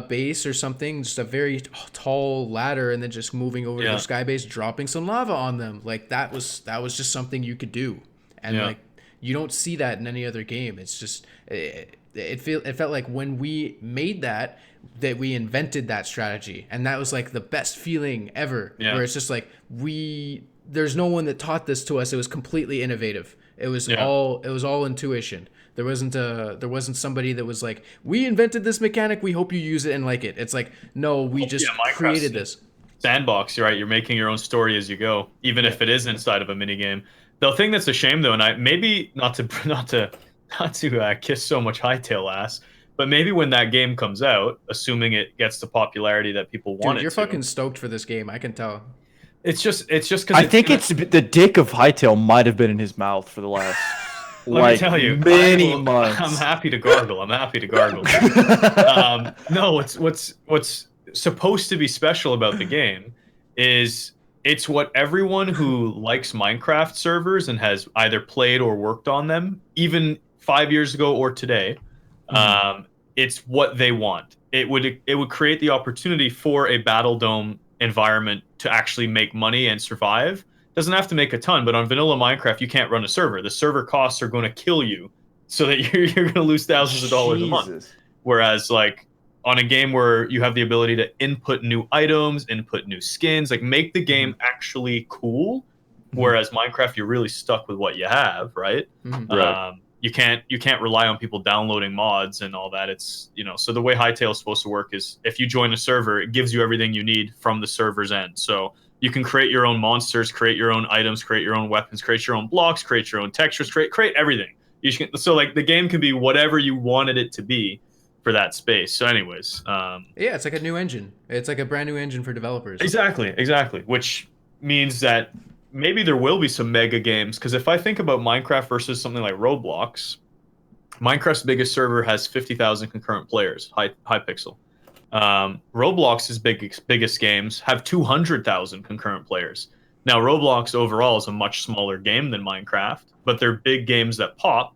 base or something, just a very tall ladder, and then just moving over to the sky base, dropping some lava on them. Like that was just something you could do, and like you don't see that in any other game. It's just it felt like when we made that we invented that strategy, and that was like the best feeling ever. Where it's just like there's no one that taught this to us. It was completely innovative. It was all intuition. There wasn't somebody that was like, we invented this mechanic, we hope you use it and like it. It's like, no, we just created this sandbox. Right, you're making your own story as you go, even if it is inside of a mini game. The thing that's a shame though, and I maybe not to kiss so much Hytale ass, but maybe when that game comes out, assuming it gets the popularity that people want, you're fucking stoked for this game. I can tell. It's just because I think it's the dick of Hytale might have been in his mouth for the last. Let me tell you, many months. I'm happy to gargle. No, what's supposed to be special about the game is it's what everyone who likes Minecraft servers and has either played or worked on them, even 5 years ago or today, it's what they want. It would create the opportunity for a Battle Dome environment to actually make money and survive. Doesn't have to make a ton, but on vanilla Minecraft, you can't run a server. The server costs are going to kill you, so that you're going to lose thousands of dollars a month. Whereas, like, on a game where you have the ability to input new items, input new skins, like make the game actually cool. Whereas Minecraft, you're really stuck with what you have, right? You can't rely on people downloading mods and all that. It's, so the way Hytale is supposed to work is if you join a server, it gives you everything you need from the server's end. So you can create your own monsters, create your own items, create your own weapons, create your own blocks, create your own textures, create everything. So like the game can be whatever you wanted it to be for that space. So anyways, it's like a new engine. It's like a brand new engine for developers. Exactly. Which means that maybe there will be some mega games, because if I think about Minecraft versus something like Roblox, Minecraft's biggest server has 50,000 concurrent players, Hypixel. Roblox's biggest games have 200,000 concurrent players. Now, Roblox overall is a much smaller game than Minecraft, but they're big games that pop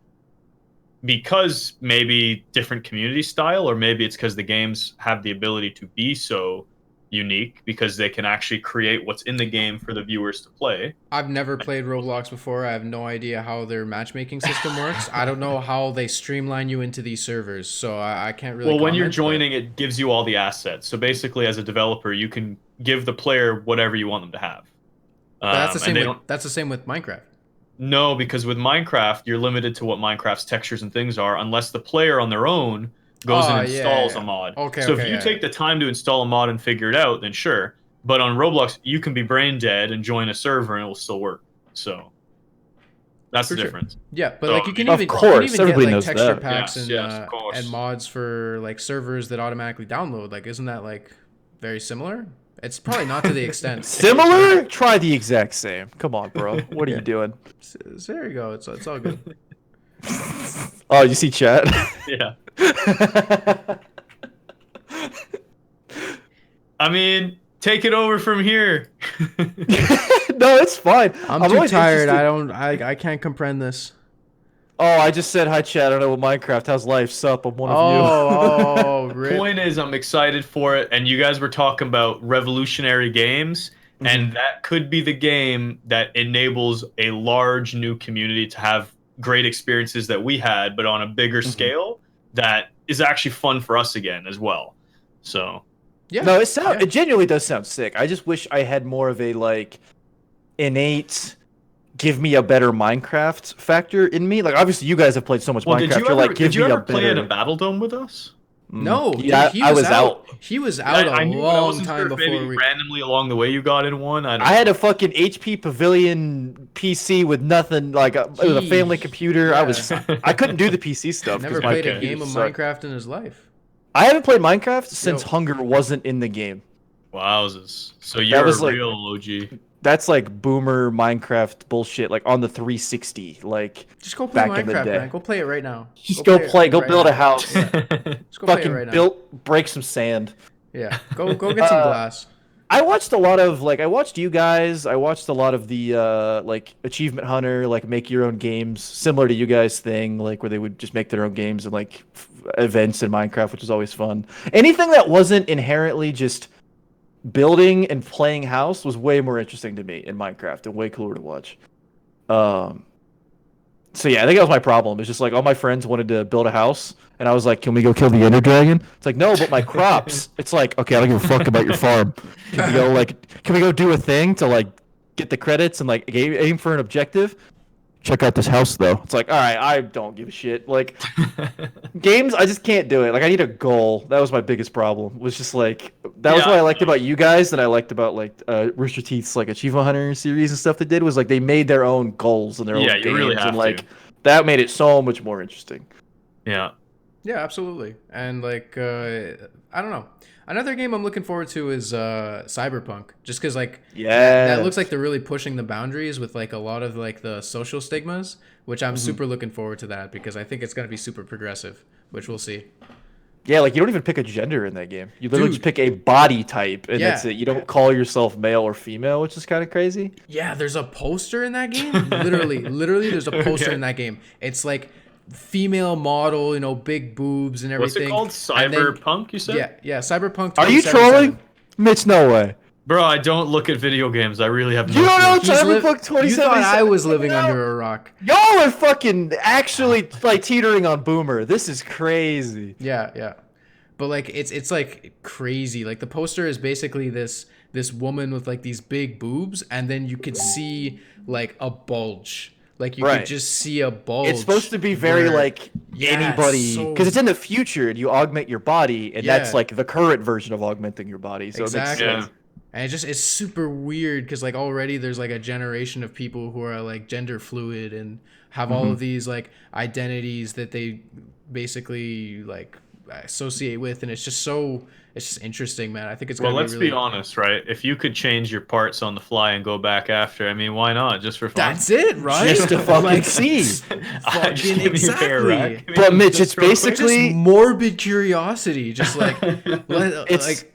because maybe different community style, or maybe it's because the games have the ability to be so unique because they can actually create what's in the game for the viewers to play. I've never played Roblox before. I have no idea how their matchmaking system works. I don't know how they streamline you into these servers, so I can't really when you're joining, it gives you all the assets. So basically, as a developer, you can give the player whatever you want them to have. That's the same with Minecraft. No, because with Minecraft, you're limited to what Minecraft's textures and things are, unless the player on their own goes and installs a mod. So if you take the time to install a mod and figure it out, then sure. But on Roblox, you can be brain dead and join a server and it will still work. So that's the difference. Yeah, but like you can even get like texture packs and mods for like servers that automatically download. Like, isn't that like very similar? It's probably not to the extent. Similar? Try the exact same. Come on, bro. What are you doing? So there you go. It's all good. Oh, you see chat? Yeah. I mean, take it over from here. No, it's fine. I'm too always tired. interested- I can't comprehend this. Oh, I just said hi, chat. I don't know what Minecraft. How's life? Sup? I'm one of you. Oh, rip. Point is, I'm excited for it, and you guys were talking about revolutionary games, and that could be the game that enables a large new community to have great experiences that we had, but on a bigger scale. That is actually fun for us again as well. So, Yeah. No, it genuinely does sound sick. I just wish I had more of a like innate give me a better Minecraft factor in me. Like obviously you guys have played so much well, Minecraft. You're like, did you ever play play at a battle dome with us? No, Yeah, he I was out. He was out I a knew, but I long wasn't time sure if before maybe we. randomly along the way you got in one. I I had a fucking HP Pavilion PC with nothing, like it was a family computer. Yeah. I couldn't do the PC stuff. Never 'cause my played a computer game of sucked. Minecraft in his life. I haven't played Minecraft since Yo. Hunger wasn't in the game. Wowzers! So you're was a like- real OG. That's like boomer Minecraft bullshit, like on the 360. Like Just go play Back in the Minecraft, day. man. Go play it right now. just go it go right build now. a house, Just go play it fucking right now. break some sand. Yeah, go get some glass. I watched a lot of I watched you guys. I watched a lot of the like Achievement Hunter, like make your own games, similar to you guys thing, like where they would just make their own games and like events in Minecraft, which was always fun. Anything that wasn't inherently just building and playing house was way more interesting to me in Minecraft and way cooler to watch. So yeah, I think that was my problem. It's just like all my friends wanted to build a house, and I was like, "Can we go kill the Ender Dragon?" It's like, "No, but my crops." It's like, "Okay, I don't give a fuck about your farm. Can we go do a thing to like get the credits and like aim for an objective?" Check out this house though. It's like, all right, I don't give a shit. Like games, I just can't do it. Like I need a goal. That was my biggest problem. Was just like that was Yeah, what I liked about you guys, and I liked about like Rooster Teeth's like Achievement Hunter series and stuff they did was like they made their own goals and their own Yeah, games, you really have and like to. that made it so much more interesting. Yeah. Yeah, absolutely. And like, I don't know. Another game I'm looking forward to is Cyberpunk, just because like that looks like they're really pushing the boundaries with like a lot of like the social stigmas, which I'm super looking forward to that because I think it's gonna be super progressive, which we'll see. Yeah, like you don't even pick a gender in that game. You literally Dude. just pick a body type, and Yeah. that's it. You don't call yourself male or female, which is kind of crazy. Yeah, there's a poster in that game. literally, there's a poster Okay. in that game. It's like female model, you know, big boobs and What's everything. it called? And then- Cyberpunk, you said? Yeah, Cyberpunk. Are you 2077. trolling? Mitch, no way. Bro, I don't look at video games. I really have no You don't know clue. Cyberpunk You thought I 2077? was living No. under a rock. Y'all are fucking actually like teetering on boomer. This is crazy. Yeah. But like it's like crazy. Like the poster is basically this woman with like these big boobs, and then you could see like a bulge. Like you Right. could just see a bulge. It's supposed to be very where- like Yeah, anybody so- because it's in the future and you augment your body, and that's Yeah. like the current version of augmenting your body. So Exactly. Yeah. And it's super weird because like already there's like a generation of people who are like gender fluid and have all of these like identities that they basically like associate with, and it's just interesting, man. I think it's Well, gonna let's be really be honest, right? If you could change your parts on the fly and go back after, I mean, why not? Just for fun. That's it, right? Just to fucking Like, see. Just fucking give me a pair, exactly. right? But Mitch, Just it's real quick. basically- Just morbid curiosity, just like It's like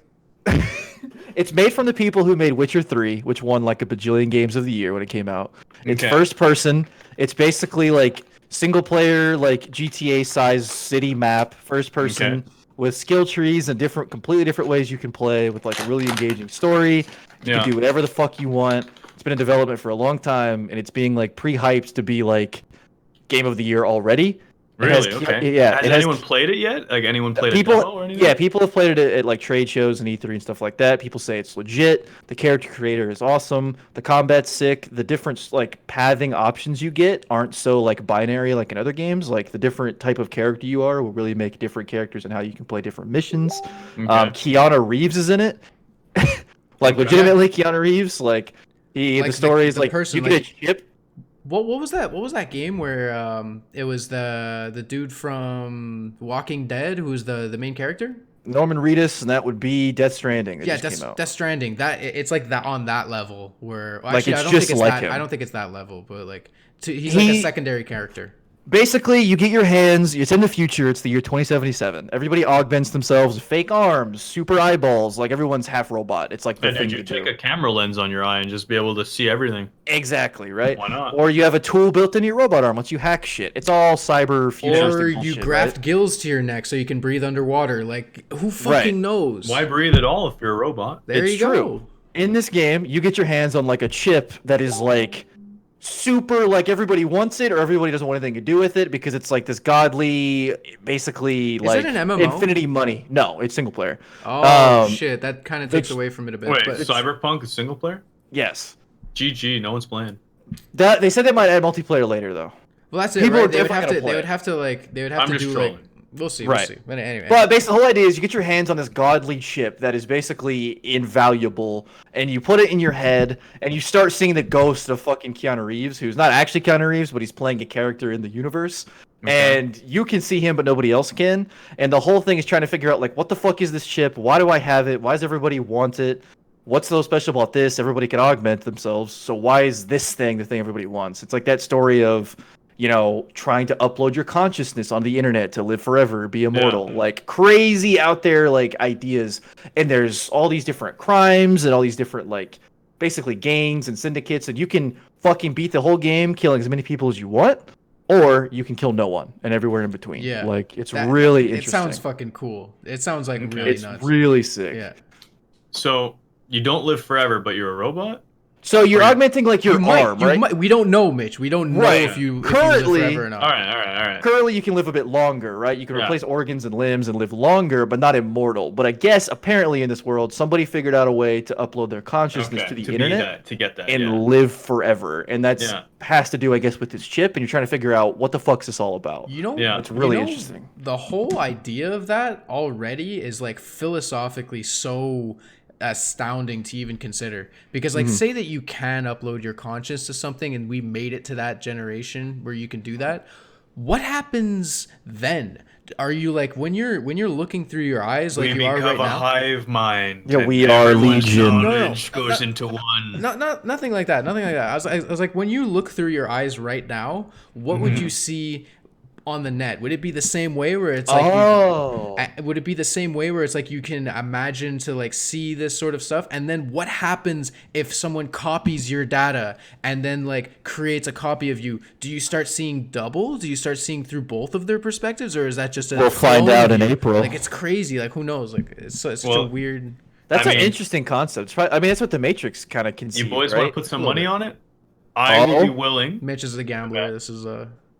it's made from the people who made Witcher 3, which won like a bajillion games of the year when it came out. It's Okay. first person. It's basically like single player, like GTA size city map, first person Okay. with skill trees and completely different ways you can play with like a really engaging story. You Yeah. can do whatever the fuck you want. It's been in development for a long time, and it's being like pre-hyped to be like game of the year already. It has- Really? Okay. Yeah. Has it has anyone played it yet? Like anyone played a people, demo or anything? yeah, people have played it at like trade shows and E3 and stuff like that. People say it's legit. The character creator is awesome. The combat's sick. The different like pathing options you get aren't so like binary like in other games. Like the different type of character you are will really make different characters and how you can play different missions. Okay. Keanu Reeves is in it. Like legitimately Keanu Reeves. Like Like the story is the like person, you get like- a chip. what was that? What was that game where it was the dude from Walking Dead who was the main character? Norman Reedus, and that would be Death Stranding. That Yeah, just came out. Death Stranding. It's like that on that level where Like, actually it's I don't just think it's like that. him. I don't think it's that level, but like he's like a secondary character. basically, you get your hands. It's in the future. It's the year 2077. Everybody augments themselves with fake arms, super eyeballs. Like everyone's half robot. It's like the And thing you to take do. a camera lens on your eye and just be able to see everything. Exactly, right? Why not? Or you have a tool built into your robot arm. Once you hack shit, it's all cyber futuristic Or bullshit, you graft right? gills to your neck so you can breathe underwater. Like, who fucking knows? Why breathe at all if you're a robot? There It's you go. true. In this game, you get your hands on like a chip that is like super, like everybody wants it or everybody doesn't want anything to do with it because it's like this godly, basically like it an MMO? infinity money. No, it's single player. Oh shit, that kind of takes it's- away from it a bit. Wait, but Cyberpunk is single player? Yes. GG, no one's playing. That they said they might add multiplayer later though. well, that's it. people are Right? They would definitely have to. gonna They play would it. have to like. They would have I'm to just do trolling. like. We'll see. Right. We'll see. But anyway. But basically, the whole idea is you get your hands on this godly chip that is basically invaluable, and you put it in your head, and you start seeing the ghost of fucking Keanu Reeves, who's not actually Keanu Reeves, but he's playing a character in the universe. Okay. And you can see him, but nobody else can. And the whole thing is trying to figure out, like, what the fuck is this chip? Why do I have it? Why does everybody want it? What's so special about this? Everybody can augment themselves. So why is this thing the thing everybody wants? It's like that story of, you know, trying to upload your consciousness on the internet to live forever, be immortal. Like crazy out there, like ideas. And there's all these different crimes and all these different, like, basically gangs and syndicates. And you can fucking beat the whole game killing as many people as you want. Or you can kill no one and everywhere in between. Yeah. Like, it's That- really It interesting. sounds fucking cool. It sounds like Okay. really It's nuts. really sick. Yeah. So you don't live forever, but you're a robot? So you're Or you- augmenting like your arm, right? We don't know, Mitch. We don't know Right. if you Currently- live forever or not. All right. Currently, you can live a bit longer, right? You can Yeah. replace organs and limbs and live longer, but not immortal. But I guess apparently in this world, somebody figured out a way to upload their consciousness Okay, to the be internet that, to get that. and yeah. live forever. And that's Yeah. has to do, I guess, with this chip. And you're trying to figure out what the fuck's this all about. You know, Yeah. It's really you know, interesting. The whole idea of that already is like philosophically so astounding to even consider. Because like say that you can upload your conscience to something and we made it to that generation where you can do that. What happens then? Are you like when you're looking through your eyes like We you are become right a now? hive mind. Yeah, and we are everyone's legion. knowledge No, no. goes into one. Nothing like that. Nothing like that. I was like, when you look through your eyes right now, what would you see on the net? Would it be the same way where it's like would it be the same way where it's like you can imagine to like see this sort of stuff? And then what happens if someone copies your data and then like creates a copy of you? Do you start seeing double? Do you start seeing through both of their perspectives, or is that just a We'll find clone out of in you? April. Like it's crazy. Like who knows? Like it's such a Well, weird. That's I an mean- interesting concept. It's probably- I mean, that's what the Matrix kind of You conceived, boys right? want to put some A little money bit. on it? I will be Oh. willing. Mitch is a gambler. Okay. This is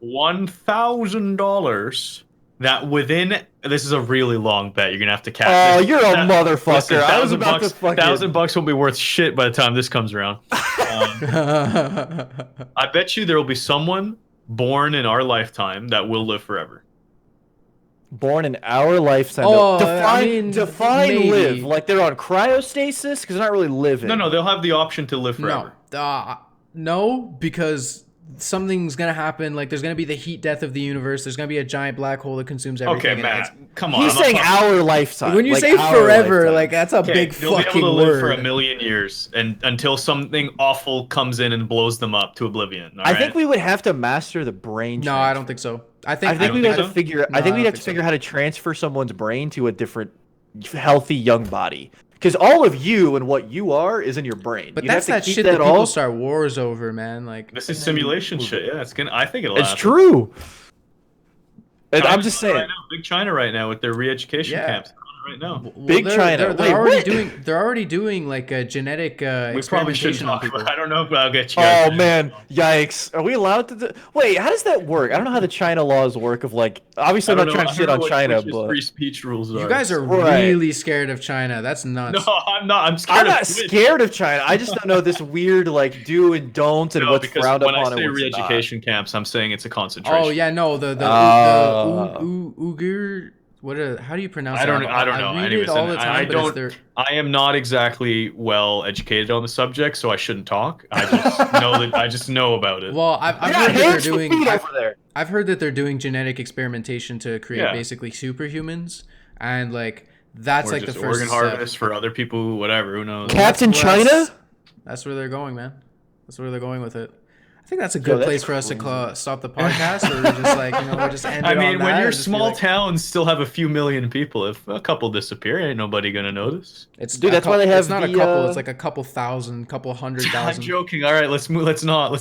$1,000 that within this is a really long bet. You're gonna have to catch. Oh, this. you're a motherfucker. Listen, I was about to fucking... $1,000 won't be worth shit by the time this comes around. I bet you there will be someone born in our lifetime that will live forever. Born in our lifetime. Oh, define, I mean, define maybe. live. Like they're on cryostasis because they're not really living. No, they'll have the option to live forever. No, because something's gonna happen. Like there's gonna be the heat death of the universe. There's gonna be a giant black hole that consumes everything. Okay, and man, it's- come on. He's I'm not saying talking- our lifetime. When you like say our forever, lifetime. like that's a Okay, big they'll fucking be able to live word. for a million years, and until something awful comes in and blows them up to oblivion. I think we would have to master the brain. No, I don't think so. I think I think don't we'd think have to so? figure. No, I think I we'd don't have to think so. figure out how to transfer someone's brain to a different, healthy young body. Because all of you and what you are is in your brain. But You'd that's have to that keep shit that people all. start wars over, man. Like this is simulation shit. Yeah, it's gonna. I think it'll. It's happen. true. And I'm China's just doing it saying. right now, big China right now with their re-education Yeah. camps. They're on it right now. well, Big China. They're Wait, already what? doing. They're already doing like a genetic We probably should experimentation on talk people. about. I don't know if I'll get you guys. Oh man, yikes! Are we allowed to? Wait, how does that work? I don't know how the China laws work. Of like, obviously, I'm not trying to shit on China, but free speech rules are. You guys are Right. really scared of China. That's nuts. No, I'm not. I'm scared. I'm not of Twitch. scared of China. I just don't know this weird like do and don't and No, what's because frowned when I upon say and what's not. re-education camps, I'm saying it's a concentration. Oh yeah, no, the Ah. Uyghur. How do you pronounce I that? don't know. I read Anyways, it all the and time, I but don't. it's their. I am not exactly well educated on the subject, so I shouldn't talk. I just know that I just know about it. Well, I've Yeah, heard that they're hands for doing. feet I've, over there. I've heard that they're doing genetic experimentation to create Yeah. basically superhumans, and like that's Or like the just first organ step. harvest for other people, whatever. Who knows? Captain That's where China? That's where they're going, man. That's where they're going with it. I think that's a Yo, good that's place for us to crazy. stop the podcast, or we're just like, we're just end it I mean, on that when your and just be small like, towns still have a few million people, if a couple disappear, ain't nobody gonna notice. it's Dude, a that's why they it's have not a the, couple, it's like a couple thousand, couple hundred I'm thousand. joking. All right, let's move. Let's not.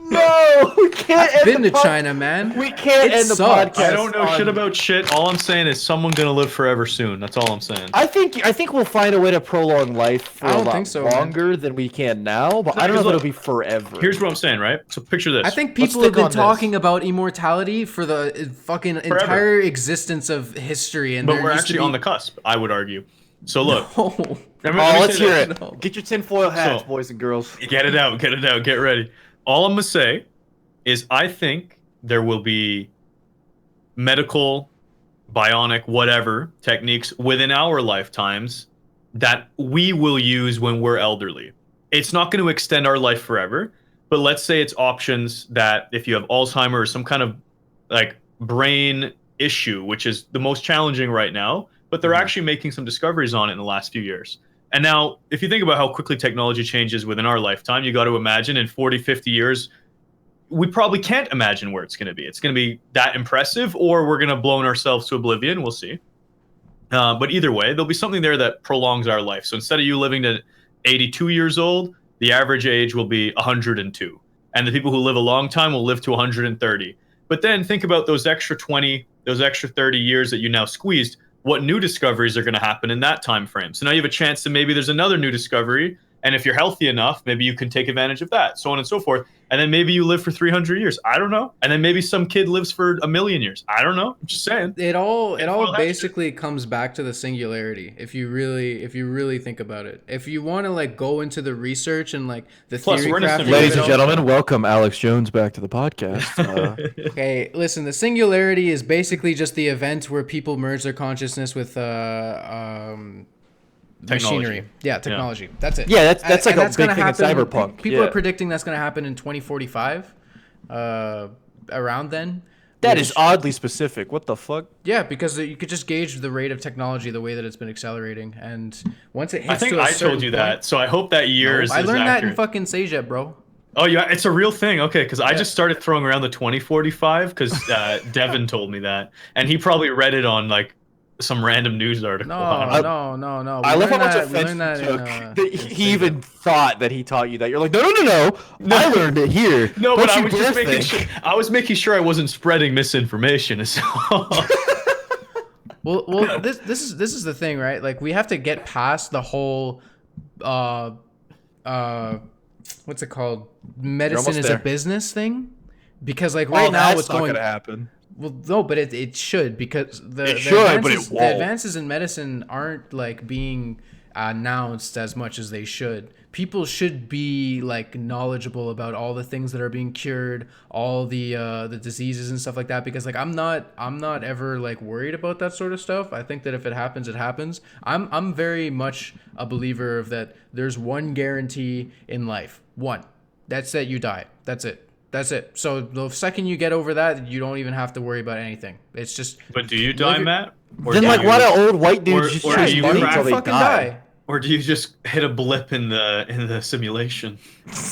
No, we can't. I've end been the to China, man. We can't It end the sucks. podcast. I don't know shit on- about shit. All I'm saying is someone gonna live forever soon. That's all I'm saying. I think we'll find a way to prolong life for I a don't lot think so, man. longer than we can now, but No, I don't know if because it'll be forever. Here's what I'm saying, right? So picture this. I think Let's people have stick been on this. talking about immortality for the fucking entire existence of history, and but there we're used to actually be... on the cusp, I would argue. So look. Oh, let me Let's say hear this. it. No. Get your tinfoil hats, So- boys and girls. Get it out. Get ready. All I'm gonna say is I think there will be medical, bionic, whatever techniques within our lifetimes that we will use when we're elderly. It's not going to extend our life forever, but let's say it's options that if you have Alzheimer's or some kind of like brain issue, which is the most challenging right now, but they're actually making some discoveries on it in the last few years. And now, if you think about how quickly technology changes within our lifetime, you got to imagine in 40, 50 years, we probably can't imagine where it's going to be. It's going to be that impressive, or we're going to blown ourselves to oblivion. We'll see. But either way, there'll be something there that prolongs our life. So instead of you living to 82 years old, the average age will be 102. And the people who live a long time will live to 130. But then think about those extra 20, those extra 30 years that you now squeezed. What new discoveries are going to happen in that time frame? So now you have a chance to maybe there's another new discovery. And if you're healthy enough, maybe you can take advantage of that, so on and so forth. And then maybe you live for 300 years. I don't know. And then maybe some kid lives for 1,000,000 years. I don't know. I'm just saying. It all Well, that's basically comes back to the singularity. If you really think about it, if you want to like go into the research and like the Plus, theory we're in a crafting simulation. of Ladies it and all- gentlemen, welcome Alex Jones back to the podcast. Okay, listen, the singularity is basically just the event where people merge their consciousness with machinery. Yeah, technology. That's it. Yeah, that's like And a big gonna thing in Cyberpunk. People Yeah. are predicting that's going to happen in 2045. Around then. That which- is oddly specific. What the fuck? Yeah, because you could just gauge the rate of technology the way that it's been accelerating, and once it hits I think to a I certain told you point- that. So I hope that years I is learned that in accurate. fucking Sage, bro. Oh, yeah, it's a real thing. Okay, because I Yeah. just started throwing around the 2045 because Devin told me that, and he probably read it on like some random news article. I don't know. No. I We love how learned much that- we offense learned that you in, took. That in he Sage. even thought that he taught you that. You're like, no. I learned it here. No, Don't but I you was dare just making think. sure. I was making sure I wasn't spreading misinformation. So. Well, this is the thing, right? Like we have to get past the whole, what's it called? Medicine almost is a there. business thing, because like right now that's what's not going. gonna happen. Well, no, but it should, because It should, but it the won't. advances in medicine aren't like being announced as much as they should. People should be like knowledgeable about all the things that are being cured, all the diseases and stuff like that. Because like I'm not ever like worried about that sort of stuff. I think that if it happens, it happens. I'm very much a believer of that. There's one guarantee in life. One. That's it. You die. That's it. That's it. So the second you get over that, you don't even have to worry about anything. It's just But do you die, Matt? Or Then do like, you- why do old white dudes or- just or chase do you money crack- until they fucking die? Or do you just hit a blip in the simulation?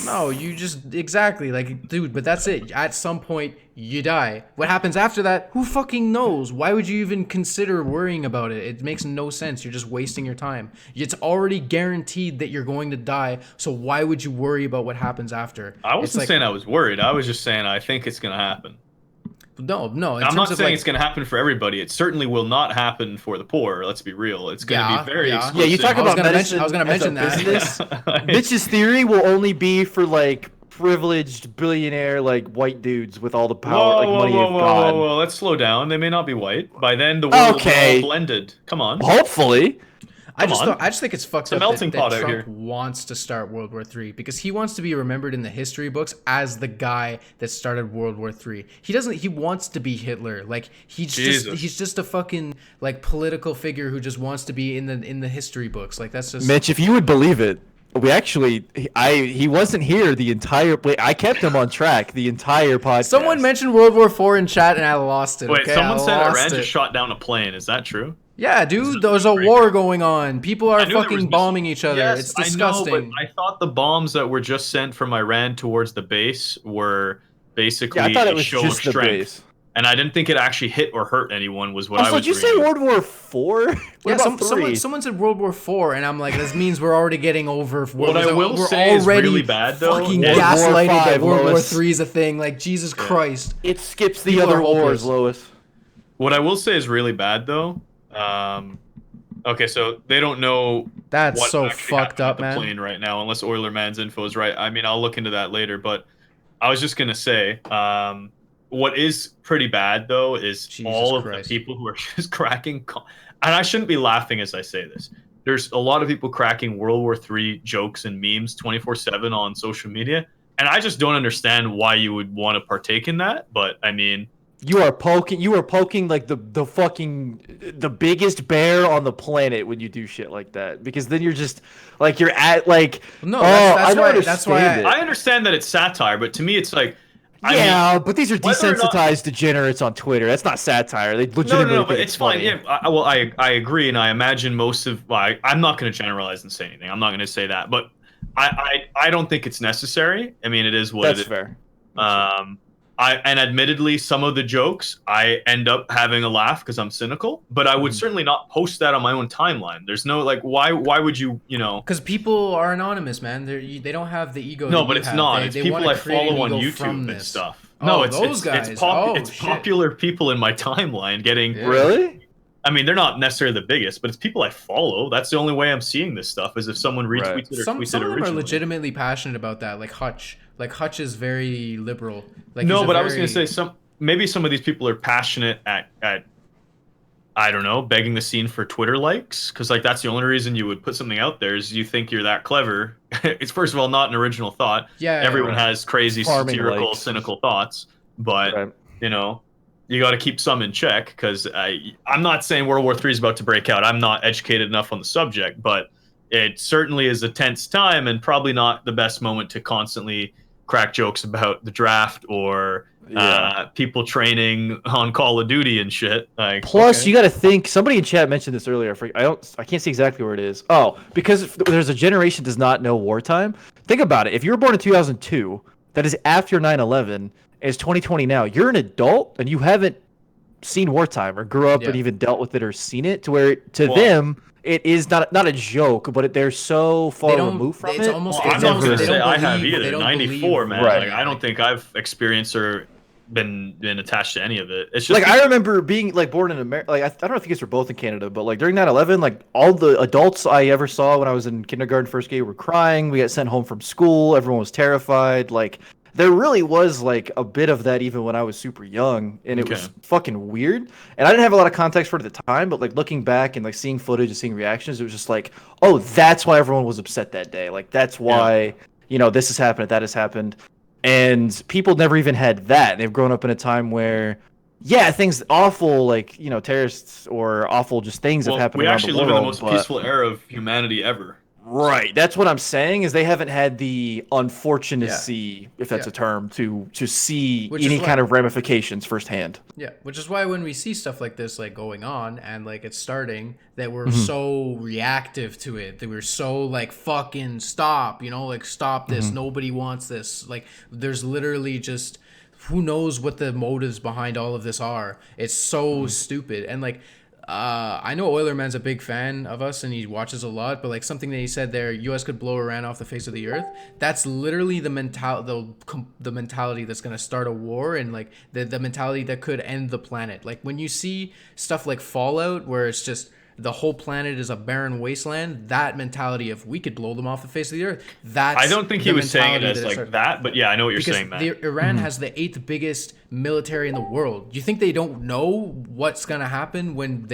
No, you just exactly like, dude. But that's it. At some point, you die. What happens after that? Who fucking knows? Why would you even consider worrying about it? It makes no sense. You're just wasting your time. It's already guaranteed that you're going to die. So why would you worry about what happens after? I It's wasn't like, saying I was worried. I was just saying I think it's gonna happen. no. In I'm terms not of saying like, it's going to happen for everybody. It certainly will not happen for the poor. Let's be real. It's going to Yeah, be very yeah. exclusive. Yeah, you talk I was about gonna medicine. mention- I was gonna as a mention that. business. Mitch's theory will only be for like privileged billionaire like white dudes with all the power, like money of God. Whoa. Let's slow down. They may not be white. By then, the world Okay. will be all blended. Come on. Hopefully. I Come on. just think it's fucked a up melting that pot out Trump here. wants to start World War III because he wants to be remembered in the history books as the guy that started World War III. He doesn't. He wants to be Hitler. Like he's Jesus. he's just a fucking like political figure who just wants to be in the history books. Like that's just. Mitch, if you would believe it, we actually, he wasn't here the entire. Wait, I kept him on track the entire podcast. Someone mentioned World War IV in chat and I lost it. Wait, okay? someone said lost Iran it. just shot down a plane. Is that true? Yeah, dude, there's a war going on. People are I knew there was fucking missiles. bombing each other. Yes, It's disgusting. I know, but I thought the bombs that were just sent from Iran towards the base were Yeah, I basically thought it a was show of just the strength. base. And I didn't think it actually hit or hurt anyone. Was what I Also, was did you say reading. World War IV? Yeah, What about three? someone said World War IV, and I'm like, this means we're already getting over. What I will we're say is already really bad, though, fucking is- gaslighted that World War World War Lois. III is a thing. Like Jesus Christ. It skips the People are other wars, hopeless. Lois. What I will say is really bad, though. Okay, so they don't know That's what so actually fucked happened up, at the man. plane right now, unless Eulerman's info is right. I mean, I'll look into that later. But I was just gonna say, what is pretty bad though is Jesus all of Christ. the people who are just cracking. And I shouldn't be laughing as I say this. There's a lot of people cracking World War III jokes and memes 24/7 on social media, and I just don't understand why you would want to partake in that. But I mean, You are poking like the fucking the biggest bear on the planet when you do shit like that. Because then you're just like you're at like No, oh, that's I don't why- understand that's why it. I understand that it's satire, but to me, it's like, I mean, Yeah, but these are whether or not- desensitized degenerates on Twitter. That's not satire. They legitimately no, think but it's it's fine. funny. Yeah, I agree, and I imagine most of. Well, I'm not going to generalize and say anything. I'm not going to say that, but I don't think it's necessary. I mean, it is what That's it is. fair. And admittedly, some of the jokes I end up having a laugh because I'm cynical, but I would certainly not post that on my own timeline. There's no like, why would you, Because people are anonymous, man. They don't have the ego. No, that but you it's have. not. They- It's they people wanna I create an follow on ego YouTube from and this. stuff. Oh, No, it's those guys. It's Shit. popular people in my timeline getting. Yeah. Really? I mean, they're not necessarily the biggest, but it's people I follow. That's the only way I'm seeing this stuff is if someone retweets Right. it or Some tweets some it of them are originally. legitimately passionate about that. Like Hutch. Like Hutch is very liberal. Like No, he's a but I was very- going to say maybe some of these people are passionate at I don't know, begging the scene for Twitter likes, because like that's the only reason you would put something out there is you think you're that clever. It's first of all not an original thought. Yeah, Everyone right. has crazy Farming satirical, likes. cynical thoughts, but Right. you know, you got to keep some in check because I'm not saying World War III is about to break out. I'm not educated enough on the subject, but it certainly is a tense time and probably not the best moment to constantly crack jokes about the draft or people training on Call of Duty and shit. Like, Plus, Okay. you got to think. Somebody in chat mentioned this earlier. I can't see exactly where it is. Oh, because there's a generation does not know wartime. Think about it. If you were born in 2002, that is after 9/11. It's 2020 now. You're an adult and you haven't seen wartime or grew up and Yeah. even dealt with it or seen it. To where to Well- them it is not a joke, but they're so far They don't- removed from it's it. almost- well, it's I'm not almost- going to they say don't I have believe- they either. don't 94, believe- man. Right. Like, I don't think I've experienced or been attached to any of it. It's just Like I remember being like born in America. Like I don't know if you guys were both in Canada, but like during 9/11, like all the adults I ever saw when I was in kindergarten, first grade, were crying. We got sent home from school. Everyone was terrified. Like there really was like a bit of that even when I was super young, and it was Okay. fucking weird. And I didn't have a lot of context for it at the time, but like looking back and like seeing footage and seeing reactions, it was just like, oh, that's why everyone was upset that day. Like that's why this has happened, that has happened. And people never even had that. They've grown up in a time where, things awful, like, terrorists or awful just things have happened we around actually the live world. in the most but- peaceful era of humanity ever. Right. That's what I'm saying is they haven't had the unfortunacy, if that's Yeah. a term, to see Which is any why- kind of ramifications firsthand. Yeah, which is why when we see stuff like this like going on and like it's starting, that we're Mm-hmm. so reactive to it, that we're so like fucking stop, like stop this. Mm-hmm. Nobody wants this. Like there's literally just who knows what the motives behind all of this are. It's so Mm-hmm. stupid. And like I know Eulerman's a big fan of us and he watches a lot, but like something that he said there, U.S. could blow Iran off the face of the earth. That's literally the mentality that's gonna start a war and like the mentality that could end the planet. Like when you see stuff like Fallout, where it's just the whole planet is a barren wasteland, that mentality of we could blow them off the face of the earth. That's I don't think he the was saying it mentality as that like started- that, but yeah, I know what you're because saying, man. Iran has the 8th biggest military in the world. You think they don't know what's gonna happen when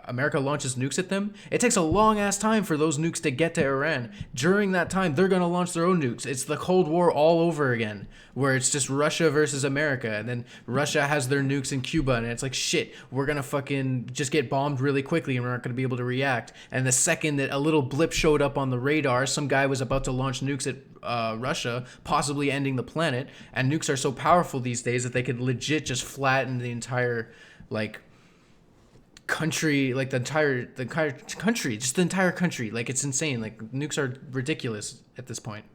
America launches nukes at them? It takes a long ass time for those nukes to get to Iran. During that time, they're gonna launch their own nukes. It's the Cold War all over again, where it's just Russia versus America, and then Russia has their nukes in Cuba, and it's like shit. We're gonna fucking just get bombed really quickly, and we're not gonna be able to react. And the second that a little blip showed up on the radar, some guy was about to launch nukes at Russia, possibly ending the planet. And nukes are so powerful these days that they could legit just flatten the entire country, like the entire country, just the entire country. Like it's insane. Like nukes are ridiculous at this point.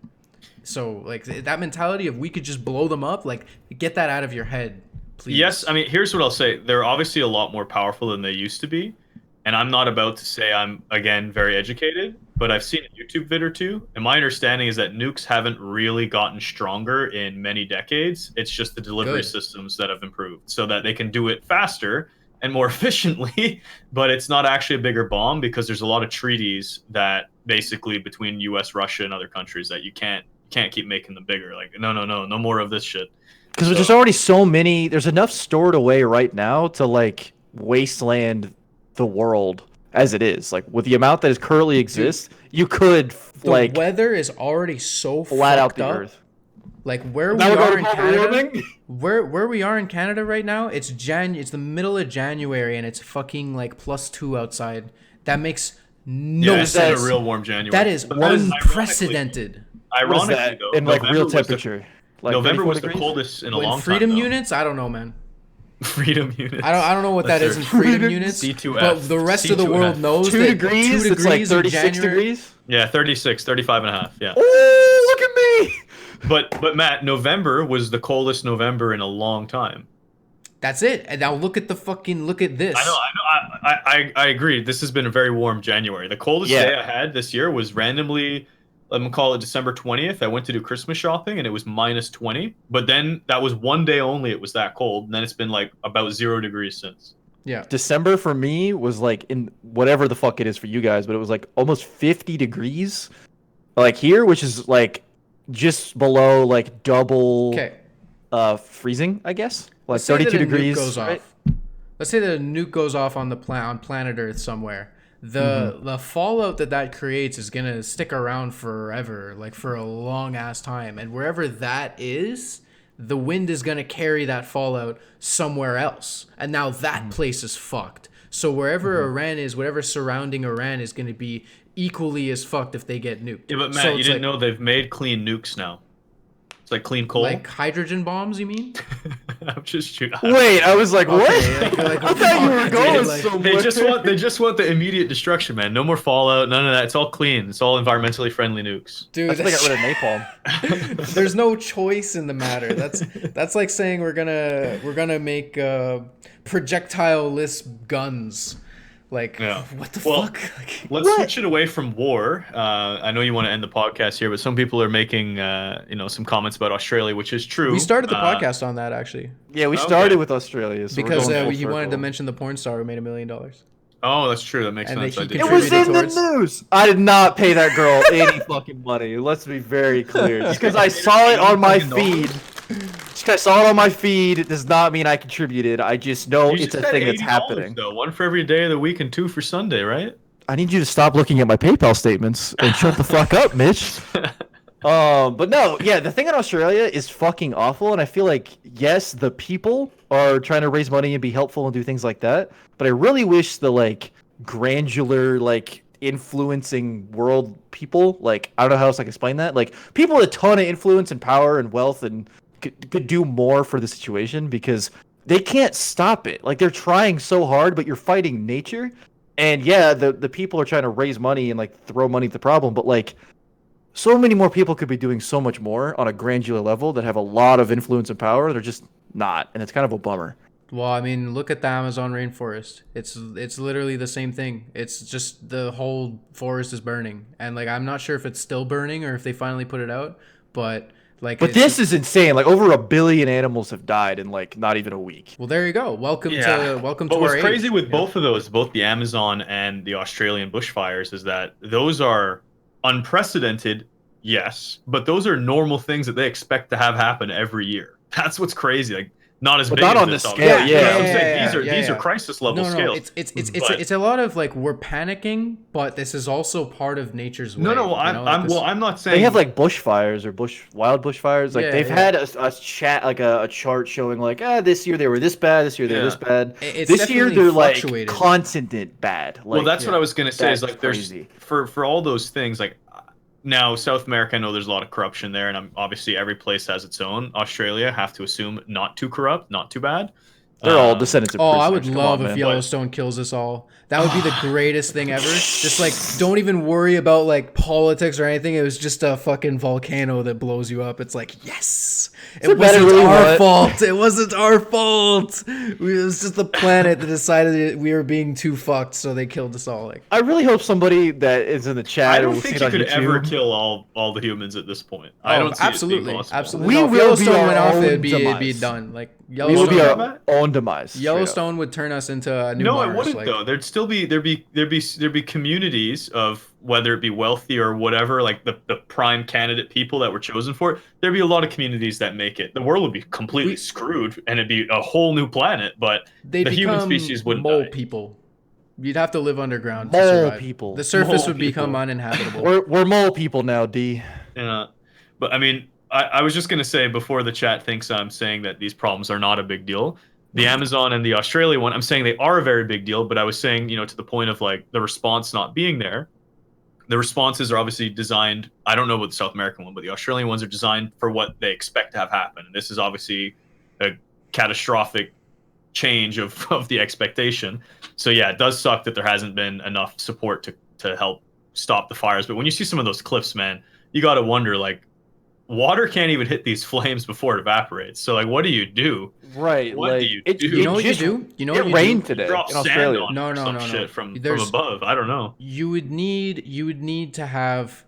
So like that mentality of we could just blow them up, like get that out of your head, please. Yes, I mean, here's what I'll say. They're obviously a lot more powerful than they used to be. And I'm not about to say I'm, again, very educated, but I've seen a YouTube vid or two. And my understanding is that nukes haven't really gotten stronger in many decades. It's just the delivery systems that have improved so that they can do it faster and more efficiently. But it's not actually a bigger bomb because there's a lot of treaties that basically between US, Russia, and other countries that you can't keep making them bigger. Like, no more of this shit. Because there's already so many, there's enough stored away right now to like wasteland the world as it is. Like with the amount that is currently exists, you could like the weather is already so flat out fucked the up. earth. Like where we are in Canada, where we are in Canada right now, it's the middle of January and it's fucking like +2 outside. That makes no sense. That's a real warm January. That is unprecedented. Ironically, though, in like real temperature. Like November was the coldest in a long time. Freedom units? I don't know, man. Freedom units. I don't know what that is in freedom units. C2F. But the rest of the world knows 2 that degrees, 2 degrees it's like 36 degrees. Yeah, 36, 35 and a half. Yeah. Oh, look at me. But Matt, November was the coldest November in a long time. That's it. And now look at this. I agree. This has been a very warm January. The coldest day I had this year was randomly, let me call it December 20th. I went to do Christmas shopping and it was -20. But then that was one day only. It was that cold. And then it's been like about 0 degrees since. Yeah. December for me was like in whatever the fuck it is for you guys, but it was like almost 50 degrees like here, which is like just below like double freezing, I guess. Like 32 degrees. Right? Let's say that a nuke goes off on on planet Earth somewhere. The fallout that creates is gonna stick around forever, like for a long ass time, and wherever that is, the wind is gonna carry that fallout somewhere else, and now that place is fucked. So wherever Iran is, whatever surrounding Iran is gonna be equally as fucked if they get nuked. Yeah, but Matt, you didn't know they've made clean nukes now. It's like clean coal. Like hydrogen bombs, you mean? I'm just shooting. Wait, I was like, what? Like, I thought you were going so much. They just want the immediate destruction, man. No more fallout, none of that. It's all clean. It's all environmentally friendly nukes. Dude, I got rid of napalm. There's no choice in the matter. That's like saying we're gonna make projectile-less guns. Like, what the fuck? Like, let's switch it away from war. I know you want to end the podcast here, but some people are making, some comments about Australia, which is true. We started the podcast on that, actually. Yeah, we started with Australia. So because he wanted to mention the porn star who made $1 million. Oh, that's true. That makes sense. It was in the news. I did not pay that girl any fucking money. Let's be very clear. Just because I saw it on my feed. I saw it on my feed. It does not mean I contributed. I just know it's a thing that's happening. Though. One for every day of the week and 2 for Sunday, right? I need you to stop looking at my PayPal statements and shut the fuck up, Mitch. But no, yeah, the thing in Australia is fucking awful, and I feel like, yes, the people are trying to raise money and be helpful and do things like that, but I really wish the, like, granular, like, influencing world people, like, I don't know how else I can explain that, like, people with a ton of influence and power and wealth and could do more for the situation because they can't stop it. Like, they're trying so hard, but you're fighting nature. And yeah, the people are trying to raise money and like throw money at the problem, but like so many more people could be doing so much more on a granular level that have a lot of influence and power. They're just not, and it's kind of a bummer. Well, I mean, look at the Amazon rainforest. It's literally the same thing. It's just the whole forest is burning, and like I'm not sure if it's still burning or if they finally put it out, but. But this is insane. Like over 1 billion animals have died in like not even a week. Well, there you go. Welcome to our But what's crazy with both of those, both the Amazon and the Australian bushfires, is that those are unprecedented, yes, but those are normal things that they expect to have happen every year. That's what's crazy. Like not as big not as on the scale. These are crisis level scales. It's a lot of like we're panicking, but this is also part of nature's way. I'm not saying they have like bushfires or wild bushfires. Like they've had a chat, like a chart showing like this year they were this bad, this year they were this bad. This year they're like constant bad. Like, well, that's what I was gonna say. Is like crazy. There's for all those things like. Now, South America, I know there's a lot of corruption there, and obviously every place has its own. Australia, have to assume not too corrupt, not too bad. They're all descendants of Oh, I prisoners. would Come love on, if man. Yellowstone kills us all. That would be the greatest thing ever. Just like, don't even worry about like politics or anything. It was just a fucking volcano that blows you up. It's like, yes, it wasn't our fault. It wasn't our fault. It was just the planet that decided we were being too fucked, so they killed us all. Like, I really hope somebody that is in the chat. I don't think you could ever kill all the humans at this point. I don't see absolutely, it being possible. absolutely. No, if Yellowstone went off, it'd be done. Like Yellowstone, we will be our own demise. Yellowstone would turn us into a new No, Mars. it wouldn't though. There'd be communities of whether it be wealthy or whatever, like the prime candidate people that were chosen for it. There'd be a lot of communities that make it. The world would be completely screwed, and it'd be a whole new planet. But the human species wouldn't mole die. people. You'd have to live underground to Mole survive. people. The surface Mole would become people. uninhabitable. We're mole people now, D. Yeah, but I mean, I was just gonna say before the chat thinks I'm saying that these problems are not a big deal. The Amazon and the Australia one, I'm saying they are a very big deal, but I was saying, to the point of like the response not being there. The responses are obviously designed. I don't know about the South American one, but the Australian ones are designed for what they expect to have happen. And this is obviously a catastrophic change of the expectation. So yeah, it does suck that there hasn't been enough support to help stop the fires. But when you see some of those cliffs, man, you got to wonder, like, water can't even hit these flames before it evaporates. So like, what do you do? Right. What like, do you do? You know what you do? You know what it you rained do? today Drop in sand Australia. on No, it or no, some no, no. shit from There's- above. I don't know. You would need to have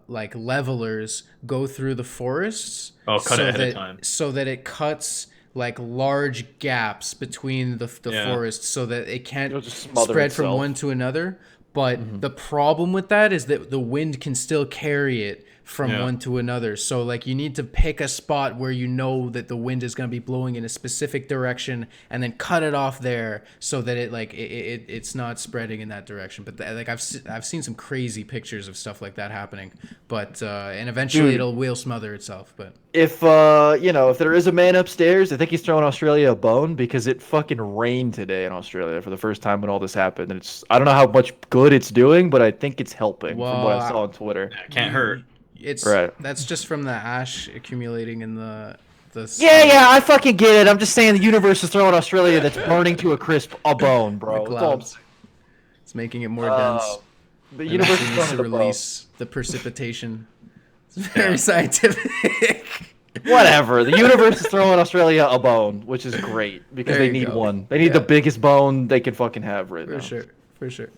like levelers go through the forests. Oh, cut it ahead of time. So that it cuts like large gaps between the Yeah. forests, so that it can't It'll just smother spread from itself. one to another. But the problem with that is that the wind can still carry it from one to another. So like you need to pick a spot where you know that the wind is going to be blowing in a specific direction, and then cut it off there so that it's not spreading in that direction. But like I've seen some crazy pictures of stuff like that happening. But and eventually it will smother itself. But If if there is a man upstairs, I think he's throwing Australia a bone because it fucking rained today in Australia for the first time when all this happened. And I don't know how much good it's doing, but I think it's helping from what I saw on Twitter. Yeah, it can't hurt. That's just from the ash accumulating in the Yeah, I fucking get it. I'm just saying the universe is throwing Australia that's burning to a crisp a bone, bro. the That's all I'm clouds. It's making it more dense. The It universe actually is needs throwing to the bone. release the precipitation. It's very scientific. Whatever. The universe is throwing Australia a bone, which is great because There they you need go. one. They need the biggest bone they can fucking have right now. For sure.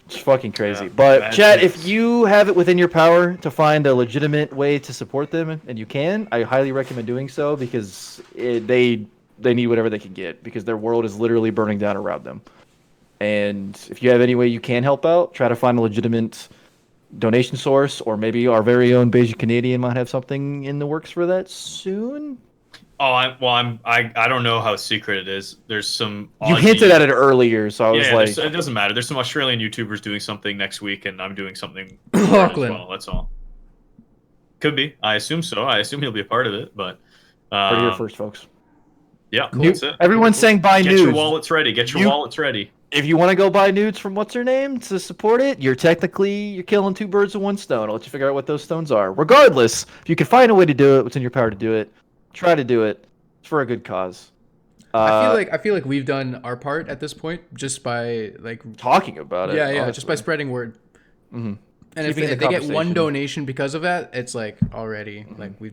It's fucking crazy. Yeah, But bad Chad, tips. if you have it within your power to find a legitimate way to support them, and you can, I highly recommend doing so because they need whatever they can get because their world is literally burning down around them. And if you have any way you can help out, try to find a legitimate donation source, or maybe our very own Bajan Canadian might have something in the works for that soon. Oh, I don't know how secret it is. There's some. You hinted at it earlier, so I was like, it doesn't matter. There's some Australian YouTubers doing something next week, and I'm doing something Lachlan. as well. That's all. Could be. I assume so. I assume he'll be a part of it, but. "Heard it here first, folks." Yeah, New- that's it. everyone's saying buy Get nudes. your wallets ready. Get your wallets ready. If you want to go buy nudes from what's her name to support it, you're killing two birds with one stone. I'll let you figure out what those stones are. Regardless, if you can find a way to do it, what's in your power to do it, try to do it. It's for a good cause. I feel like we've done our part at this point just by like Talking about it. yeah, honestly. just by spreading word. Mm-hmm. And if Keeping they, the they get one conversation. donation because of that, it's like already like we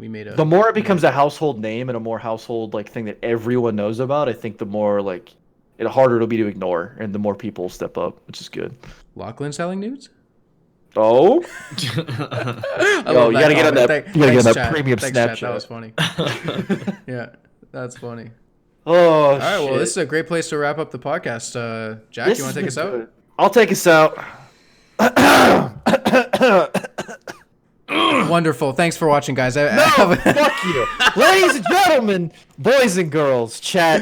made a. The more it becomes a household name and a more household like thing that everyone knows about, I think the more like it harder it'll be to ignore, and the more people step up, which is good. Lachlan selling nudes? Oh, I yo, love you gotta get on comment. that. You gotta get on that chat. premium Thanks, chat. Snapchat. That was funny. Yeah, that's funny. Oh, All right, well, this is a great place to wrap up the podcast. Jack, you want to take us out? I'll take us out. Wonderful. Thanks for watching, guys. No, fuck you. Ladies and gentlemen, boys and girls, chat.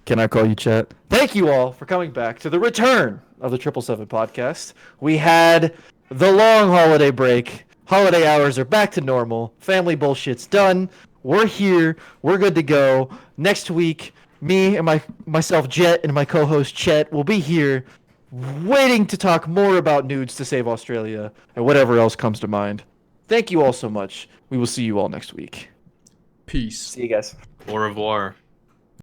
Can I call you chat? Thank you all for coming back to the return of the 777 podcast. We had the long holiday break. Holiday hours are back to normal. Family bullshit's done. We're here. We're good to go. Next week, me and myself, Jet, and my co-host, Chet, will be here waiting to talk more about nudes to save Australia and whatever else comes to mind. Thank you all so much. We will see you all next week. Peace. See you guys. Au revoir.